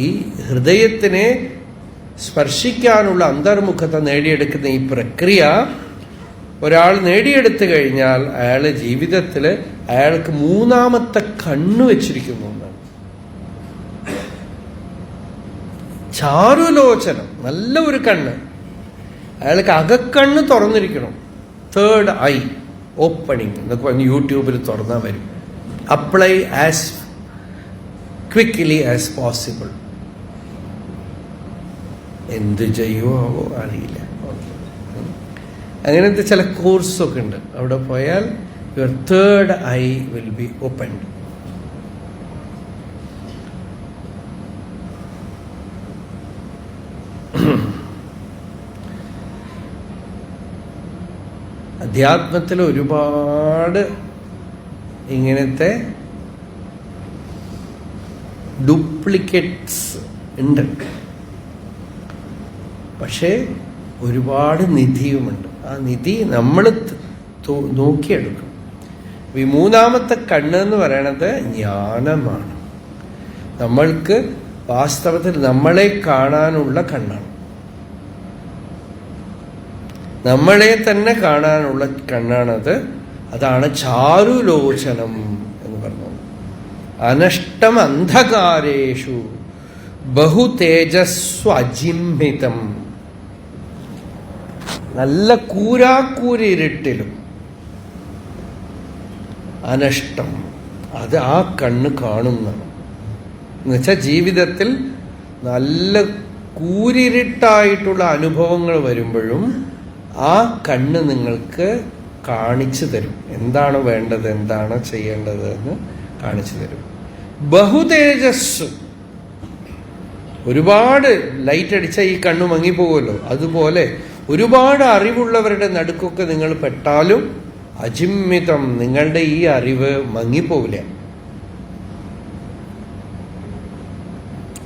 ഈ ഹൃദയത്തിനെ സ്പർശിക്കാനുള്ള അന്തർമുഖത നേടിയെടുക്കുന്ന ഈ പ്രക്രിയ ഒരാൾ നേടിയെടുത്തു കഴിഞ്ഞാൽ അയാള് ജീവിതത്തിൽ അയാൾക്ക് മൂന്നാമത്തെ കണ്ണ് വെച്ചിരിക്കുന്നു എന്നാണ്. ചാരുലോചനം, നല്ല ഒരു കണ്ണ്. അയാൾക്ക് അകക്കണ്ണ് തുറന്നിരിക്കണം. തേർഡ് ഐ ഓപ്പണിങ് എന്നൊക്കെ പറഞ്ഞ് യൂട്യൂബിൽ തുറന്നാൽ വരും. Apply as quickly as possible. എന്ത് ചെയ്യുമോ അറിയില്ല. അങ്ങനത്തെ ചില കോഴ്സൊക്കെ ഉണ്ട്. അവിടെ പോയാൽ your third eye will be opened. അധ്യാത്മത്തിൽ ഒരുപാട് ഇങ്ങനത്തെ ഡ്യൂപ്ലിക്കേറ്റ്സ് ഉണ്ട്. പക്ഷേ ഒരുപാട് നിധിയുമുണ്ട്. ആ നിധി നമ്മൾ നോക്കിയെടുക്കും. ഈ മൂന്നാമത്തെ കണ്ണ് എന്ന് പറയണത് ജ്ഞാനമാണ്. നമ്മൾക്ക് വാസ്തവത്തിൽ നമ്മളെ കാണാനുള്ള കണ്ണാണ്. നമ്മളെ തന്നെ കാണാനുള്ള കണ്ണാണത്. അതാണ് ചാരുലോചനം എന്ന് പറഞ്ഞത്. അനഷ്ടം അന്ധകാരേഷു ബഹു തേജസ്വജിമ്മിതം. നല്ല കൂരാക്കൂരിരുട്ടിലും അനഷ്ടം, അത് ആ കണ്ണ് കാണുന്നതാണ്. എന്നുവെച്ചാൽ ജീവിതത്തിൽ നല്ല കൂരിരുട്ടായിട്ടുള്ള അനുഭവങ്ങൾ വരുമ്പോഴും ആ കണ്ണ് നിങ്ങൾക്ക് കാണിച്ചു തരും. എന്താണ് വേണ്ടത്, എന്താണ് ചെയ്യേണ്ടത് എന്ന് കാണിച്ചു തരും. ബഹുതേജസ്, ഒരുപാട് ലൈറ്റ് അടിച്ചാൽ ഈ കണ്ണ് മങ്ങിപ്പോകുമല്ലോ, അതുപോലെ ഒരുപാട് അറിവുള്ളവരുടെ നടുക്കൊക്കെ നിങ്ങൾ പെട്ടാലും അജിമ്മിതം, നിങ്ങളുടെ ഈ അറിവ് മങ്ങിപ്പോവില്ല.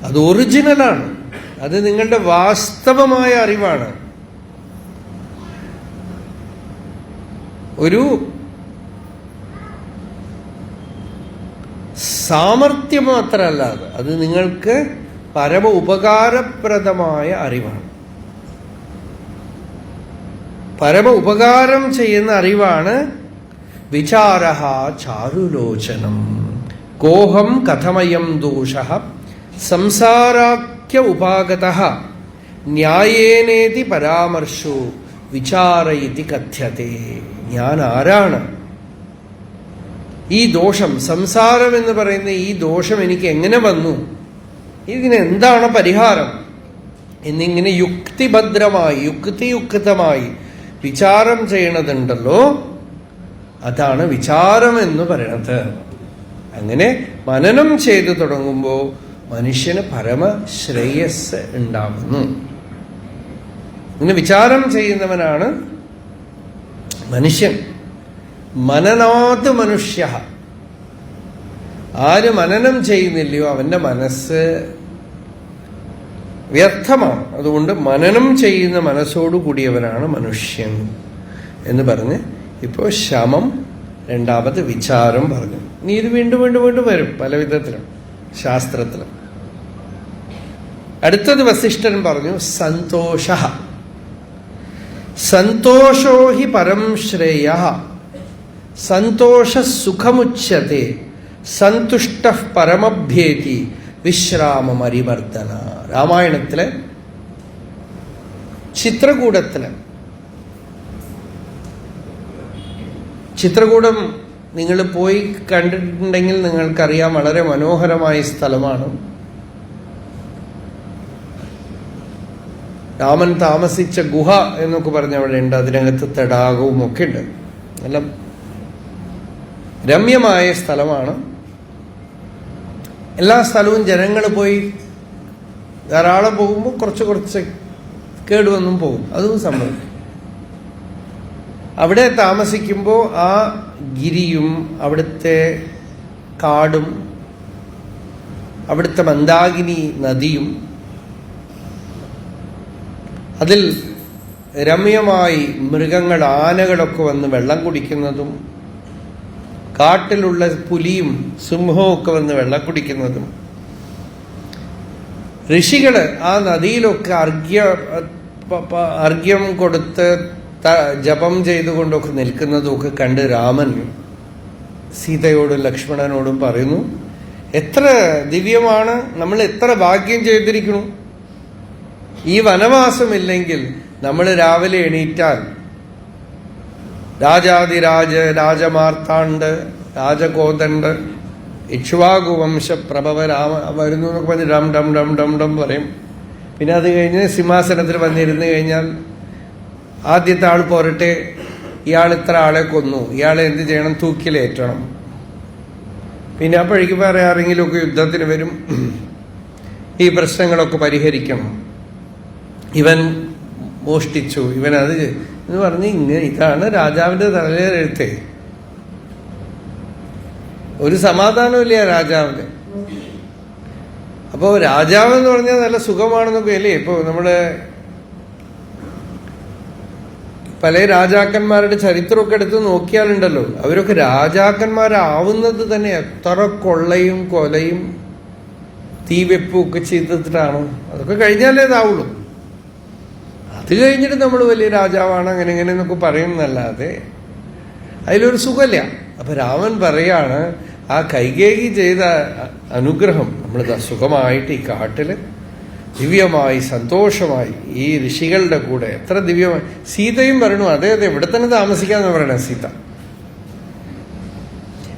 അത് ഒറിജിനലാണ്. അത് നിങ്ങളുടെ വാസ്തവമായ അറിവാണ്. ഒരു സാമർത്ഥ്യം മാത്രമല്ല, അത് നിങ്ങൾക്ക് പരമ ഉപകാരപ്രദമായ അറിവാണ്. പരമ ഉപകാരം ചെയ്യുന്ന അറിവാണ്. വിചാരഃ ചാരുലോചനം കോഹം കഥമയം ദോഷഃ സംസാരാഖ്യ ഉപാഗതഃ ന്യായേനേതി പരാമർശോ വിചാരയിതി കഥ്യത്തെ. ഞാൻ ആരാണ്? ഈ ദോഷം, സംസാരം എന്ന് പറയുന്ന ഈ ദോഷം എനിക്ക് എങ്ങനെ വന്നു, ഇതിനെന്താണ് പരിഹാരം എന്നിങ്ങനെ യുക്തിഭദ്രമായി യുക്തിയുക്തമായി വിചാരം ചെയ്യണതുണ്ടല്ലോ, അതാണ് വിചാരം എന്ന് പറയണത്. അങ്ങനെ മനനം ചെയ്തു തുടങ്ങുമ്പോൾ മനുഷ്യന് പരമ ശ്രേയസ് ഉണ്ടാകുന്നു. ഇങ്ങനെ വിചാരം ചെയ്യുന്നവനാണ് മനുഷ്യൻ. മനനാത് മനുഷ്യ. ആര് മനനം ചെയ്യുന്നില്ലയോ അവന്റെ മനസ്സ് വ്യർത്ഥമാണ്. അതുകൊണ്ട് മനനം ചെയ്യുന്ന മനസ്സോടു കൂടിയവനാണ് മനുഷ്യൻ എന്ന് പറഞ്ഞ് ഇപ്പോൾ ശമം, രണ്ടാമത് വിചാരം പറഞ്ഞു. ഇനി ഇത് വീണ്ടും വീണ്ടും വീണ്ടും വരും പല വിധത്തിലും ശാസ്ത്രത്തിലും. അടുത്തത് വസിഷ്ഠൻ പറഞ്ഞു സന്തോഷ. സന്തോഷോ ഹി പരം ശ്രേയ സന്തോഷ സുഖമുച്യത്തെ സന്തുഷ്ട പരമഭ്യേതി വിശ്രാമമരിവർദ്ധന. രാമായണത്തിലെ ചിത്രകൂടം നിങ്ങൾ പോയി കണ്ടിട്ടുണ്ടെങ്കിൽ നിങ്ങൾക്കറിയാം, വളരെ മനോഹരമായ സ്ഥലമാണ്. രാമൻ താമസിച്ച ഗുഹ എന്നൊക്കെ പറഞ്ഞ അവിടെ ഉണ്ട്. അതിനകത്ത് തടാകവും ഒക്കെ ഉണ്ട്. നല്ല രമ്യമായ സ്ഥലമാണ്. എല്ലാ സ്ഥലവും ജനങ്ങൾ പോയി ധാരാളം പോകുമ്പോൾ കുറച്ച് കേടുവന്നും പോകും. അതും സംഭവിക്കും. അവിടെ താമസിക്കുമ്പോൾ ആ ഗിരിയും അവിടുത്തെ കാടും അവിടുത്തെ മന്ദാകിനി നദിയും അതിൽ രമ്യമായി മൃഗങ്ങൾ, ആനകളൊക്കെ വന്ന് വെള്ളം കുടിക്കുന്നതും കാട്ടിലുള്ള പുലിയും സിംഹവും ഒക്കെ വന്ന് വെള്ളം കുടിക്കുന്നതും ഋഷികള് ആ നദിയിലൊക്കെ അർഘ്യം കൊടുത്ത് ജപം ചെയ്തുകൊണ്ടൊക്കെ നിൽക്കുന്നതും ഒക്കെ കണ്ട് രാമൻ സീതയോടും ലക്ഷ്മണനോടും പറയുന്നു, എത്ര ദിവ്യമാണ്, നമ്മൾ എത്ര ഭാഗ്യം ചെയ്തിരിക്കുന്നു. ഈ വനവാസമില്ലെങ്കിൽ നമ്മൾ രാവിലെ എണീറ്റാൽ രാജാതിരാജ, രാജമാർത്താണ്ഡ്, രാജകോതണ്ട്, ഇക്ഷ്വാകുവംശ പ്രഭവ രാമ വരുന്നു എന്നൊക്കെ പറഞ്ഞ് ഡം ഡം ഡം ഡം ഡം പറയും. പിന്നെ അത് കഴിഞ്ഞ് സിംഹാസനത്തിൽ വന്നിരുന്നു കഴിഞ്ഞാൽ ആദ്യത്തെ ആൾ പോരട്ടെ, ഇയാൾ ഇത്ര ആളെ കൊന്നു, ഇയാളെ എന്ത് ചെയ്യണം? തൂക്കിലേറ്റണം. പിന്നെ അപ്പോഴേക്ക് വേറെ ആരെങ്കിലുമൊക്കെ യുദ്ധത്തിന് വരും, ഈ പ്രശ്നങ്ങളൊക്കെ പരിഹരിക്കണം. ഇവൻ മോഷ്ടിച്ചു, ഇവൻ അത് എന്ന് പറഞ്ഞ് ഇതാണ് രാജാവിന്റെ തലയിലെഴുത്തേ. ഒരു സമാധാനമില്ല രാജാവിന്. അപ്പോ രാജാവ് എന്ന് പറഞ്ഞാൽ നല്ല സുഖമാണെന്നൊക്കെ അല്ലേ. ഇപ്പൊ നമ്മള് പല രാജാക്കന്മാരുടെ ചരിത്രമൊക്കെ എടുത്ത് നോക്കിയാലുണ്ടല്ലോ, അവരൊക്കെ രാജാക്കന്മാരാവുന്നത് തന്നെ എത്ര കൊള്ളയും കൊലയും തീവെപ്പും ഒക്കെ ചെയ്തിട്ടാണ്. അതൊക്കെ കഴിഞ്ഞാലേ ഇതാവുള്ളൂ. അത് കഴിഞ്ഞിട്ട് നമ്മൾ വലിയ രാജാവാണ് അങ്ങനെ ഇങ്ങനെ എന്നൊക്കെ പറയുന്നല്ലാതെ അതിലൊരു സുഖമില്ല. അപ്പൊ രാമൻ പറയാണ്, ആ കൈകേയി ചെയ്ത അനുഗ്രഹം നമ്മളിതാ സുഖമായിട്ട് ഈ കാട്ടില് ദിവ്യമായി സന്തോഷമായി ഈ ഋഷികളുടെ കൂടെ എത്ര ദിവ്യമായി. സീതയും പറയണു, അതെ അതെ ഇവിടെ തന്നെ താമസിക്കാന്ന് പറയണ സീത.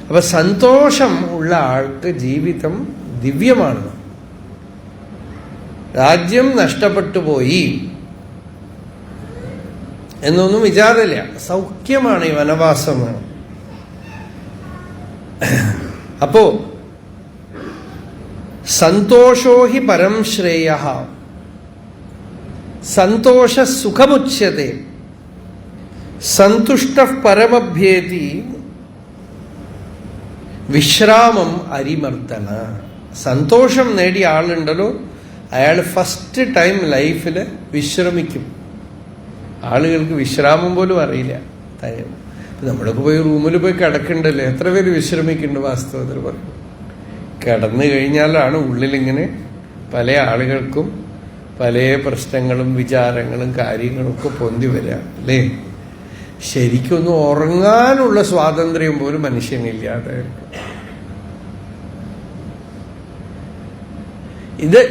അപ്പൊ സന്തോഷം ഉള്ള ആൾക്ക് ജീവിതം ദിവ്യമാണ്. രാജ്യം നഷ്ടപ്പെട്ടു പോയി എന്നൊന്നും വിചാരമില്ല. സൗഖ്യമാണ് ഈ വനവാസം. അപ്പോ സന്തോഷോ ഹി പരം ശ്രേയ, സന്തോഷ സുഖമുച്യത്തെ, സന്തുഷ്ട പരമഭ്യേതി, വിശ്രാമം അരിമർദ്ദന. സന്തോഷം നേടിയ ആളുണ്ടല്ലോ, അയാൾ ഫസ്റ്റ് ടൈം ലൈഫിൽ വിശ്രമിക്കും. ആളുകൾക്ക് വിശ്രാമം പോലും അറിയില്ല. നമ്മളൊക്കെ പോയി റൂമിൽ പോയി കിടക്കണ്ടല്ലോ, എത്ര പേര് വിശ്രമിക്കുന്നുണ്ട് വാസ്തവത്തിൽ പറയും. കിടന്നു കഴിഞ്ഞാലാണ് ഉള്ളിലിങ്ങനെ പല ആളുകൾക്കും പല പ്രശ്നങ്ങളും വിചാരങ്ങളും കാര്യങ്ങളും ഒക്കെ പൊന്തി വരിക അല്ലേ. ശരിക്കൊന്നും ഉറങ്ങാനുള്ള സ്വാതന്ത്ര്യം പോലും മനുഷ്യനില്ലാതെ.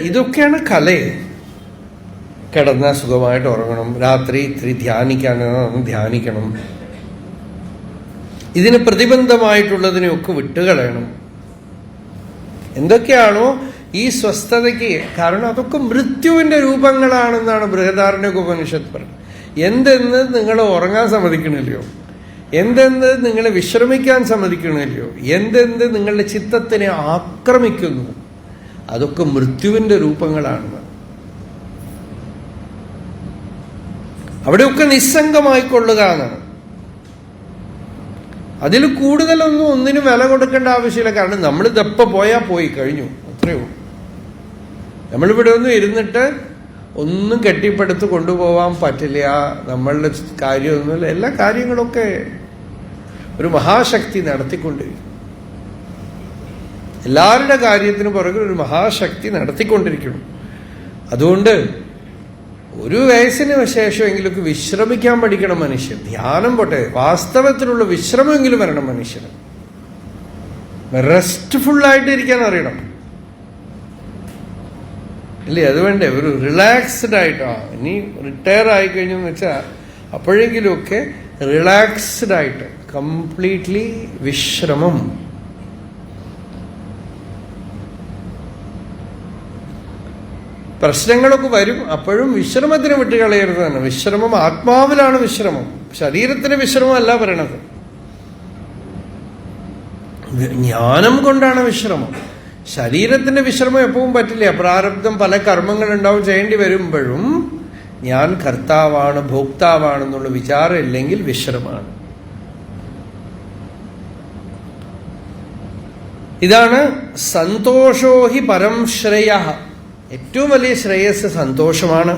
ഇതൊക്കെയാണ് കലയെ. കിടന്നാൽ സുഖമായിട്ട് ഉറങ്ങണം, രാത്രി ഇത്തിരി ധ്യാനിക്കാനാണ് ധ്യാനിക്കണം, ഇതിന് പ്രതിബന്ധമായിട്ടുള്ളതിനെയൊക്കെ വിട്ടുകളയണം. എന്തൊക്കെയാണോ ഈ സ്വസ്ഥതയ്ക്ക് കാരണം, അതൊക്കെ മൃത്യുവിന്റെ രൂപങ്ങളാണെന്നാണ് ബൃഹദാരണ്യക ഉപനിഷത്ത് പറയുന്നത്. എന്തെന്ന് നിങ്ങൾ ഉറങ്ങാൻ സമ്മതിക്കണില്ലയോ, എന്തെന്ന് നിങ്ങൾ വിശ്രമിക്കാൻ സമ്മതിക്കണില്ലയോ, എന്തെന്ന് നിങ്ങളുടെ ചിത്തത്തിനെ ആക്രമിക്കുന്നു, അതൊക്കെ മൃത്യുവിന്റെ രൂപങ്ങളാണ്. അവിടെയൊക്കെ നിസ്സംഗമായിക്കൊള്ളുക എന്നാണ്. അതിൽ കൂടുതലൊന്നും ഒന്നിനും വില കൊടുക്കേണ്ട ആവശ്യമില്ല. കാരണം നമ്മൾ ഇതെപ്പ പോയാൽ പോയി കഴിഞ്ഞു, അത്രയോ. നമ്മളിവിടെ ഒന്നും ഇരുന്നിട്ട് ഒന്നും കെട്ടിപ്പടുത്ത് കൊണ്ടുപോകാൻ പറ്റില്ല. നമ്മളുടെ കാര്യമൊന്നുമില്ല. എല്ലാ കാര്യങ്ങളൊക്കെ ഒരു മഹാശക്തി നടത്തിക്കൊണ്ടിരിക്കും. എല്ലാവരുടെ കാര്യത്തിന് പുറകിൽ ഒരു മഹാശക്തി നടത്തിക്കൊണ്ടിരിക്കണം. അതുകൊണ്ട് ഒരു വയസ്സിന് ശേഷമെങ്കിലൊക്കെ വിശ്രമിക്കാൻ പഠിക്കണം മനുഷ്യൻ. ധ്യാനം പോട്ടെ, വാസ്തവത്തിലുള്ള വിശ്രമമെങ്കിലും വരണം മനുഷ്യന്. റെസ്റ്റ്ഫുള്ളായിട്ട് ഇരിക്കാൻ അറിയണം ഇല്ലേ? അത് വേണ്ടേ? ഒരു റിലാക്സ്ഡ് ആയിട്ടോ. ഇനി റിട്ടയർ ആയി കഴിഞ്ഞെന്ന് വെച്ചാൽ അപ്പോഴെങ്കിലുമൊക്കെ റിലാക്സ്ഡ് ആയിട്ട് കംപ്ലീറ്റ്ലി വിശ്രമം. പ്രശ്നങ്ങളൊക്കെ വരും, അപ്പോഴും വിശ്രമത്തിന് വിട്ടുകളയരുതാണ്. വിശ്രമം ആത്മാവിലാണ് വിശ്രമം, ശരീരത്തിന് വിശ്രമമല്ല പറയണത്. ജ്ഞാനം കൊണ്ടാണ് വിശ്രമം. ശരീരത്തിന്റെ വിശ്രമം എപ്പോഴും പറ്റില്ല. പ്രാരബ്ധം പല കർമ്മങ്ങളുണ്ടാവും, ചെയ്യേണ്ടി വരുമ്പോഴും ഞാൻ കർത്താവാണ് ഭോക്താവാണെന്നുള്ള വിചാരം ഇല്ലെങ്കിൽ വിശ്രമാണ്. ഇതാണ് സന്തോഷോ ഹി പരം ശ്രേയ. ഏറ്റവും വലിയ ശ്രേയസ് സന്തോഷമാണ്.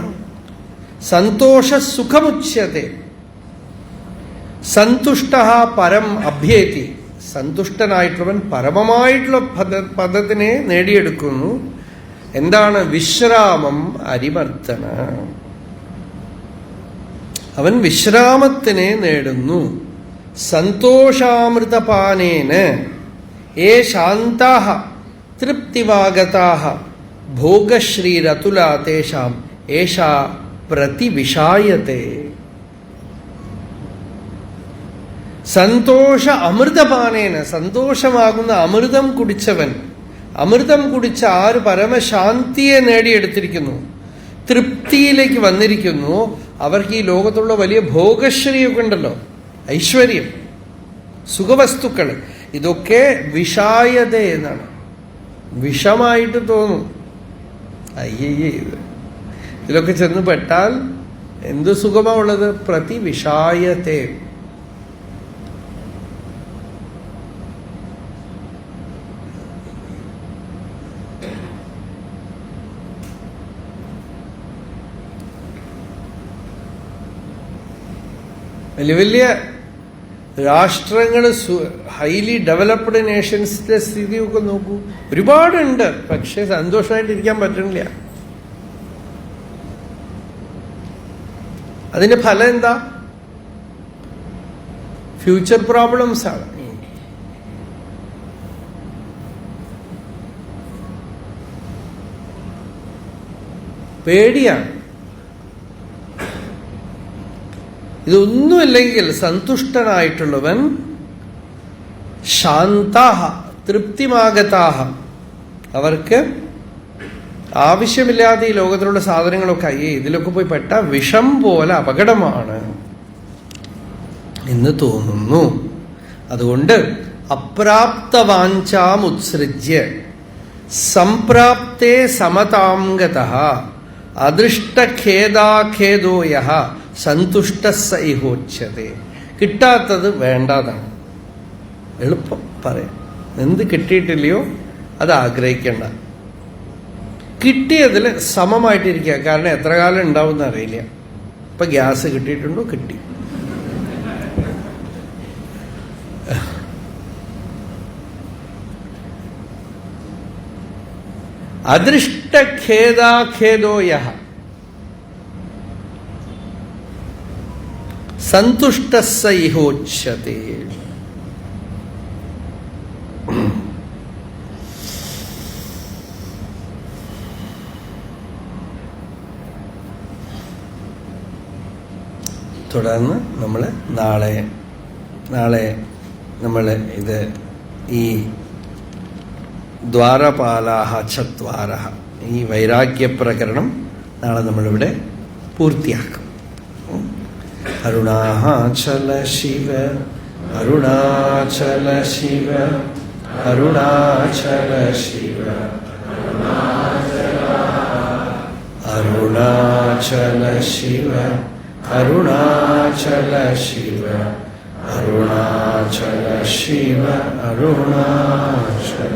സന്തോഷ സുഖമുച്യത്തെ, സന്തുഷ്ട പരം അഭ്യേതി. സന്തുഷ്ടനായിട്ടുള്ളവൻ പരമമായിട്ടുള്ള പദത്തിനെ നേടിയെടുക്കുന്നു. എന്താണ്? വിശ്രാമം അരിമർദ്ദന. അവൻ വിശ്രാമത്തിനെ നേടുന്നു. സന്തോഷാമൃതപാനേന ഏ ശാന്താഃ തൃപ്തിവാഗതാഃ ഭോഗശ്രീരതുലാ തേഷാം ഏഷാ പ്രതിവിഷായത്തെ. സന്തോഷ അമൃതപാനേന, സന്തോഷമാകുന്ന അമൃതം കുടിച്ചവൻ, അമൃതം കുടിച്ച ആര് പരമശാന്തിയെ നേടിയെടുത്തിരിക്കുന്നു, തൃപ്തിയിലേക്ക് വന്നിരിക്കുന്നു, അവർക്ക് ഈ ലോകത്തുള്ള വലിയ ഭോഗശ്രീയൊക്കെ ഉണ്ടല്ലോ, ഐശ്വര്യം, സുഖവസ്തുക്കൾ, ഇതൊക്കെ വിഷായത എന്നാണ്. വിഷമായിട്ട് തോന്നും. അയ്യയ്യേ, ഇതിലൊക്കെ ചെന്ന് പെട്ടാൽ എന്ത് സുഖമാ ഉള്ളത്? പ്രതിവിഷായത്തെ. വലിയ വലിയ രാഷ്ട്രങ്ങൾ, ഹൈലി ഡെവലപ്ഡ് നേഷൻസിന്റെ സ്ഥിതിയൊക്കെ നോക്കൂ. ഒരുപാടുണ്ട്, പക്ഷെ സന്തോഷമായിട്ടിരിക്കാൻ പറ്റണില്ല. അതിന്റെ ഫലം എന്താ? ഫ്യൂച്ചർ പ്രോബ്ലംസ് ആണ്. പേടിയാണ്. ഇതൊന്നുമില്ലെങ്കിൽ സന്തുഷ്ടനായിട്ടുള്ളവൻ ശാന്താഹ തൃപ്തിമാഗതാഹ, അവർക്ക് ആവശ്യമില്ലാതെ ഈ ലോകത്തിലുള്ള സാധനങ്ങളൊക്കെ ഇതിലൊക്കെ പോയി പെട്ട വിഷം പോലെ അപകടമാണ് എന്ന് തോന്നുന്നു. അതുകൊണ്ട് അപ്രാപ്തവാഞ്ചാമുത്സൃജ്യ സംപ്രാപ്തേ സമതാം ഗതഃ അദൃഷ്ടഖേദാഖേദോ യഃ സന്തുഷ്ട സൈഹോച്യതേ. കിട്ടാത്തത് വേണ്ടാതാണ്. എളുപ്പം പറയാം. എന്ത് കിട്ടിയിട്ടില്ലയോ അത് ആഗ്രഹിക്കേണ്ട. കിട്ടിയതിൽ സമമായിട്ടിരിക്കുക. കാരണം എത്ര കാലം ഉണ്ടാവും എന്നറിയില്ല. ഇപ്പൊ ഗ്യാസ് കിട്ടിയിട്ടുണ്ടോ? കിട്ടി. അദൃഷ്ടഖേദാഖേദോ യഃ സന്തുഷ്ട സൈഹോച്യതേ. തുടർന്ന് നമ്മൾ നാളെ നമ്മൾ ഇത് ഈ ദ്വാരപാലാഹ ചത്വാരഹ, ഈ വൈരാഗ്യപ്രകരണം നാളെ നമ്മളിവിടെ പൂർത്തിയാക്കും. അരുണാചല ശിവ അരുണാചല ശിവ അരുണാചല ശിവ അരുണാചല ശിവ അരുണാചല ശിവ അരുണാചല ശിവ അരുണാചല